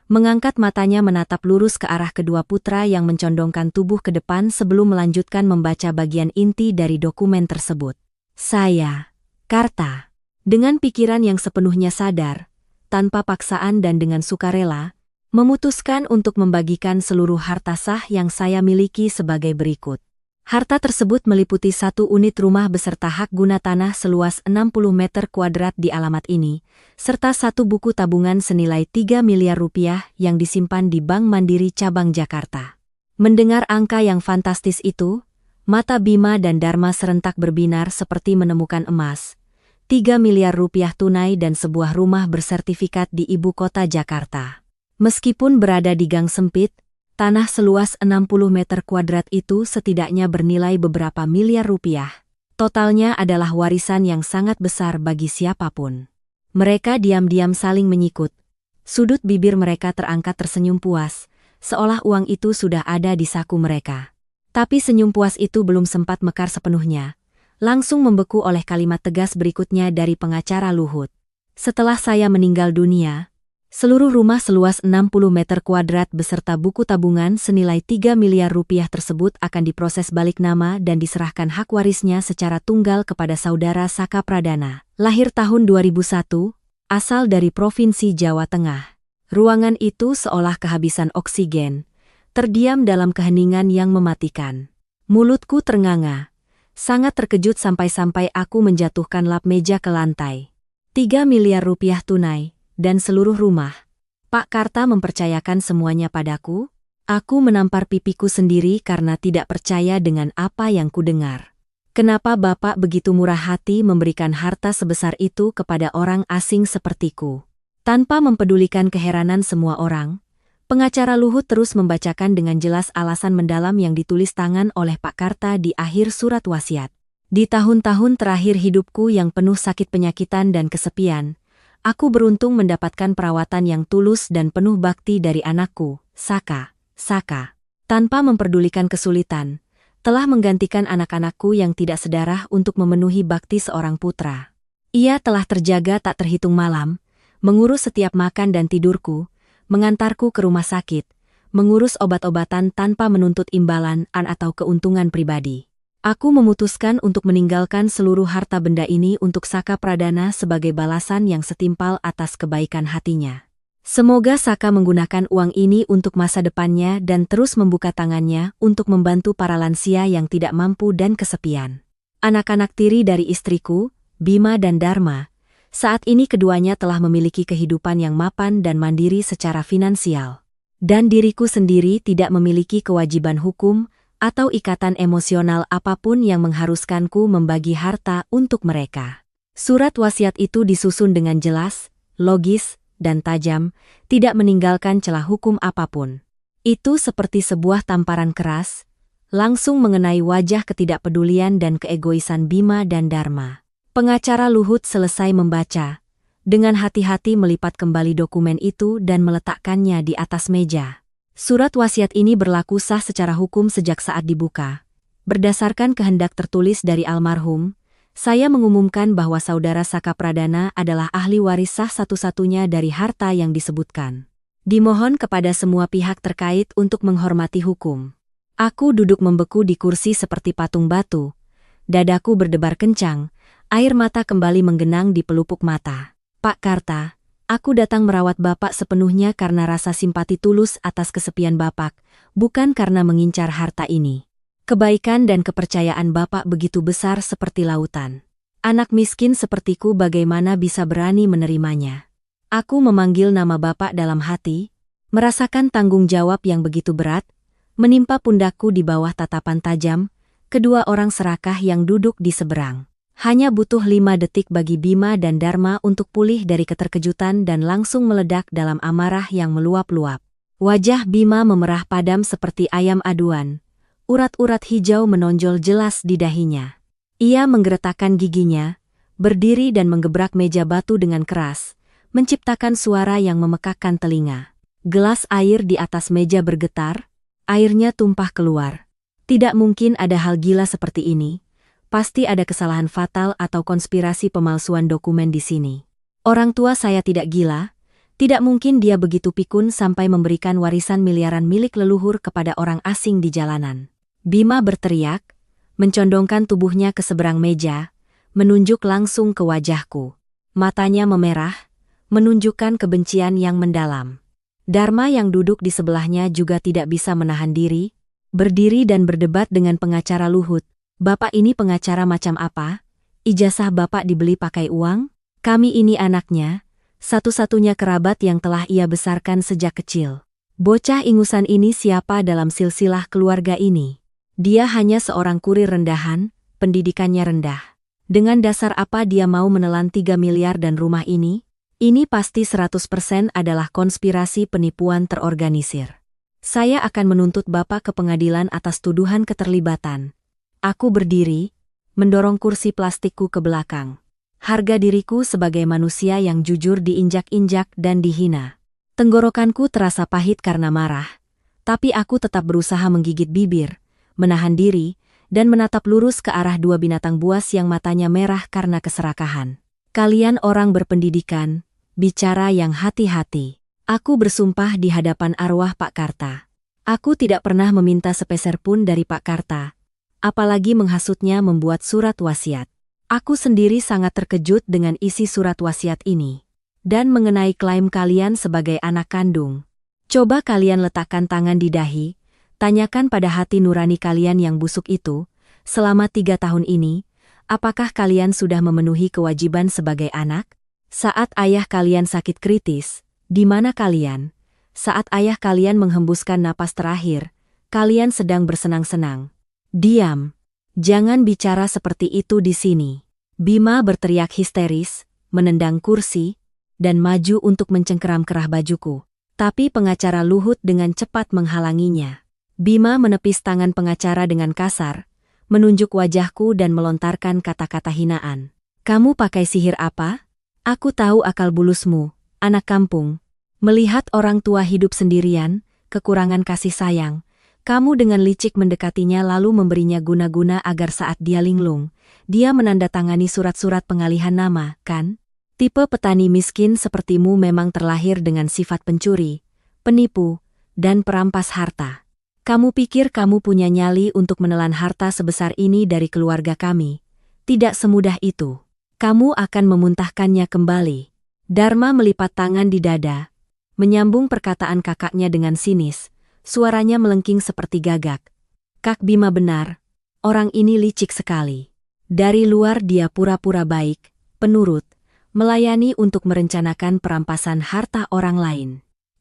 mengangkat matanya menatap lurus ke arah kedua putra yang mencondongkan tubuh ke depan sebelum melanjutkan membaca bagian inti dari dokumen tersebut. Saya, Karta, dengan pikiran yang sepenuhnya sadar, tanpa paksaan dan dengan sukarela, memutuskan untuk membagikan seluruh harta sah yang saya miliki sebagai berikut. Harta tersebut meliputi 1 unit rumah beserta hak guna tanah seluas 60 meter kuadrat di alamat ini, serta 1 buku tabungan senilai 3 miliar rupiah yang disimpan di Bank Mandiri Cabang Jakarta. Mendengar angka yang fantastis itu, mata Bima dan Dharma serentak berbinar seperti menemukan emas. 3 miliar rupiah tunai dan sebuah rumah bersertifikat di ibu kota Jakarta. Meskipun berada di gang sempit, tanah seluas 60 meter kuadrat itu setidaknya bernilai beberapa miliar rupiah. Totalnya adalah warisan yang sangat besar bagi siapapun. Mereka diam-diam saling menyikut. Sudut bibir mereka terangkat tersenyum puas, seolah uang itu sudah ada di saku mereka. Tapi senyum puas itu belum sempat mekar sepenuhnya. Langsung membeku oleh kalimat tegas berikutnya dari pengacara Luhut. Setelah saya meninggal dunia, seluruh rumah seluas 60 meter kuadrat beserta buku tabungan senilai 3 miliar rupiah tersebut akan diproses balik nama dan diserahkan hak warisnya secara tunggal kepada saudara Saka Pradana. Lahir tahun 2001, asal dari Provinsi Jawa Tengah. Ruangan itu seolah kehabisan oksigen, terdiam dalam keheningan yang mematikan. Mulutku ternganga, sangat terkejut sampai-sampai aku menjatuhkan lap meja ke lantai. 3 miliar rupiah tunai. Dan seluruh rumah. Pak Karta mempercayakan semuanya padaku. Aku menampar pipiku sendiri karena tidak percaya dengan apa yang kudengar. Kenapa Bapak begitu murah hati memberikan harta sebesar itu kepada orang asing sepertiku? Tanpa mempedulikan keheranan semua orang, pengacara Luhut terus membacakan dengan jelas alasan mendalam yang ditulis tangan oleh Pak Karta di akhir surat wasiat. Di tahun-tahun terakhir hidupku yang penuh sakit penyakitan dan kesepian, aku beruntung mendapatkan perawatan yang tulus dan penuh bakti dari anakku, Saka. Tanpa memperdulikan kesulitan, telah menggantikan anak-anakku yang tidak sedarah untuk memenuhi bakti seorang putra. Ia telah terjaga tak terhitung malam, mengurus setiap makan dan tidurku, mengantarku ke rumah sakit, mengurus obat-obatan tanpa menuntut imbalan atau keuntungan pribadi. Aku memutuskan untuk meninggalkan seluruh harta benda ini untuk Saka Pradana sebagai balasan yang setimpal atas kebaikan hatinya. Semoga Saka menggunakan uang ini untuk masa depannya dan terus membuka tangannya untuk membantu para lansia yang tidak mampu dan kesepian. Anak-anak tiri dari istriku, Bima dan Dharma, saat ini keduanya telah memiliki kehidupan yang mapan dan mandiri secara finansial. Dan diriku sendiri tidak memiliki kewajiban hukum atau ikatan emosional apapun yang mengharuskanku membagi harta untuk mereka. Surat wasiat itu disusun dengan jelas, logis, dan tajam, tidak meninggalkan celah hukum apapun. Itu seperti sebuah tamparan keras, langsung mengenai wajah ketidakpedulian dan keegoisan Bima dan Dharma. Pengacara Luhut selesai membaca, dengan hati-hati melipat kembali dokumen itu dan meletakkannya di atas meja. Surat wasiat ini berlaku sah secara hukum sejak saat dibuka. Berdasarkan kehendak tertulis dari almarhum, saya mengumumkan bahwa saudara Saka Pradana adalah ahli waris sah satu-satunya dari harta yang disebutkan. Dimohon kepada semua pihak terkait untuk menghormati hukum. Aku duduk membeku di kursi seperti patung batu. Dadaku berdebar kencang, air mata kembali menggenang di pelupuk mata. Pak Karta, aku datang merawat Bapak sepenuhnya karena rasa simpati tulus atas kesepian Bapak, bukan karena mengincar harta ini. Kebaikan dan kepercayaan Bapak begitu besar seperti lautan. Anak miskin sepertiku bagaimana bisa berani menerimanya? Aku memanggil nama Bapak dalam hati, merasakan tanggung jawab yang begitu berat, menimpa pundakku di bawah tatapan tajam, kedua orang serakah yang duduk di seberang. Hanya butuh 5 detik bagi Bima dan Dharma untuk pulih dari keterkejutan dan langsung meledak dalam amarah yang meluap-luap. Wajah Bima memerah padam seperti ayam aduan. Urat-urat hijau menonjol jelas di dahinya. Ia menggeretakkan giginya, berdiri dan menggebrak meja batu dengan keras, menciptakan suara yang memekakkan telinga. Gelas air di atas meja bergetar, airnya tumpah keluar. Tidak mungkin ada hal gila seperti ini. Pasti ada kesalahan fatal atau konspirasi pemalsuan dokumen di sini. Orang tua saya tidak gila, tidak mungkin dia begitu pikun sampai memberikan warisan miliaran milik leluhur kepada orang asing di jalanan. Bima berteriak, mencondongkan tubuhnya ke seberang meja, menunjuk langsung ke wajahku. Matanya memerah, menunjukkan kebencian yang mendalam. Dharma yang duduk di sebelahnya juga tidak bisa menahan diri, berdiri dan berdebat dengan pengacara Luhut. Bapak ini pengacara macam apa? Ijazah Bapak dibeli pakai uang? Kami ini anaknya, satu-satunya kerabat yang telah ia besarkan sejak kecil. Bocah ingusan ini siapa dalam silsilah keluarga ini? Dia hanya seorang kurir rendahan, pendidikannya rendah. Dengan dasar apa dia mau menelan 3 miliar dan rumah ini? Ini pasti 100% adalah konspirasi penipuan terorganisir. Saya akan menuntut Bapak ke pengadilan atas tuduhan keterlibatan. Aku berdiri, mendorong kursi plastikku ke belakang. Harga diriku sebagai manusia yang jujur diinjak-injak dan dihina. Tenggorokanku terasa pahit karena marah, tapi aku tetap berusaha menggigit bibir, menahan diri, dan menatap lurus ke arah 2 binatang buas yang matanya merah karena keserakahan. Kalian orang berpendidikan, bicara yang hati-hati. Aku bersumpah di hadapan arwah Pak Karta. Aku tidak pernah meminta sepeser pun dari Pak Karta. Apalagi menghasutnya membuat surat wasiat. Aku sendiri sangat terkejut dengan isi surat wasiat ini. Dan mengenai klaim kalian sebagai anak kandung. Coba kalian letakkan tangan di dahi, tanyakan pada hati nurani kalian yang busuk itu, selama 3 tahun ini, apakah kalian sudah memenuhi kewajiban sebagai anak? Saat ayah kalian sakit kritis, di mana kalian? Saat ayah kalian menghembuskan napas terakhir, kalian sedang bersenang-senang. Diam. Jangan bicara seperti itu di sini. Bima berteriak histeris, menendang kursi, dan maju untuk mencengkeram kerah bajuku. Tapi pengacara Luhut dengan cepat menghalanginya. Bima menepis tangan pengacara dengan kasar, menunjuk wajahku dan melontarkan kata-kata hinaan. Kamu pakai sihir apa? Aku tahu akal bulusmu, anak kampung. Melihat orang tua hidup sendirian, kekurangan kasih sayang, Kamu dengan licik mendekatinya lalu memberinya guna-guna agar saat dia linglung, dia menandatangani surat-surat pengalihan nama, kan? Tipe petani miskin sepertimu memang terlahir dengan sifat pencuri, penipu, dan perampas harta. Kamu pikir kamu punya nyali untuk menelan harta sebesar ini dari keluarga kami? Tidak semudah itu. Kamu akan memuntahkannya kembali. Dharma melipat tangan di dada, menyambung perkataan kakaknya dengan sinis. Suaranya melengking seperti gagak. Kak Bima benar, orang ini licik sekali. Dari luar dia pura-pura baik, penurut, melayani untuk merencanakan perampasan harta orang lain.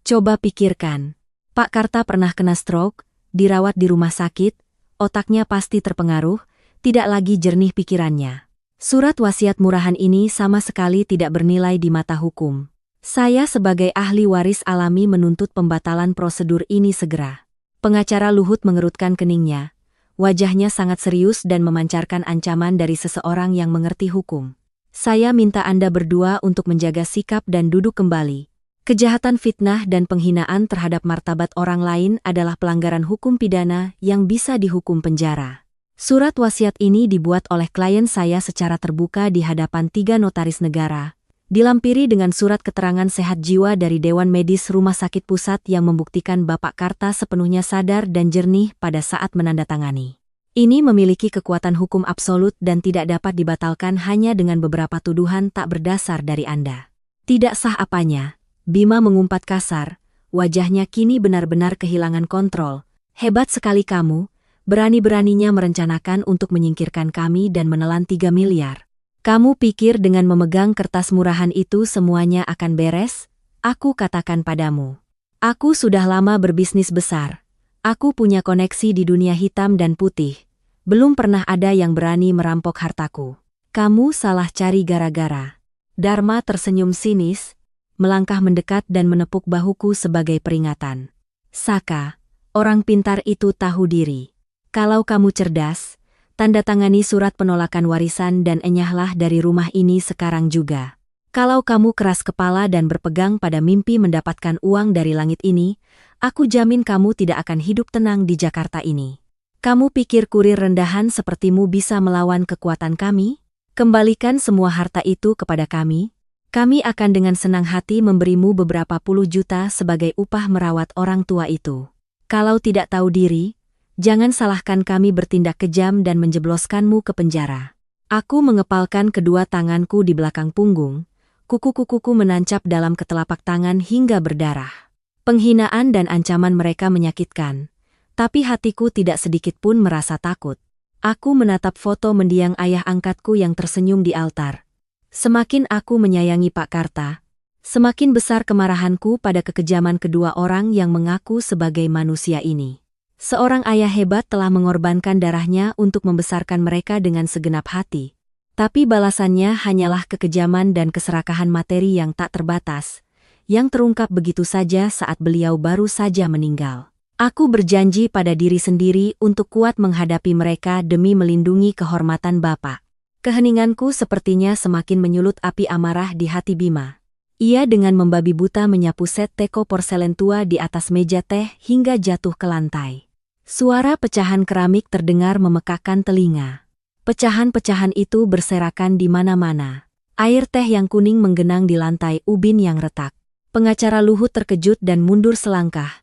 Coba pikirkan, Pak Karta pernah kena stroke, dirawat di rumah sakit, otaknya pasti terpengaruh, tidak lagi jernih pikirannya. Surat wasiat murahan ini sama sekali tidak bernilai di mata hukum. Saya sebagai ahli waris alami menuntut pembatalan prosedur ini segera. Pengacara Luhut mengerutkan keningnya. Wajahnya sangat serius dan memancarkan ancaman dari seseorang yang mengerti hukum. Saya minta Anda berdua untuk menjaga sikap dan duduk kembali. Kejahatan fitnah dan penghinaan terhadap martabat orang lain adalah pelanggaran hukum pidana yang bisa dihukum penjara. Surat wasiat ini dibuat oleh klien saya secara terbuka di hadapan 3 notaris negara. Dilampiri dengan surat keterangan sehat jiwa dari Dewan Medis Rumah Sakit Pusat yang membuktikan Bapak Karta sepenuhnya sadar dan jernih pada saat menandatangani. Ini memiliki kekuatan hukum absolut dan tidak dapat dibatalkan hanya dengan beberapa tuduhan tak berdasar dari Anda. Tidak sah apanya, Bima mengumpat kasar, wajahnya kini benar-benar kehilangan kontrol. Hebat sekali kamu, berani-beraninya merencanakan untuk menyingkirkan kami dan menelan 3 miliar. Kamu pikir dengan memegang kertas murahan itu semuanya akan beres? Aku katakan padamu. Aku sudah lama berbisnis besar. Aku punya koneksi di dunia hitam dan putih. Belum pernah ada yang berani merampok hartaku. Kamu salah cari gara-gara. Dharma tersenyum sinis, melangkah mendekat dan menepuk bahuku sebagai peringatan. Saka, orang pintar itu tahu diri. Kalau kamu cerdas, tanda tangani surat penolakan warisan dan enyahlah dari rumah ini sekarang juga. Kalau kamu keras kepala dan berpegang pada mimpi mendapatkan uang dari langit ini, aku jamin kamu tidak akan hidup tenang di Jakarta ini. Kamu pikir kurir rendahan sepertimu bisa melawan kekuatan kami? Kembalikan semua harta itu kepada kami. Kami akan dengan senang hati memberimu beberapa puluh juta sebagai upah merawat orang tua itu. Kalau tidak tahu diri, jangan salahkan kami bertindak kejam dan menjebloskanmu ke penjara. Aku mengepalkan kedua tanganku di belakang punggung, kuku-kukuku menancap dalam ketelapak tangan hingga berdarah. Penghinaan dan ancaman mereka menyakitkan, tapi hatiku tidak sedikit pun merasa takut. Aku menatap foto mendiang ayah angkatku yang tersenyum di altar. Semakin aku menyayangi Pak Karta, semakin besar kemarahanku pada kekejaman kedua orang yang mengaku sebagai manusia ini. Seorang ayah hebat telah mengorbankan darahnya untuk membesarkan mereka dengan segenap hati. Tapi balasannya hanyalah kekejaman dan keserakahan materi yang tak terbatas, yang terungkap begitu saja saat beliau baru saja meninggal. Aku berjanji pada diri sendiri untuk kuat menghadapi mereka demi melindungi kehormatan Bapak. Keheninganku sepertinya semakin menyulut api amarah di hati Bima. Ia dengan membabi buta menyapu set teko porselen tua di atas meja teh hingga jatuh ke lantai. Suara pecahan keramik terdengar memekakkan telinga. Pecahan-pecahan itu berserakan di mana-mana. Air teh yang kuning menggenang di lantai ubin yang retak. Pengacara Luhut terkejut dan mundur selangkah.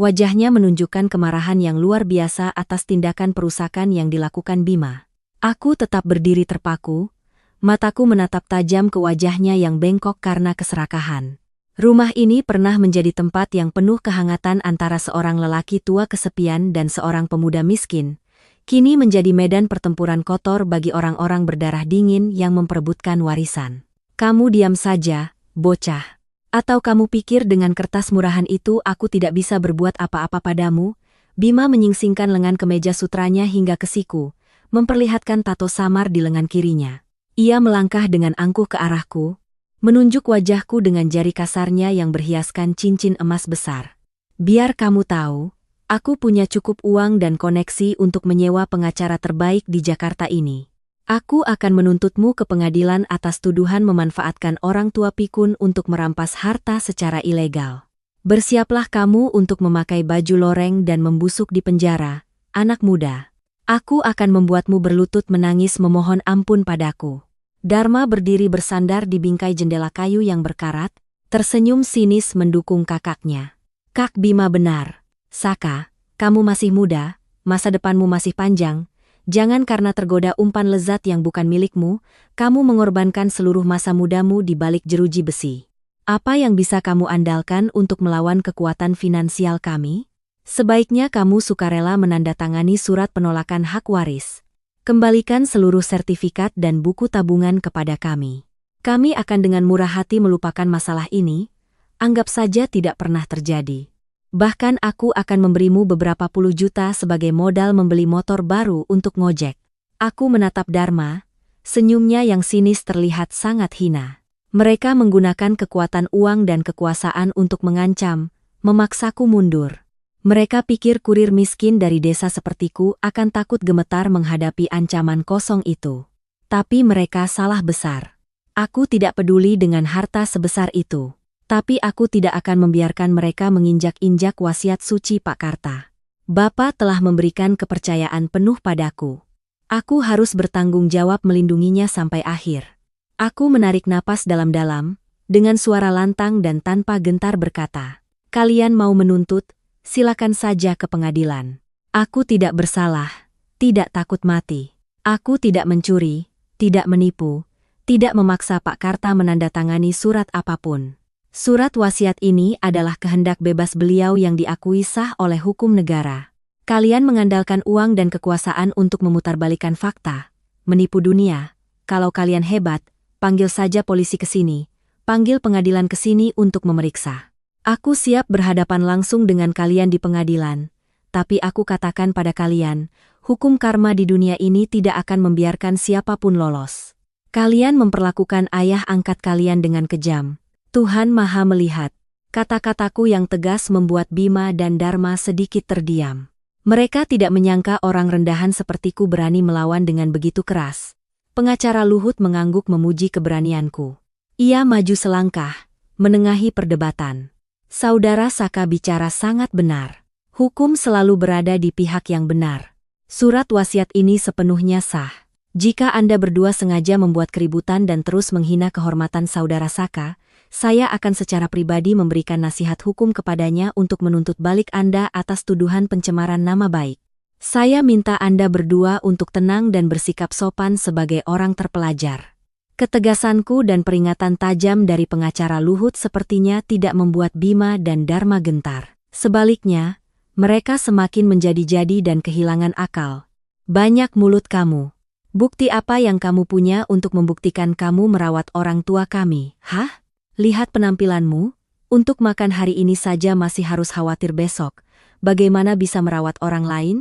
Wajahnya menunjukkan kemarahan yang luar biasa atas tindakan perusakan yang dilakukan Bima. Aku tetap berdiri terpaku, mataku menatap tajam ke wajahnya yang bengkok karena keserakahan. Rumah ini pernah menjadi tempat yang penuh kehangatan antara seorang lelaki tua kesepian dan seorang pemuda miskin. Kini menjadi medan pertempuran kotor bagi orang-orang berdarah dingin yang memperebutkan warisan. Kamu diam saja, bocah. Atau kamu pikir dengan kertas murahan itu aku tidak bisa berbuat apa-apa padamu? Bima menyingsingkan lengan kemeja sutranya hingga ke siku, memperlihatkan tato samar di lengan kirinya. Ia melangkah dengan angkuh ke arahku, menunjuk wajahku dengan jari kasarnya yang berhiaskan cincin emas besar. Biar kamu tahu, aku punya cukup uang dan koneksi untuk menyewa pengacara terbaik di Jakarta ini. Aku akan menuntutmu ke pengadilan atas tuduhan memanfaatkan orang tua pikun untuk merampas harta secara ilegal. Bersiaplah kamu untuk memakai baju loreng dan membusuk di penjara, anak muda. Aku akan membuatmu berlutut menangis memohon ampun padaku. Dharma berdiri bersandar di bingkai jendela kayu yang berkarat, tersenyum sinis mendukung kakaknya. Kak Bima benar. Saka, kamu masih muda, masa depanmu masih panjang. Jangan karena tergoda umpan lezat yang bukan milikmu, kamu mengorbankan seluruh masa mudamu di balik jeruji besi. Apa yang bisa kamu andalkan untuk melawan kekuatan finansial kami? Sebaiknya kamu sukarela menandatangani surat penolakan hak waris. Kembalikan seluruh sertifikat dan buku tabungan kepada kami. Kami akan dengan murah hati melupakan masalah ini, anggap saja tidak pernah terjadi. Bahkan aku akan memberimu beberapa puluh juta sebagai modal membeli motor baru untuk ngojek. Aku menatap Dharma, senyumnya yang sinis terlihat sangat hina. Mereka menggunakan kekuatan uang dan kekuasaan untuk mengancam, memaksaku mundur. Mereka pikir kurir miskin dari desa sepertiku akan takut gemetar menghadapi ancaman kosong itu. Tapi mereka salah besar. Aku tidak peduli dengan harta sebesar itu. Tapi aku tidak akan membiarkan mereka menginjak-injak wasiat suci Pak Karta. Bapak telah memberikan kepercayaan penuh padaku. Aku harus bertanggung jawab melindunginya sampai akhir. Aku menarik napas dalam-dalam, dengan suara lantang dan tanpa gentar berkata, "Kalian mau menuntut? Silakan saja ke pengadilan. Aku tidak bersalah, tidak takut mati. Aku tidak mencuri, tidak menipu, tidak memaksa Pak Karta menandatangani surat apapun. Surat wasiat ini adalah kehendak bebas beliau yang diakui sah oleh hukum negara. Kalian mengandalkan uang dan kekuasaan untuk memutarbalikkan fakta, menipu dunia. Kalau kalian hebat, panggil saja polisi ke sini, panggil pengadilan ke sini untuk memeriksa. Aku siap berhadapan langsung dengan kalian di pengadilan, tapi aku katakan pada kalian, hukum karma di dunia ini tidak akan membiarkan siapapun lolos. Kalian memperlakukan ayah angkat kalian dengan kejam. Tuhan Maha melihat." Kata-kataku yang tegas membuat Bima dan Dharma sedikit terdiam. Mereka tidak menyangka orang rendahan sepertiku berani melawan dengan begitu keras. Pengacara Luhut mengangguk memuji keberanianku. Ia maju selangkah, menengahi perdebatan. "Saudara Saka bicara sangat benar. Hukum selalu berada di pihak yang benar. Surat wasiat ini sepenuhnya sah. Jika Anda berdua sengaja membuat keributan dan terus menghina kehormatan saudara Saka, saya akan secara pribadi memberikan nasihat hukum kepadanya untuk menuntut balik Anda atas tuduhan pencemaran nama baik. Saya minta Anda berdua untuk tenang dan bersikap sopan sebagai orang terpelajar." Ketegasanku dan peringatan tajam dari pengacara Luhut sepertinya tidak membuat Bima dan Dharma gentar. Sebaliknya, mereka semakin menjadi-jadi dan kehilangan akal. "Banyak mulut kamu. Bukti apa yang kamu punya untuk membuktikan kamu merawat orang tua kami, hah? Lihat penampilanmu, untuk makan hari ini saja masih harus khawatir besok. Bagaimana bisa merawat orang lain?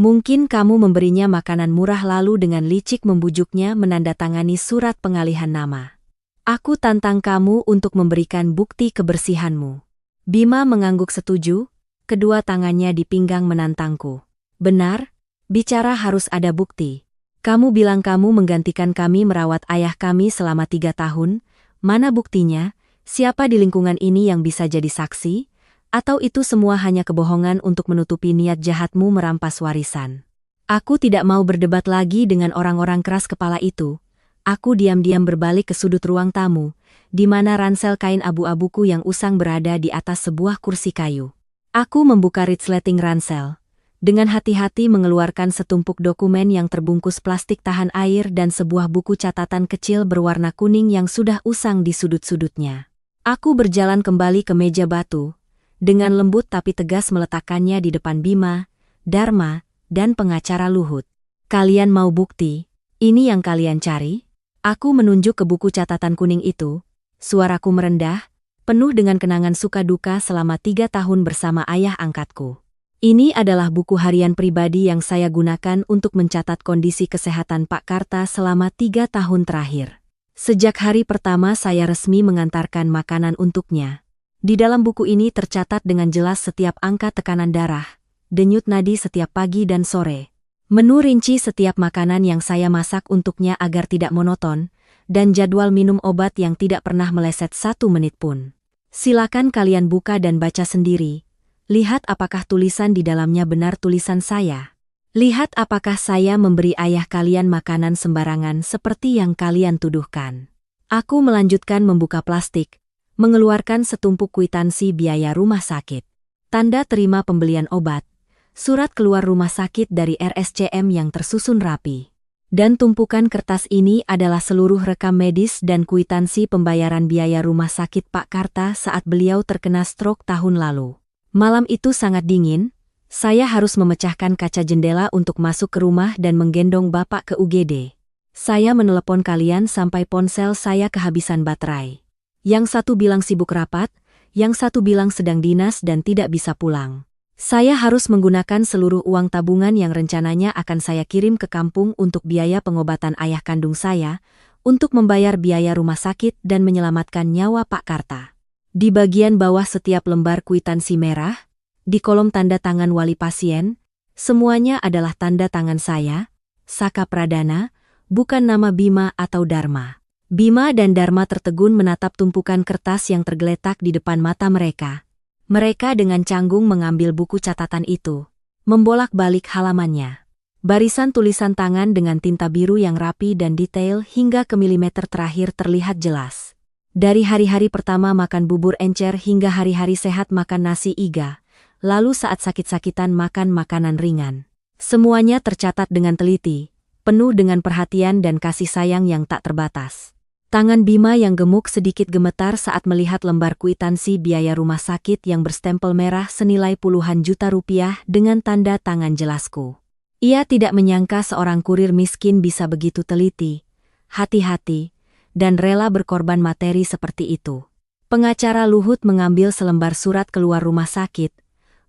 Mungkin kamu memberinya makanan murah lalu dengan licik membujuknya menandatangani surat pengalihan nama. Aku tantang kamu untuk memberikan bukti kebersihanmu." Bima mengangguk setuju, kedua tangannya di pinggang menantangku. "Benar, bicara harus ada bukti. Kamu bilang kamu menggantikan kami merawat ayah kami selama 3 tahun, mana buktinya? Siapa di lingkungan ini yang bisa jadi saksi? Atau itu semua hanya kebohongan untuk menutupi niat jahatmu merampas warisan?" Aku tidak mau berdebat lagi dengan orang-orang keras kepala itu. Aku diam-diam berbalik ke sudut ruang tamu, di mana ransel kain abu-abuku yang usang berada di atas sebuah kursi kayu. Aku membuka resleting ransel. Dengan hati-hati mengeluarkan setumpuk dokumen yang terbungkus plastik tahan air dan sebuah buku catatan kecil berwarna kuning yang sudah usang di sudut-sudutnya. Aku berjalan kembali ke meja batu, dengan lembut tapi tegas meletakkannya di depan Bima, Dharma, dan pengacara Luhut. "Kalian mau bukti? Ini yang kalian cari?" Aku menunjuk ke buku catatan kuning itu. Suaraku merendah, penuh dengan kenangan suka duka selama 3 tahun bersama ayah angkatku. Ini adalah buku harian pribadi yang saya gunakan untuk mencatat kondisi kesehatan Pak Karta selama 3 tahun terakhir. Sejak hari pertama saya resmi mengantarkan makanan untuknya. Di dalam buku ini tercatat dengan jelas setiap angka tekanan darah, denyut nadi setiap pagi dan sore. Menu rinci setiap makanan yang saya masak untuknya agar tidak monoton, dan jadwal minum obat yang tidak pernah meleset 1 menit pun. Silakan kalian buka dan baca sendiri. Lihat apakah tulisan di dalamnya benar tulisan saya. Lihat apakah saya memberi ayah kalian makanan sembarangan seperti yang kalian tuduhkan. Aku melanjutkan membuka plastik, mengeluarkan setumpuk kwitansi biaya rumah sakit, tanda terima pembelian obat, surat keluar rumah sakit dari RSCM yang tersusun rapi. Dan tumpukan kertas ini adalah seluruh rekam medis dan kwitansi pembayaran biaya rumah sakit Pak Karta saat beliau terkena stroke tahun lalu. Malam itu sangat dingin, saya harus memecahkan kaca jendela untuk masuk ke rumah dan menggendong Bapak ke UGD. Saya menelepon kalian sampai ponsel saya kehabisan baterai. Yang satu bilang sibuk rapat, yang satu bilang sedang dinas dan tidak bisa pulang. Saya harus menggunakan seluruh uang tabungan yang rencananya akan saya kirim ke kampung untuk biaya pengobatan ayah kandung saya, untuk membayar biaya rumah sakit dan menyelamatkan nyawa Pak Karta. Di bagian bawah setiap lembar kwitansi merah, di kolom tanda tangan wali pasien, semuanya adalah tanda tangan saya, Saka Pradana, bukan nama Bima atau Dharma. Bima dan Dharma tertegun menatap tumpukan kertas yang tergeletak di depan mata mereka. Mereka dengan canggung mengambil buku catatan itu, membolak-balik halamannya. Barisan tulisan tangan dengan tinta biru yang rapi dan detail hingga ke milimeter terakhir terlihat jelas. Dari hari-hari pertama makan bubur encer hingga hari-hari sehat makan nasi iga, lalu saat sakit-sakitan makan makanan ringan. Semuanya tercatat dengan teliti, penuh dengan perhatian dan kasih sayang yang tak terbatas. Tangan Bima yang gemuk sedikit gemetar saat melihat lembar kwitansi biaya rumah sakit yang berstempel merah senilai puluhan juta rupiah dengan tanda tangan jelasku. Ia tidak menyangka seorang kurir miskin bisa begitu teliti, hati-hati, dan rela berkorban materi seperti itu. Pengacara Luhut mengambil selembar surat keluar rumah sakit,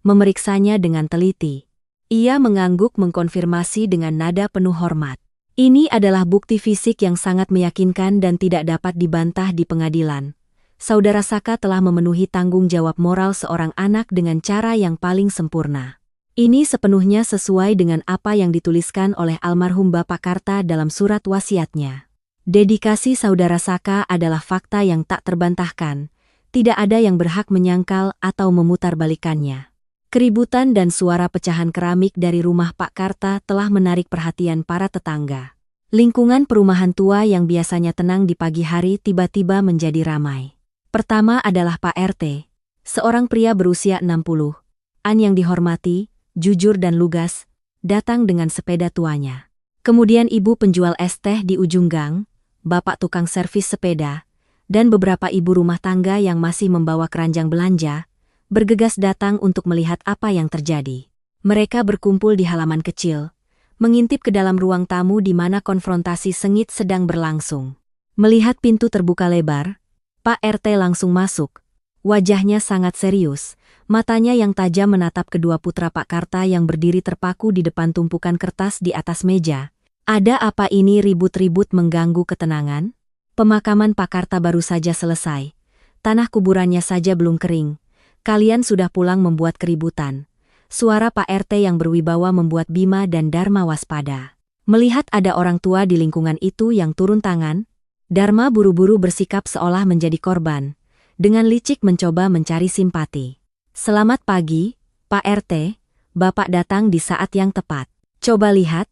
memeriksanya dengan teliti. Ia mengangguk mengkonfirmasi dengan nada penuh hormat. Ini adalah bukti fisik yang sangat meyakinkan dan tidak dapat dibantah di pengadilan. Saudara Saka telah memenuhi tanggung jawab moral seorang anak dengan cara yang paling sempurna. Ini sepenuhnya sesuai dengan apa yang dituliskan oleh almarhum Bapak Karta dalam surat wasiatnya. Dedikasi Saudara Saka adalah fakta yang tak terbantahkan. Tidak ada yang berhak menyangkal atau memutarbalikannya. Keributan dan suara pecahan keramik dari rumah Pak Karta telah menarik perhatian para tetangga. Lingkungan perumahan tua yang biasanya tenang di pagi hari tiba-tiba menjadi ramai. Pertama adalah Pak RT, seorang pria berusia 60-an yang dihormati, jujur dan lugas, datang dengan sepeda tuanya. Kemudian ibu penjual es teh di ujung gang, bapak tukang servis sepeda, dan beberapa ibu rumah tangga yang masih membawa keranjang belanja, bergegas datang untuk melihat apa yang terjadi. Mereka berkumpul di halaman kecil, mengintip ke dalam ruang tamu di mana konfrontasi sengit sedang berlangsung. Melihat pintu terbuka lebar, Pak RT langsung masuk. Wajahnya sangat serius, matanya yang tajam menatap kedua putra Pak Karta yang berdiri terpaku di depan tumpukan kertas di atas meja. Ada apa ini ribut-ribut mengganggu ketenangan? Pemakaman Pak Karta baru saja selesai. Tanah kuburannya saja belum kering. Kalian sudah pulang membuat keributan. Suara Pak RT yang berwibawa membuat Bima dan Dharma waspada. Melihat ada orang tua di lingkungan itu yang turun tangan, Dharma buru-buru bersikap seolah menjadi korban, dengan licik mencoba mencari simpati. Selamat pagi, Pak RT, Bapak datang di saat yang tepat. Coba lihat,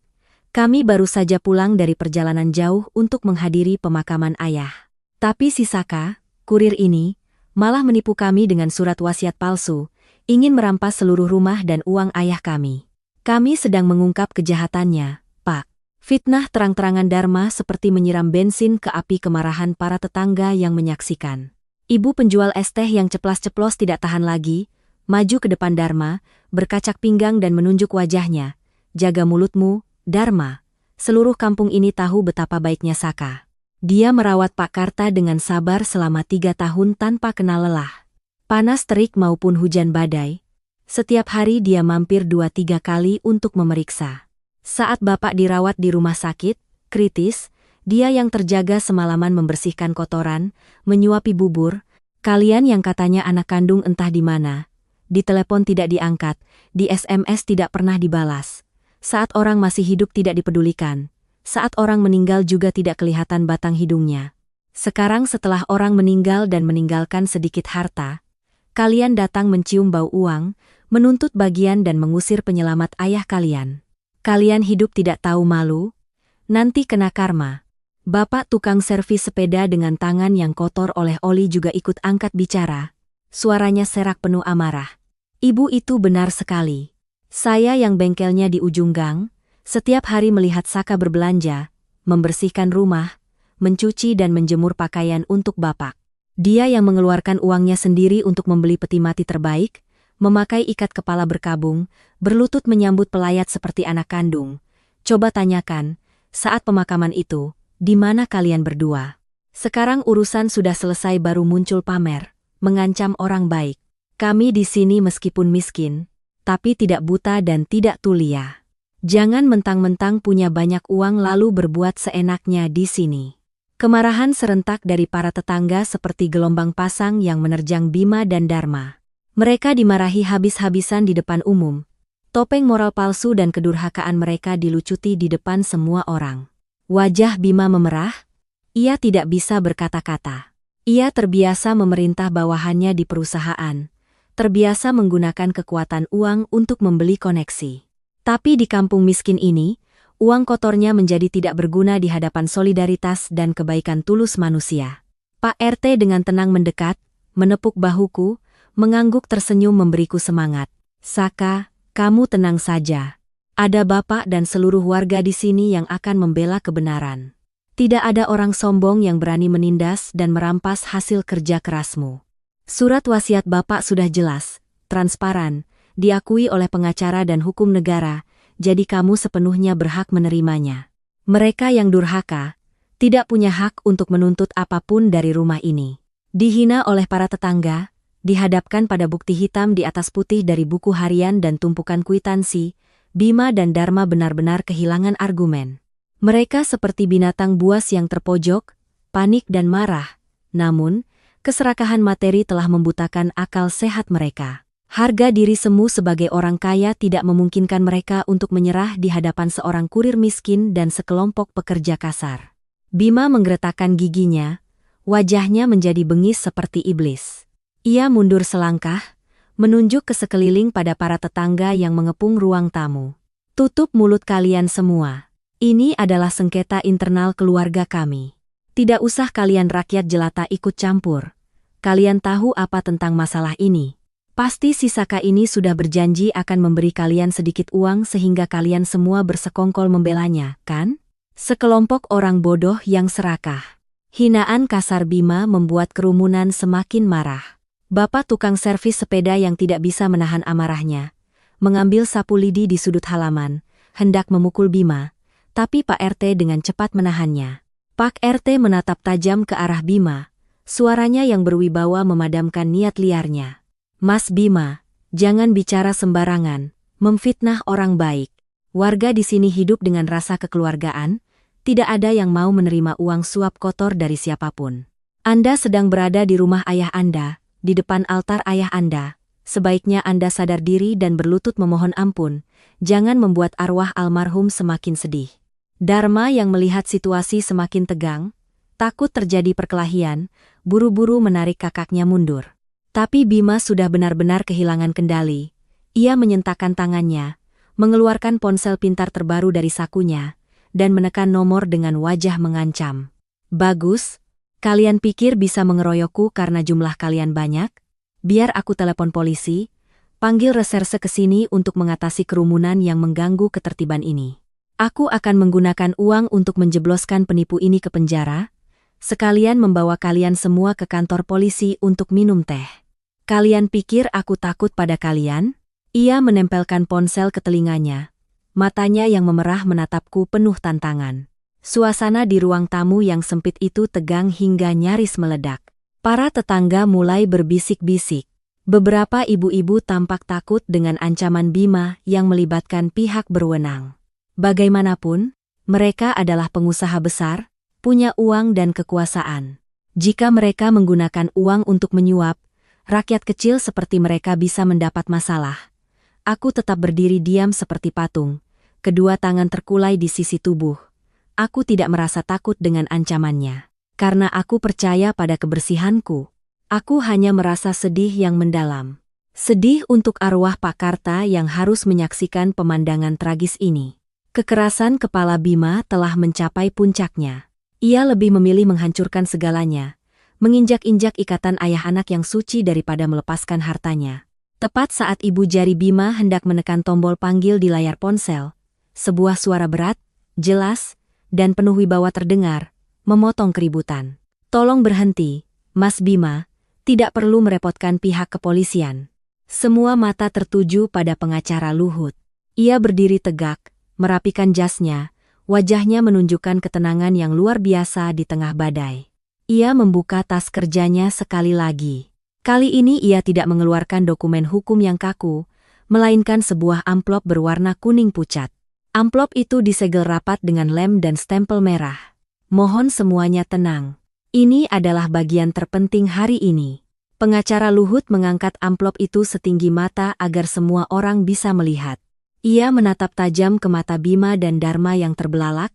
kami baru saja pulang dari perjalanan jauh untuk menghadiri pemakaman ayah. Tapi si Saka, kurir ini, malah menipu kami dengan surat wasiat palsu, ingin merampas seluruh rumah dan uang ayah kami. Kami sedang mengungkap kejahatannya, Pak. Fitnah terang-terangan Dharma seperti menyiram bensin ke api kemarahan para tetangga yang menyaksikan. Ibu penjual es teh yang ceplas-ceplos tidak tahan lagi, maju ke depan Dharma, berkacak pinggang dan menunjuk wajahnya. Jaga mulutmu, Dharma. Seluruh kampung ini tahu betapa baiknya Saka. Dia merawat Pak Karta dengan sabar selama 3 tahun tanpa kenal lelah. Panas terik maupun hujan badai, setiap hari dia mampir 2-3 kali untuk memeriksa. Saat Bapak dirawat di rumah sakit, kritis, dia yang terjaga semalaman membersihkan kotoran, menyuapi bubur. Kalian yang katanya anak kandung entah di mana, di telepon tidak diangkat, di SMS tidak pernah dibalas. Saat orang masih hidup tidak dipedulikan. Saat orang meninggal juga tidak kelihatan batang hidungnya. Sekarang setelah orang meninggal dan meninggalkan sedikit harta, kalian datang mencium bau uang, menuntut bagian dan mengusir penyelamat ayah kalian. Kalian hidup tidak tahu malu, nanti kena karma. Bapak tukang servis sepeda dengan tangan yang kotor oleh oli juga ikut angkat bicara. Suaranya serak penuh amarah. Ibu itu benar sekali. Saya yang bengkelnya di ujung gang, setiap hari melihat Saka berbelanja, membersihkan rumah, mencuci dan menjemur pakaian untuk Bapak. Dia yang mengeluarkan uangnya sendiri untuk membeli peti mati terbaik, memakai ikat kepala berkabung, berlutut menyambut pelayat seperti anak kandung. Coba tanyakan, saat pemakaman itu, di mana kalian berdua? Sekarang urusan sudah selesai baru muncul pamer, mengancam orang baik. Kami di sini meskipun miskin, tapi tidak buta dan tidak tulia. Jangan mentang-mentang punya banyak uang lalu berbuat seenaknya di sini. Kemarahan serentak dari para tetangga seperti gelombang pasang yang menerjang Bima dan Dharma. Mereka dimarahi habis-habisan di depan umum. Topeng moral palsu dan kedurhakaan mereka dilucuti di depan semua orang. Wajah Bima memerah. Ia tidak bisa berkata-kata. Ia terbiasa memerintah bawahannya di perusahaan. Terbiasa menggunakan kekuatan uang untuk membeli koneksi. Tapi di kampung miskin ini, uang kotornya menjadi tidak berguna di hadapan solidaritas dan kebaikan tulus manusia. Pak RT dengan tenang mendekat, menepuk bahuku, mengangguk tersenyum memberiku semangat. Saka, kamu tenang saja. Ada Bapak dan seluruh warga di sini yang akan membela kebenaran. Tidak ada orang sombong yang berani menindas dan merampas hasil kerja kerasmu. Surat wasiat Bapak sudah jelas, transparan, diakui oleh pengacara dan hukum negara, jadi kamu sepenuhnya berhak menerimanya. Mereka yang durhaka, tidak punya hak untuk menuntut apapun dari rumah ini. Dihina oleh para tetangga, dihadapkan pada bukti hitam di atas putih dari buku harian dan tumpukan kwitansi, Bima dan Dharma benar-benar kehilangan argumen. Mereka seperti binatang buas yang terpojok, panik dan marah. Namun, keserakahan materi telah membutakan akal sehat mereka. Harga diri semu sebagai orang kaya tidak memungkinkan mereka untuk menyerah di hadapan seorang kurir miskin dan sekelompok pekerja kasar. Bima menggeretakkan giginya, wajahnya menjadi bengis seperti iblis. Ia mundur selangkah, menunjuk ke sekeliling pada para tetangga yang mengepung ruang tamu. Tutup mulut kalian semua. Ini adalah sengketa internal keluarga kami. Tidak usah kalian rakyat jelata ikut campur. Kalian tahu apa tentang masalah ini? Pasti si Saka ini sudah berjanji akan memberi kalian sedikit uang sehingga kalian semua bersekongkol membelanya, kan? Sekelompok orang bodoh yang serakah. Hinaan kasar Bima membuat kerumunan semakin marah. Bapak tukang servis sepeda yang tidak bisa menahan amarahnya, mengambil sapu lidi di sudut halaman, hendak memukul Bima, tapi Pak RT dengan cepat menahannya. Pak RT menatap tajam ke arah Bima, suaranya yang berwibawa memadamkan niat liarnya. Mas Bima, jangan bicara sembarangan, memfitnah orang baik. Warga di sini hidup dengan rasa kekeluargaan, tidak ada yang mau menerima uang suap kotor dari siapapun. Anda sedang berada di rumah ayah Anda, di depan altar ayah Anda. Sebaiknya Anda sadar diri dan berlutut memohon ampun, jangan membuat arwah almarhum semakin sedih. Dharma yang melihat situasi semakin tegang, takut terjadi perkelahian, buru-buru menarik kakaknya mundur. Tapi Bima sudah benar-benar kehilangan kendali. Ia menyentakkan tangannya, mengeluarkan ponsel pintar terbaru dari sakunya, dan menekan nomor dengan wajah mengancam. Bagus, kalian pikir bisa mengeroyokku karena jumlah kalian banyak? Biar aku telepon polisi, panggil reserse ke sini untuk mengatasi kerumunan yang mengganggu ketertiban ini. Aku akan menggunakan uang untuk menjebloskan penipu ini ke penjara, sekalian membawa kalian semua ke kantor polisi untuk minum teh. Kalian pikir aku takut pada kalian? Ia menempelkan ponsel ke telinganya. Matanya yang memerah menatapku penuh tantangan. Suasana di ruang tamu yang sempit itu tegang hingga nyaris meledak. Para tetangga mulai berbisik-bisik. Beberapa ibu-ibu tampak takut dengan ancaman Bima yang melibatkan pihak berwenang. Bagaimanapun, mereka adalah pengusaha besar, punya uang dan kekuasaan. Jika mereka menggunakan uang untuk menyuap, rakyat kecil seperti mereka bisa mendapat masalah. Aku tetap berdiri diam seperti patung, kedua tangan terkulai di sisi tubuh. Aku tidak merasa takut dengan ancamannya. karena aku percaya pada kebersihanku. Aku hanya merasa sedih yang mendalam. Sedih untuk arwah Pak Karta yang harus menyaksikan pemandangan tragis ini. Kekerasan kepala Bima telah mencapai puncaknya. Ia lebih memilih menghancurkan segalanya, menginjak-injak ikatan ayah anak yang suci daripada melepaskan hartanya. Tepat saat ibu jari Bima hendak menekan tombol panggil di layar ponsel, sebuah suara berat, jelas, dan penuh wibawa terdengar, memotong keributan. "Tolong berhenti, Mas Bima, tidak perlu merepotkan pihak kepolisian." Semua mata tertuju pada pengacara Luhut. Ia berdiri tegak, merapikan jasnya, wajahnya menunjukkan ketenangan yang luar biasa di tengah badai. Ia membuka tas kerjanya sekali lagi. Kali ini ia tidak mengeluarkan dokumen hukum yang kaku, melainkan sebuah amplop berwarna kuning pucat. Amplop itu disegel rapat dengan lem dan stempel merah. "Mohon semuanya tenang. Ini adalah bagian terpenting hari ini." Pengacara Luhut mengangkat amplop itu setinggi mata agar semua orang bisa melihat. Ia menatap tajam ke mata Bima dan Dharma yang terbelalak,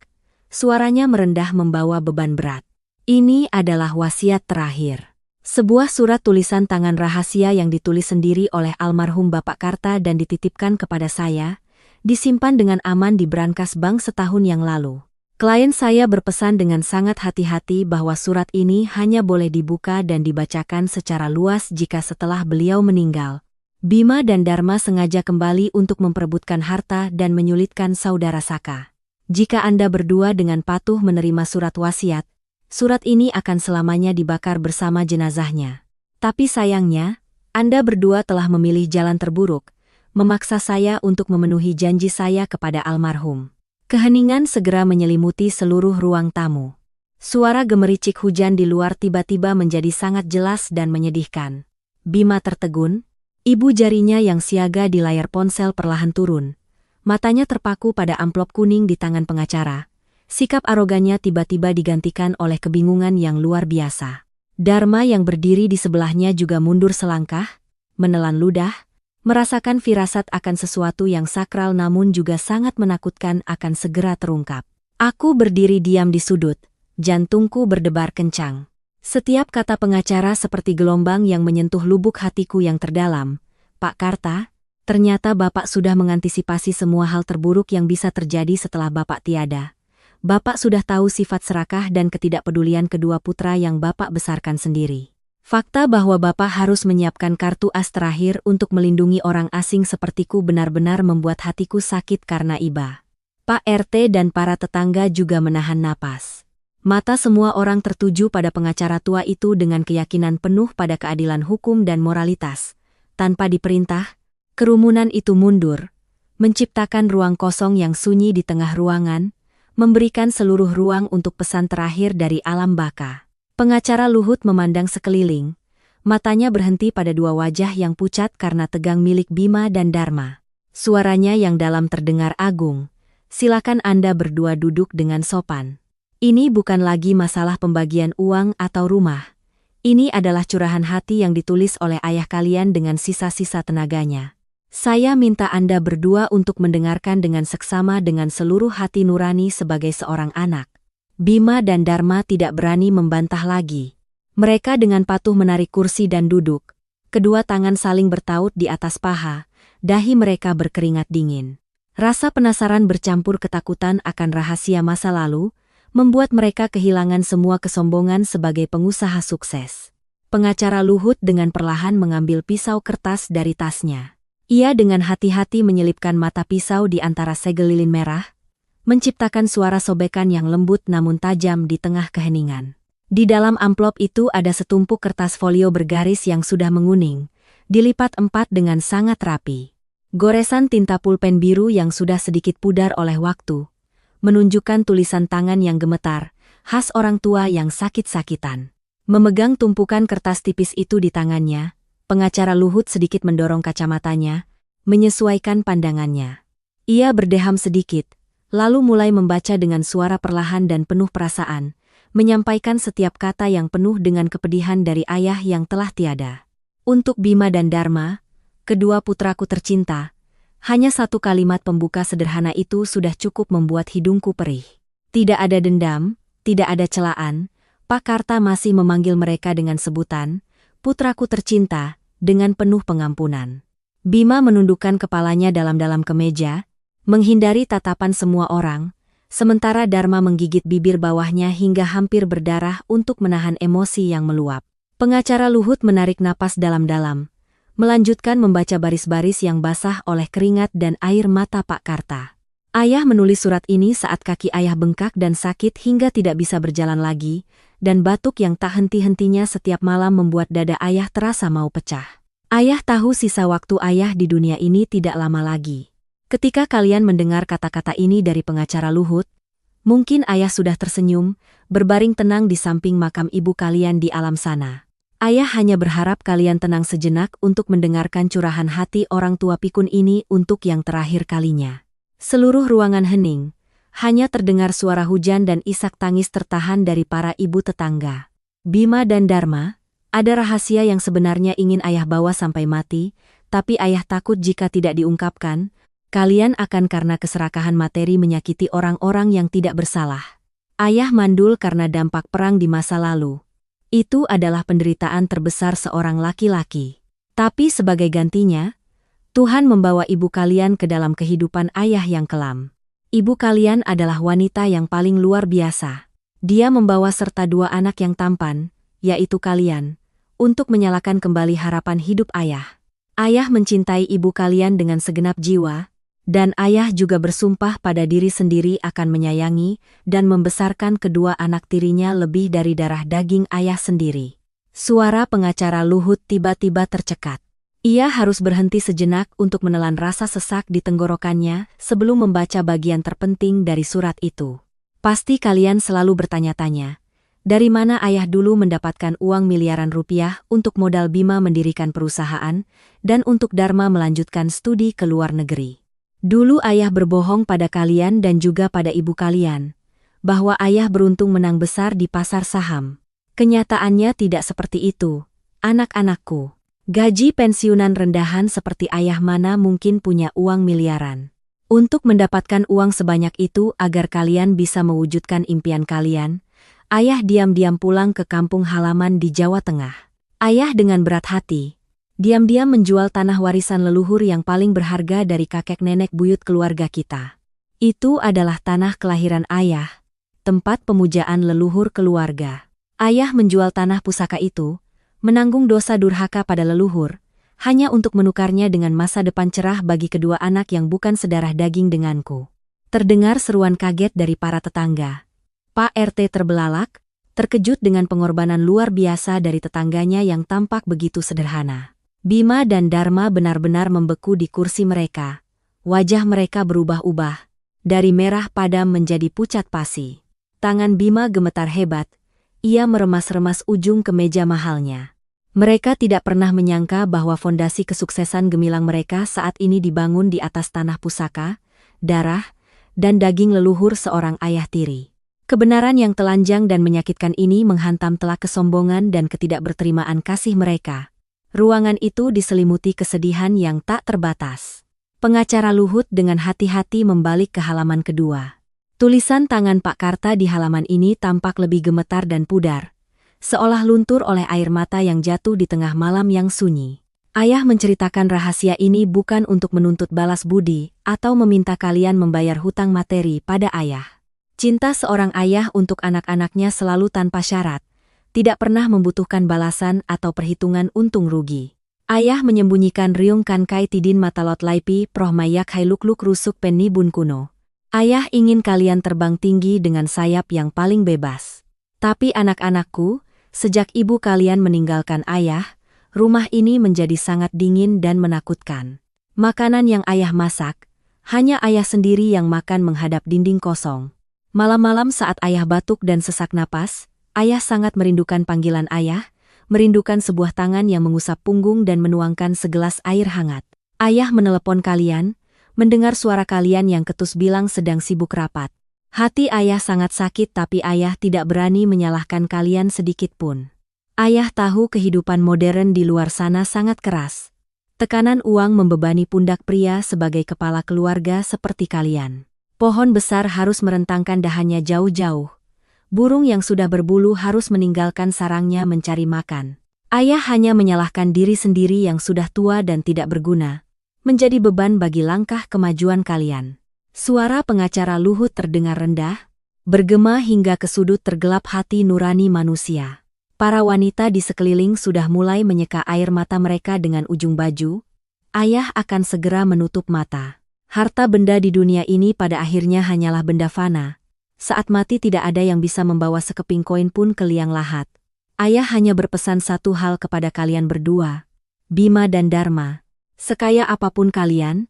suaranya merendah membawa beban berat. "Ini adalah wasiat terakhir. Sebuah surat tulisan tangan rahasia yang ditulis sendiri oleh almarhum Bapak Karta dan dititipkan kepada saya, disimpan dengan aman di brankas bank setahun yang lalu. Klien saya berpesan dengan sangat hati-hati bahwa surat ini hanya boleh dibuka dan dibacakan secara luas jika setelah beliau meninggal. Bima dan Dharma sengaja kembali untuk memperebutkan harta dan menyulitkan saudara Saka. Jika Anda berdua dengan patuh menerima surat wasiat, surat ini akan selamanya dibakar bersama jenazahnya. Tapi sayangnya, Anda berdua telah memilih jalan terburuk, memaksa saya untuk memenuhi janji saya kepada almarhum." Keheningan segera menyelimuti seluruh ruang tamu. Suara gemericik hujan di luar tiba-tiba menjadi sangat jelas dan menyedihkan. Bima tertegun, ibu jarinya yang siaga di layar ponsel perlahan turun. Matanya terpaku pada amplop kuning di tangan pengacara. Sikap arogannya tiba-tiba digantikan oleh kebingungan yang luar biasa. Dharma yang berdiri di sebelahnya juga mundur selangkah, menelan ludah, merasakan firasat akan sesuatu yang sakral namun juga sangat menakutkan akan segera terungkap. Aku berdiri diam di sudut, jantungku berdebar kencang. Setiap kata pengacara seperti gelombang yang menyentuh lubuk hatiku yang terdalam. "Pak Karta, ternyata Bapak sudah mengantisipasi semua hal terburuk yang bisa terjadi setelah Bapak tiada. Bapak sudah tahu sifat serakah dan ketidakpedulian kedua putra yang Bapak besarkan sendiri. Fakta bahwa Bapak harus menyiapkan kartu as terakhir untuk melindungi orang asing sepertiku benar-benar membuat hatiku sakit karena iba." Pak RT dan para tetangga juga menahan napas. Mata semua orang tertuju pada pengacara tua itu dengan keyakinan penuh pada keadilan hukum dan moralitas. Tanpa diperintah, kerumunan itu mundur, menciptakan ruang kosong yang sunyi di tengah ruangan, memberikan seluruh ruang untuk pesan terakhir dari alam baka. Pengacara Luhut memandang sekeliling, matanya berhenti pada dua wajah yang pucat karena tegang milik Bima dan Dharma. Suaranya yang dalam terdengar agung, "Silakan Anda berdua duduk dengan sopan. Ini bukan lagi masalah pembagian uang atau rumah. Ini adalah curahan hati yang ditulis oleh ayah kalian dengan sisa-sisa tenaganya. Saya minta Anda berdua untuk mendengarkan dengan seksama dengan seluruh hati nurani sebagai seorang anak." Bima dan Dharma tidak berani membantah lagi. Mereka dengan patuh menarik kursi dan duduk. Kedua tangan saling bertaut di atas paha, dahi mereka berkeringat dingin. Rasa penasaran bercampur ketakutan akan rahasia masa lalu, membuat mereka kehilangan semua kesombongan sebagai pengusaha sukses. Pengacara Luhut dengan perlahan mengambil pisau kertas dari tasnya. Ia dengan hati-hati menyelipkan mata pisau di antara segel lilin merah, menciptakan suara sobekan yang lembut namun tajam di tengah keheningan. Di dalam amplop itu ada setumpuk kertas folio bergaris yang sudah menguning, dilipat 4 dengan sangat rapi. Goresan tinta pulpen biru yang sudah sedikit pudar oleh waktu, menunjukkan tulisan tangan yang gemetar, khas orang tua yang sakit-sakitan. Memegang tumpukan kertas tipis itu di tangannya, pengacara Luhut sedikit mendorong kacamatanya, menyesuaikan pandangannya. Ia berdeham sedikit, lalu mulai membaca dengan suara perlahan dan penuh perasaan, menyampaikan setiap kata yang penuh dengan kepedihan dari ayah yang telah tiada. Untuk Bima dan Dharma, kedua putraku tercinta, hanya satu kalimat pembuka sederhana itu sudah cukup membuat hidungku perih. Tidak ada dendam, tidak ada celaan, Pak Karta masih memanggil mereka dengan sebutan, "Putraku tercinta," dengan penuh pengampunan. Bima menundukkan kepalanya dalam-dalam ke meja, menghindari tatapan semua orang, sementara Dharma menggigit bibir bawahnya hingga hampir berdarah untuk menahan emosi yang meluap. Pengacara Luhut menarik napas dalam-dalam, melanjutkan membaca baris-baris yang basah oleh keringat dan air mata Pak Karta. Ayah menulis surat ini saat kaki ayah bengkak dan sakit hingga tidak bisa berjalan lagi, dan batuk yang tak henti-hentinya setiap malam membuat dada ayah terasa mau pecah. Ayah tahu sisa waktu ayah di dunia ini tidak lama lagi. Ketika kalian mendengar kata-kata ini dari pengacara Luhut, mungkin ayah sudah tersenyum, berbaring tenang di samping makam ibu kalian di alam sana. Ayah hanya berharap kalian tenang sejenak untuk mendengarkan curahan hati orang tua pikun ini untuk yang terakhir kalinya. Seluruh ruangan hening, hanya terdengar suara hujan dan isak tangis tertahan dari para ibu tetangga. Bima dan Dharma, ada rahasia yang sebenarnya ingin ayah bawa sampai mati, tapi ayah takut jika tidak diungkapkan, kalian akan karena keserakahan materi menyakiti orang-orang yang tidak bersalah. Ayah mandul karena dampak perang di masa lalu. Itu adalah penderitaan terbesar seorang laki-laki. Tapi sebagai gantinya, Tuhan membawa ibu kalian ke dalam kehidupan ayah yang kelam. Ibu kalian adalah wanita yang paling luar biasa. Dia membawa serta 2 anak yang tampan, yaitu kalian, untuk menyalakan kembali harapan hidup ayah. Ayah mencintai ibu kalian dengan segenap jiwa, dan ayah juga bersumpah pada diri sendiri akan menyayangi dan membesarkan kedua anak tirinya lebih dari darah daging ayah sendiri. Suara pengacara Luhut tiba-tiba tercekat. Ia harus berhenti sejenak untuk menelan rasa sesak di tenggorokannya sebelum membaca bagian terpenting dari surat itu. Pasti kalian selalu bertanya-tanya, dari mana ayah dulu mendapatkan uang miliaran rupiah untuk modal Bima mendirikan perusahaan dan untuk Dharma melanjutkan studi ke luar negeri. Dulu ayah berbohong pada kalian dan juga pada ibu kalian, bahwa ayah beruntung menang besar di pasar saham. Kenyataannya tidak seperti itu, anak-anakku. Gaji pensiunan rendahan seperti ayah mana mungkin punya uang miliaran. Untuk mendapatkan uang sebanyak itu agar kalian bisa mewujudkan impian kalian, ayah diam-diam pulang ke kampung halaman di Jawa Tengah. Ayah dengan berat hati, diam-diam menjual tanah warisan leluhur yang paling berharga dari kakek nenek buyut keluarga kita. Itu adalah tanah kelahiran ayah, tempat pemujaan leluhur keluarga. Ayah menjual tanah pusaka itu, menanggung dosa durhaka pada leluhur, hanya untuk menukarnya dengan masa depan cerah bagi kedua anak yang bukan sedarah daging denganku. Terdengar seruan kaget dari para tetangga. Pak RT terbelalak, terkejut dengan pengorbanan luar biasa dari tetangganya yang tampak begitu sederhana. Bima dan Dharma benar-benar membeku di kursi mereka. Wajah mereka berubah-ubah, dari merah padam menjadi pucat pasi. Tangan Bima gemetar hebat, ia meremas-remas ujung kemeja mahalnya. Mereka tidak pernah menyangka bahwa fondasi kesuksesan gemilang mereka saat ini dibangun di atas tanah pusaka, darah, dan daging leluhur seorang ayah tiri. Kebenaran yang telanjang dan menyakitkan ini menghantam telak kesombongan dan ketidakberterimaan kasih mereka. Ruangan itu diselimuti kesedihan yang tak terbatas. Pengacara Luhut dengan hati-hati membalik ke halaman kedua. Tulisan tangan Pak Karta di halaman ini tampak lebih gemetar dan pudar, seolah luntur oleh air mata yang jatuh di tengah malam yang sunyi. Ayah menceritakan rahasia ini bukan untuk menuntut balas budi atau meminta kalian membayar hutang materi pada ayah. Cinta seorang ayah untuk anak-anaknya selalu tanpa syarat, tidak pernah membutuhkan balasan atau perhitungan untung rugi. Ayah menyembunyikan riung kankai tidin matalot laipi proh mayak hailukluk rusuk penni bun kuno. Ayah ingin kalian terbang tinggi dengan sayap yang paling bebas. Tapi anak-anakku, sejak ibu kalian meninggalkan ayah, rumah ini menjadi sangat dingin dan menakutkan. Makanan yang ayah masak, hanya ayah sendiri yang makan menghadap dinding kosong. Malam-malam saat ayah batuk dan sesak napas, ayah sangat merindukan panggilan ayah, merindukan sebuah tangan yang mengusap punggung dan menuangkan segelas air hangat. Ayah menelepon kalian, mendengar suara kalian yang ketus bilang sedang sibuk rapat. Hati ayah sangat sakit tapi ayah tidak berani menyalahkan kalian sedikit pun. Ayah tahu kehidupan modern di luar sana sangat keras. Tekanan uang membebani pundak pria sebagai kepala keluarga seperti kalian. Pohon besar harus merentangkan dahannya jauh-jauh. Burung yang sudah berbulu harus meninggalkan sarangnya mencari makan. Ayah hanya menyalahkan diri sendiri yang sudah tua dan tidak berguna, menjadi beban bagi langkah kemajuan kalian. Suara pengacara Luhut terdengar rendah, bergema hingga ke sudut tergelap hati nurani manusia. Para wanita di sekeliling sudah mulai menyeka air mata mereka dengan ujung baju. Ayah akan segera menutup mata. Harta benda di dunia ini pada akhirnya hanyalah benda fana. Saat mati tidak ada yang bisa membawa sekeping koin pun ke liang lahat. Ayah hanya berpesan satu hal kepada kalian berdua, Bima dan Dharma. Sekaya apapun kalian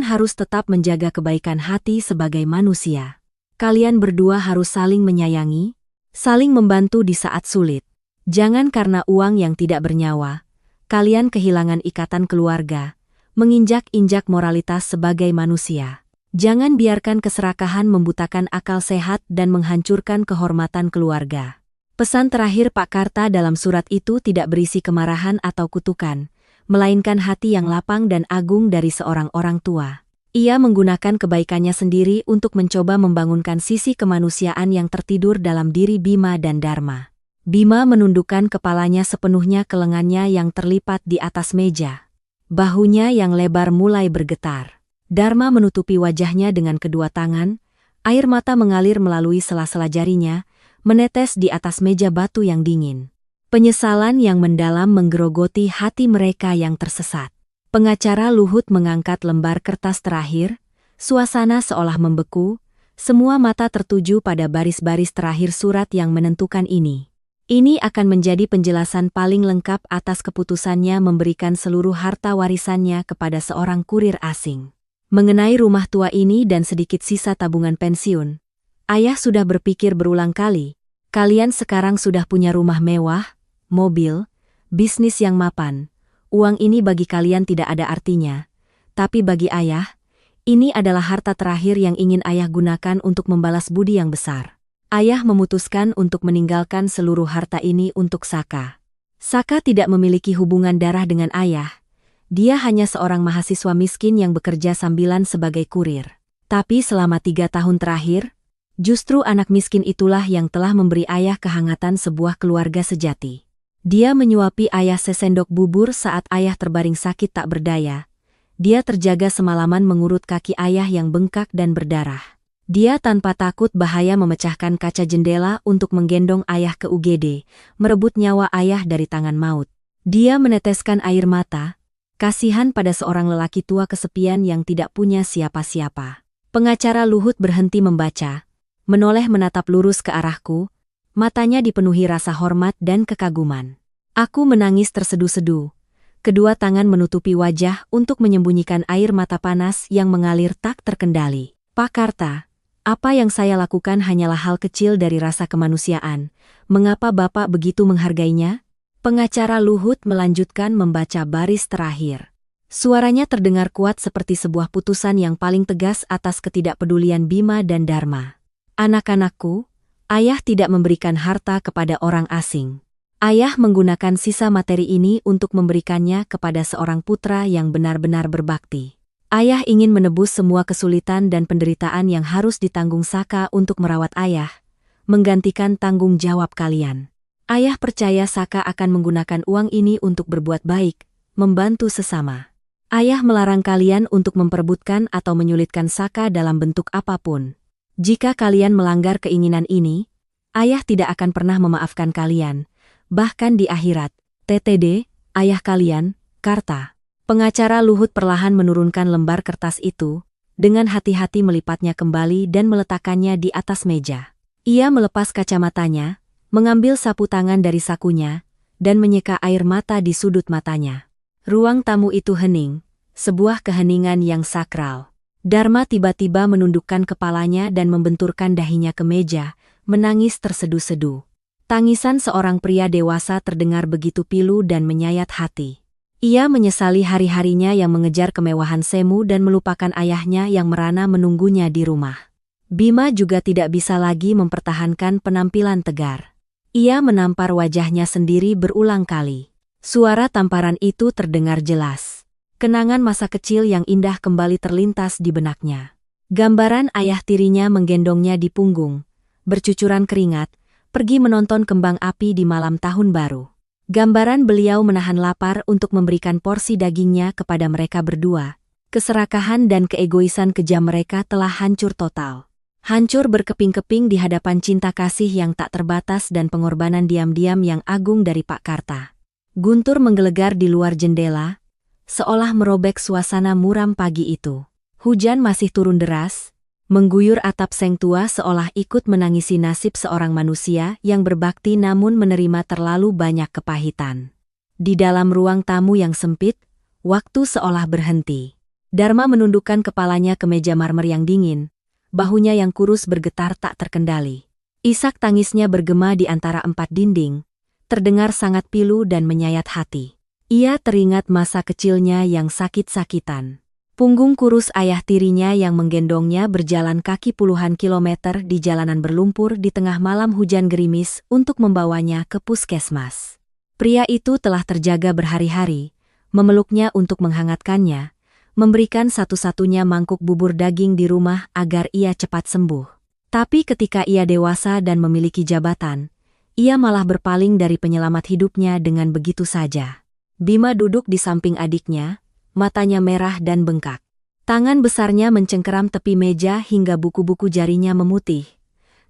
harus tetap menjaga kebaikan hati sebagai manusia. Kalian berdua harus saling menyayangi, saling membantu di saat sulit. Jangan karena uang yang tidak bernyawa, kalian kehilangan ikatan keluarga, menginjak-injak moralitas sebagai manusia. Jangan biarkan keserakahan membutakan akal sehat dan menghancurkan kehormatan keluarga. Pesan terakhir Pak Karta dalam surat itu tidak berisi kemarahan atau kutukan, melainkan hati yang lapang dan agung dari seorang orang tua. Ia menggunakan kebaikannya sendiri untuk mencoba membangunkan sisi kemanusiaan yang tertidur dalam diri Bima dan Dharma. Bima menundukkan kepalanya sepenuhnya ke lengannya yang terlipat di atas meja. Bahunya yang lebar mulai bergetar. Dharma menutupi wajahnya dengan kedua tangan, air mata mengalir melalui sela-sela jarinya, menetes di atas meja batu yang dingin. Penyesalan yang mendalam menggerogoti hati mereka yang tersesat. Pengacara Luhut mengangkat lembar kertas terakhir, suasana seolah membeku, semua mata tertuju pada baris-baris terakhir surat yang menentukan ini. Ini akan menjadi penjelasan paling lengkap atas keputusannya memberikan seluruh harta warisannya kepada seorang kurir asing. Mengenai rumah tua ini dan sedikit sisa tabungan pensiun, ayah sudah berpikir berulang kali. Kalian sekarang sudah punya rumah mewah, mobil, bisnis yang mapan. Uang ini bagi kalian tidak ada artinya. Tapi bagi ayah, ini adalah harta terakhir yang ingin ayah gunakan untuk membalas budi yang besar. Ayah memutuskan untuk meninggalkan seluruh harta ini untuk Saka. Saka tidak memiliki hubungan darah dengan ayah. Dia hanya seorang mahasiswa miskin yang bekerja sambilan sebagai kurir. Tapi selama 3 tahun terakhir, justru anak miskin itulah yang telah memberi ayah kehangatan sebuah keluarga sejati. Dia menyuapi ayah sesendok bubur saat ayah terbaring sakit tak berdaya. Dia terjaga semalaman mengurut kaki ayah yang bengkak dan berdarah. Dia tanpa takut bahaya memecahkan kaca jendela untuk menggendong ayah ke UGD, merebut nyawa ayah dari tangan maut. Dia meneteskan air mata, kasihan pada seorang lelaki tua kesepian yang tidak punya siapa-siapa. Pengacara Luhut berhenti membaca, menoleh menatap lurus ke arahku, matanya dipenuhi rasa hormat dan kekaguman. Aku menangis terseduh-seduh. Kedua tangan menutupi wajah untuk menyembunyikan air mata panas yang mengalir tak terkendali. Pak Karta, apa yang saya lakukan hanyalah hal kecil dari rasa kemanusiaan. Mengapa Bapak begitu menghargainya? Pengacara Luhut melanjutkan membaca baris terakhir. Suaranya terdengar kuat seperti sebuah putusan yang paling tegas atas ketidakpedulian Bima dan Dharma. Anak-anakku, ayah tidak memberikan harta kepada orang asing. Ayah menggunakan sisa materi ini untuk memberikannya kepada seorang putra yang benar-benar berbakti. Ayah ingin menebus semua kesulitan dan penderitaan yang harus ditanggung Saka untuk merawat ayah, menggantikan tanggung jawab kalian. Ayah percaya Saka akan menggunakan uang ini untuk berbuat baik, membantu sesama. Ayah melarang kalian untuk memperebutkan atau menyulitkan Saka dalam bentuk apapun. Jika kalian melanggar keinginan ini, ayah tidak akan pernah memaafkan kalian, bahkan di akhirat. TTD, ayah kalian, Karta. Pengacara Luhut perlahan menurunkan lembar kertas itu, dengan hati-hati melipatnya kembali dan meletakkannya di atas meja. Ia melepas kacamatanya, mengambil sapu tangan dari sakunya, dan menyeka air mata di sudut matanya. Ruang tamu itu hening, sebuah keheningan yang sakral. Dharma tiba-tiba menundukkan kepalanya dan membenturkan dahinya ke meja, menangis terseduh-seduh. Tangisan seorang pria dewasa terdengar begitu pilu dan menyayat hati. Ia menyesali hari-harinya yang mengejar kemewahan semu dan melupakan ayahnya yang merana menunggunya di rumah. Bima juga tidak bisa lagi mempertahankan penampilan tegar. Ia menampar wajahnya sendiri berulang kali. Suara tamparan itu terdengar jelas. Kenangan masa kecil yang indah kembali terlintas di benaknya. Gambaran ayah tirinya menggendongnya di punggung, bercucuran keringat, pergi menonton kembang api di malam tahun baru. Gambaran beliau menahan lapar untuk memberikan porsi dagingnya kepada mereka berdua. Keserakahan dan keegoisan kejam mereka telah hancur total. Hancur berkeping-keping di hadapan cinta kasih yang tak terbatas dan pengorbanan diam-diam yang agung dari Pak Karta. Guntur menggelegar di luar jendela, seolah merobek suasana muram pagi itu. Hujan masih turun deras, mengguyur atap seng tua seolah ikut menangisi nasib seorang manusia yang berbakti namun menerima terlalu banyak kepahitan. Di dalam ruang tamu yang sempit, waktu seolah berhenti. Dharma menundukkan kepalanya ke meja marmer yang dingin. Bahunya yang kurus bergetar tak terkendali. Isak tangisnya bergema di antara empat dinding, terdengar sangat pilu dan menyayat hati. Ia teringat masa kecilnya yang sakit-sakitan. Punggung kurus ayah tirinya yang menggendongnya berjalan kaki puluhan kilometer di jalanan berlumpur di tengah malam hujan gerimis untuk membawanya ke puskesmas. Pria itu telah terjaga berhari-hari, memeluknya untuk menghangatkannya, memberikan satu-satunya mangkuk bubur daging di rumah agar ia cepat sembuh. Tapi ketika ia dewasa dan memiliki jabatan, ia malah berpaling dari penyelamat hidupnya dengan begitu saja. Bima duduk di samping adiknya, matanya merah dan bengkak. Tangan besarnya mencengkeram tepi meja hingga buku-buku jarinya memutih.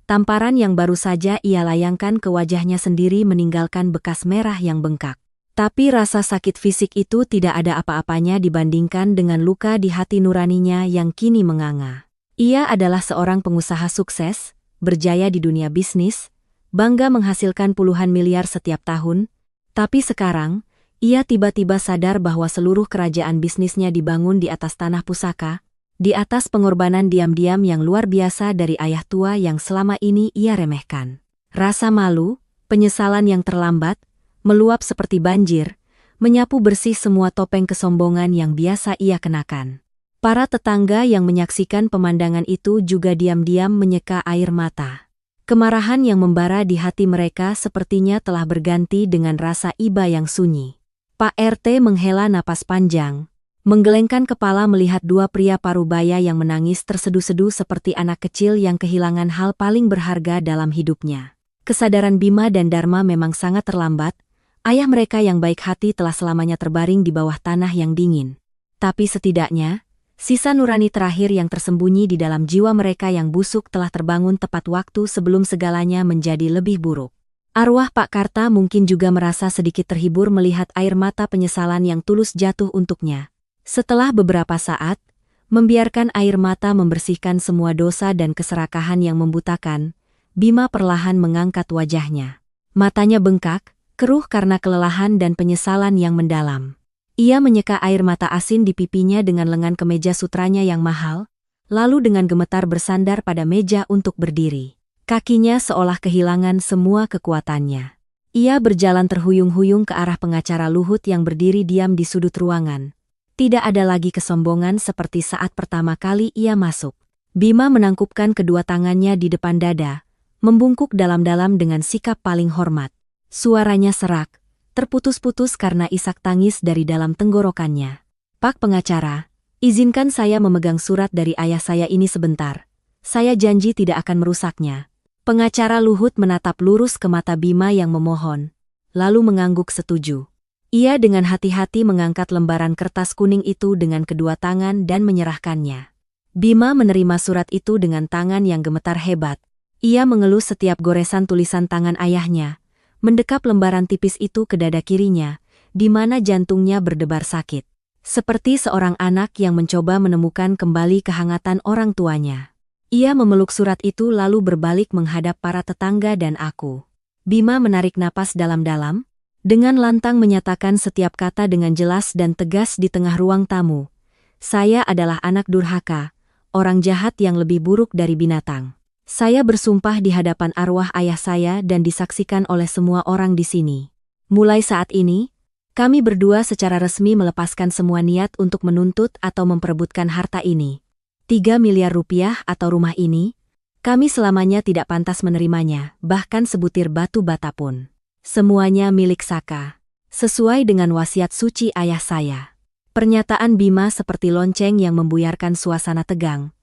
Tamparan yang baru saja ia layangkan ke wajahnya sendiri meninggalkan bekas merah yang bengkak. Tapi rasa sakit fisik itu tidak ada apa-apanya dibandingkan dengan luka di hati nuraninya yang kini menganga. Ia adalah seorang pengusaha sukses, berjaya di dunia bisnis, bangga menghasilkan puluhan miliar setiap tahun, tapi sekarang, ia tiba-tiba sadar bahwa seluruh kerajaan bisnisnya dibangun di atas tanah pusaka, di atas pengorbanan diam-diam yang luar biasa dari ayah tua yang selama ini ia remehkan. Rasa malu, penyesalan yang terlambat, meluap seperti banjir, menyapu bersih semua topeng kesombongan yang biasa ia kenakan. Para tetangga yang menyaksikan pemandangan itu juga diam-diam menyeka air mata. Kemarahan yang membara di hati mereka sepertinya telah berganti dengan rasa iba yang sunyi. Pak RT menghela napas panjang, menggelengkan kepala melihat dua pria parubaya yang menangis terseduh-seduh seperti anak kecil yang kehilangan hal paling berharga dalam hidupnya. Kesadaran Bima dan Dharma memang sangat terlambat. Ayah mereka yang baik hati telah selamanya terbaring di bawah tanah yang dingin. Tapi setidaknya, sisa nurani terakhir yang tersembunyi di dalam jiwa mereka yang busuk telah terbangun tepat waktu sebelum segalanya menjadi lebih buruk. Arwah Pak Karta mungkin juga merasa sedikit terhibur melihat air mata penyesalan yang tulus jatuh untuknya. Setelah beberapa saat, membiarkan air mata membersihkan semua dosa dan keserakahan yang membutakan, Bima perlahan mengangkat wajahnya. Matanya bengkak, keruh karena kelelahan dan penyesalan yang mendalam. Ia menyeka air mata asin di pipinya dengan lengan kemeja sutranya yang mahal, lalu dengan gemetar bersandar pada meja untuk berdiri. Kakinya seolah kehilangan semua kekuatannya. Ia berjalan terhuyung-huyung ke arah pengacara Luhut yang berdiri diam di sudut ruangan. Tidak ada lagi kesombongan seperti saat pertama kali ia masuk. Bima menangkupkan kedua tangannya di depan dada, membungkuk dalam-dalam dengan sikap paling hormat. Suaranya serak, terputus-putus karena isak tangis dari dalam tenggorokannya. Pak pengacara, izinkan saya memegang surat dari ayah saya ini sebentar. Saya janji tidak akan merusaknya. Pengacara Luhut menatap lurus ke mata Bima yang memohon, lalu mengangguk setuju. Ia dengan hati-hati mengangkat lembaran kertas kuning itu dengan kedua tangan dan menyerahkannya. Bima menerima surat itu dengan tangan yang gemetar hebat. Ia mengelus setiap goresan tulisan tangan ayahnya, mendekap lembaran tipis itu ke dada kirinya, di mana jantungnya berdebar sakit. Seperti seorang anak yang mencoba menemukan kembali kehangatan orang tuanya. Ia memeluk surat itu lalu berbalik menghadap para tetangga dan aku. Bima menarik napas dalam-dalam, dengan lantang menyatakan setiap kata dengan jelas dan tegas di tengah ruang tamu. Saya adalah anak durhaka, orang jahat yang lebih buruk dari binatang. Saya bersumpah di hadapan arwah ayah saya dan disaksikan oleh semua orang di sini. Mulai saat ini, kami berdua secara resmi melepaskan semua niat untuk menuntut atau memperebutkan harta ini. 3 miliar rupiah atau rumah ini, kami selamanya tidak pantas menerimanya, bahkan sebutir batu bata pun. Semuanya milik Saka, sesuai dengan wasiat suci ayah saya. Pernyataan Bima seperti lonceng yang membuyarkan suasana tegang,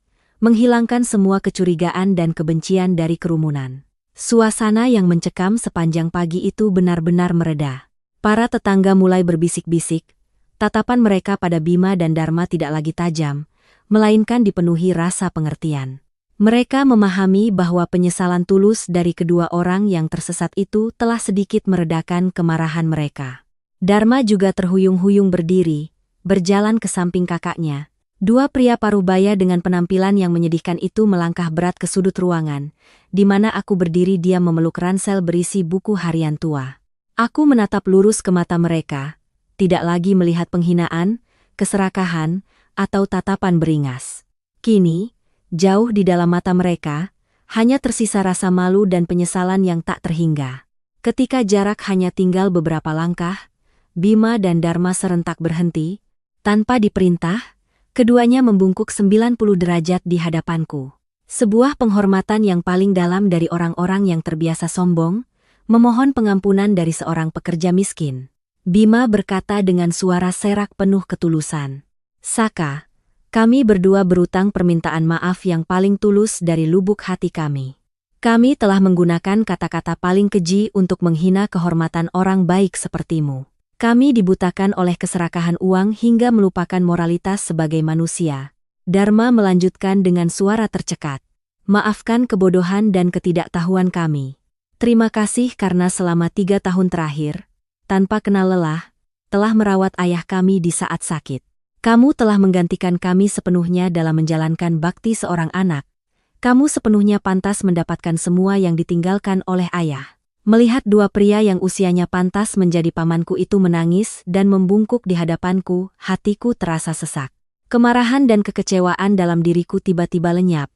menghilangkan semua kecurigaan dan kebencian dari kerumunan. Suasana yang mencekam sepanjang pagi itu benar-benar mereda. Para tetangga mulai berbisik-bisik, tatapan mereka pada Bima dan Dharma tidak lagi tajam, melainkan dipenuhi rasa pengertian. Mereka memahami bahwa penyesalan tulus dari kedua orang yang tersesat itu telah sedikit meredakan kemarahan mereka. Dharma juga terhuyung-huyung berdiri, berjalan ke samping kakaknya. Dua pria parubaya dengan penampilan yang menyedihkan itu melangkah berat ke sudut ruangan, di mana aku berdiri diam memeluk ransel berisi buku harian tua. Aku menatap lurus ke mata mereka, tidak lagi melihat penghinaan, keserakahan, atau tatapan beringas. Kini, jauh di dalam mata mereka, hanya tersisa rasa malu dan penyesalan yang tak terhingga. Ketika jarak hanya tinggal beberapa langkah, Bima dan Dharma serentak berhenti. Tanpa diperintah, keduanya membungkuk 90 derajat di hadapanku. Sebuah penghormatan yang paling dalam dari orang-orang yang terbiasa sombong, memohon pengampunan dari seorang pekerja miskin. Bima berkata dengan suara serak penuh ketulusan. Saka, kami berdua berutang permintaan maaf yang paling tulus dari lubuk hati kami. Kami telah menggunakan kata-kata paling keji untuk menghina kehormatan orang baik sepertimu. Kami dibutakan oleh keserakahan uang hingga melupakan moralitas sebagai manusia. Dharma melanjutkan dengan suara tercekat. Maafkan kebodohan dan ketidaktahuan kami. Terima kasih karena selama 3 tahun terakhir, tanpa kenal lelah, telah merawat ayah kami di saat sakit. Kamu telah menggantikan kami sepenuhnya dalam menjalankan bakti seorang anak. Kamu sepenuhnya pantas mendapatkan semua yang ditinggalkan oleh ayah. Melihat dua pria yang usianya pantas menjadi pamanku itu menangis dan membungkuk di hadapanku, hatiku terasa sesak. Kemarahan dan kekecewaan dalam diriku tiba-tiba lenyap,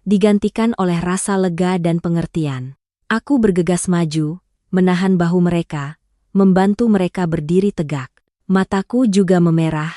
digantikan oleh rasa lega dan pengertian. Aku bergegas maju, menahan bahu mereka, membantu mereka berdiri tegak. Mataku juga memerah.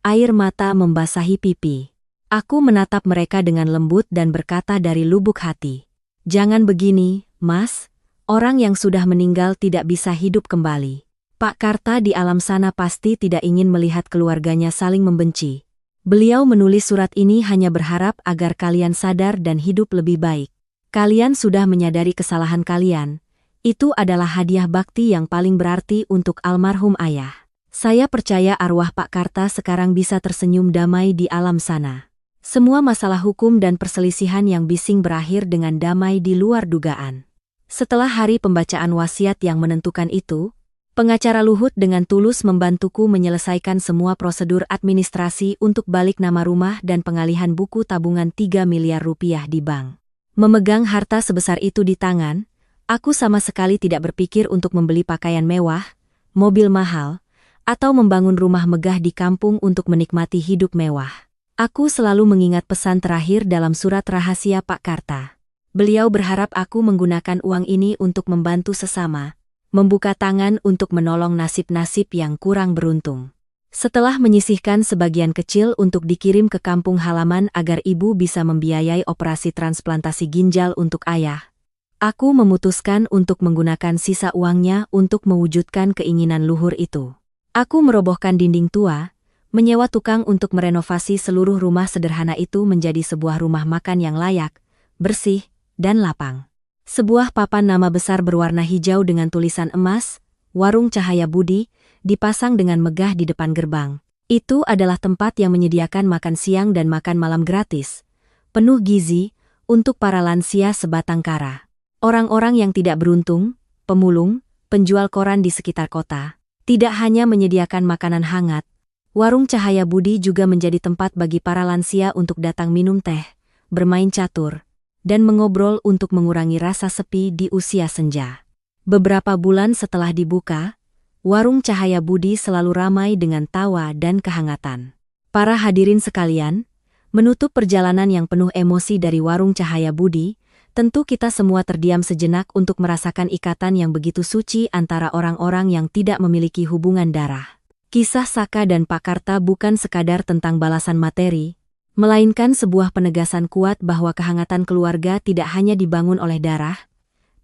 Air mata membasahi pipi. Aku menatap mereka dengan lembut dan berkata dari lubuk hati. Jangan begini, Mas. Orang yang sudah meninggal tidak bisa hidup kembali. Pak Karta di alam sana pasti tidak ingin melihat keluarganya saling membenci. Beliau menulis surat ini hanya berharap agar kalian sadar dan hidup lebih baik. Kalian sudah menyadari kesalahan kalian. Itu adalah hadiah bakti yang paling berarti untuk almarhum ayah. Saya percaya arwah Pak Karta sekarang bisa tersenyum damai di alam sana. Semua masalah hukum dan perselisihan yang bising berakhir dengan damai di luar dugaan. Setelah hari pembacaan wasiat yang menentukan itu, pengacara Luhut dengan tulus membantuku menyelesaikan semua prosedur administrasi untuk balik nama rumah dan pengalihan buku tabungan 3 miliar rupiah di bank. Memegang harta sebesar itu di tangan, aku sama sekali tidak berpikir untuk membeli pakaian mewah, mobil mahal, atau membangun rumah megah di kampung untuk menikmati hidup mewah. Aku selalu mengingat pesan terakhir dalam surat rahasia Pak Karta. Beliau berharap aku menggunakan uang ini untuk membantu sesama, membuka tangan untuk menolong nasib-nasib yang kurang beruntung. Setelah menyisihkan sebagian kecil untuk dikirim ke kampung halaman agar ibu bisa membiayai operasi transplantasi ginjal untuk ayah, aku memutuskan untuk menggunakan sisa uangnya untuk mewujudkan keinginan luhur itu. Aku merobohkan dinding tua, menyewa tukang untuk merenovasi seluruh rumah sederhana itu menjadi sebuah rumah makan yang layak, bersih, dan lapang. Sebuah papan nama besar berwarna hijau dengan tulisan emas, Warung Cahaya Budi, dipasang dengan megah di depan gerbang. Itu adalah tempat yang menyediakan makan siang dan makan malam gratis, penuh gizi, untuk para lansia sebatang kara. Orang-orang yang tidak beruntung, pemulung, penjual koran di sekitar kota, tidak hanya menyediakan makanan hangat, Warung Cahaya Budi juga menjadi tempat bagi para lansia untuk datang minum teh, bermain catur, dan mengobrol untuk mengurangi rasa sepi di usia senja. Beberapa bulan setelah dibuka, Warung Cahaya Budi selalu ramai dengan tawa dan kehangatan. Para hadirin sekalian, menutup perjalanan yang penuh emosi dari Warung Cahaya Budi, tentu kita semua terdiam sejenak untuk merasakan ikatan yang begitu suci antara orang-orang yang tidak memiliki hubungan darah. Kisah Saka dan Pak Karta bukan sekadar tentang balasan materi, melainkan sebuah penegasan kuat bahwa kehangatan keluarga tidak hanya dibangun oleh darah,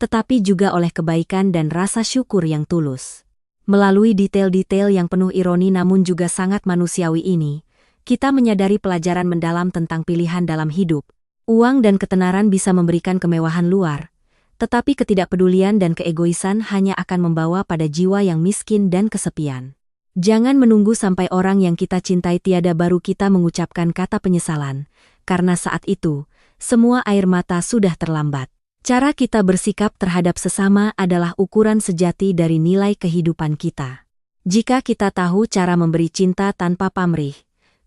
tetapi juga oleh kebaikan dan rasa syukur yang tulus. Melalui detail-detail yang penuh ironi namun juga sangat manusiawi ini, kita menyadari pelajaran mendalam tentang pilihan dalam hidup, Uang dan ketenaran bisa memberikan kemewahan luar, tetapi ketidakpedulian dan keegoisan hanya akan membawa pada jiwa yang miskin dan kesepian. Jangan menunggu sampai orang yang kita cintai tiada baru kita mengucapkan kata penyesalan, karena saat itu, semua air mata sudah terlambat. Cara kita bersikap terhadap sesama adalah ukuran sejati dari nilai kehidupan kita. Jika kita tahu cara memberi cinta tanpa pamrih,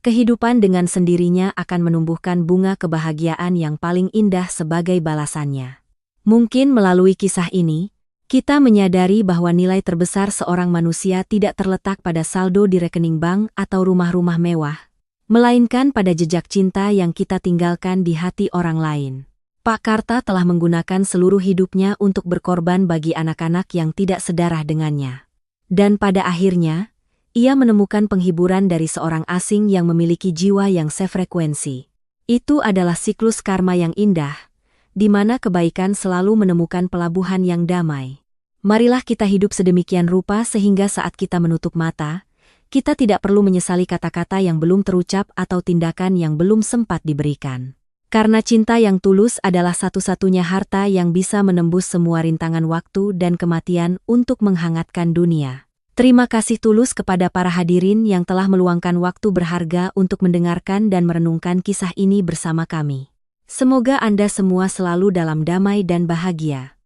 kehidupan dengan sendirinya akan menumbuhkan bunga kebahagiaan yang paling indah sebagai balasannya. Mungkin melalui kisah ini, kita menyadari bahwa nilai terbesar seorang manusia tidak terletak pada saldo di rekening bank atau rumah-rumah mewah, melainkan pada jejak cinta yang kita tinggalkan di hati orang lain. Pak Karta telah menggunakan seluruh hidupnya untuk berkorban bagi anak-anak yang tidak sedarah dengannya. Dan pada akhirnya, ia menemukan penghiburan dari seorang asing yang memiliki jiwa yang sefrekuensi. Itu adalah siklus karma yang indah, di mana kebaikan selalu menemukan pelabuhan yang damai. Marilah kita hidup sedemikian rupa sehingga saat kita menutup mata, kita tidak perlu menyesali kata-kata yang belum terucap atau tindakan yang belum sempat diberikan. Karena cinta yang tulus adalah satu-satunya harta yang bisa menembus semua rintangan waktu dan kematian untuk menghangatkan dunia. Terima kasih tulus kepada para hadirin yang telah meluangkan waktu berharga untuk mendengarkan dan merenungkan kisah ini bersama kami. Semoga Anda semua selalu dalam damai dan bahagia.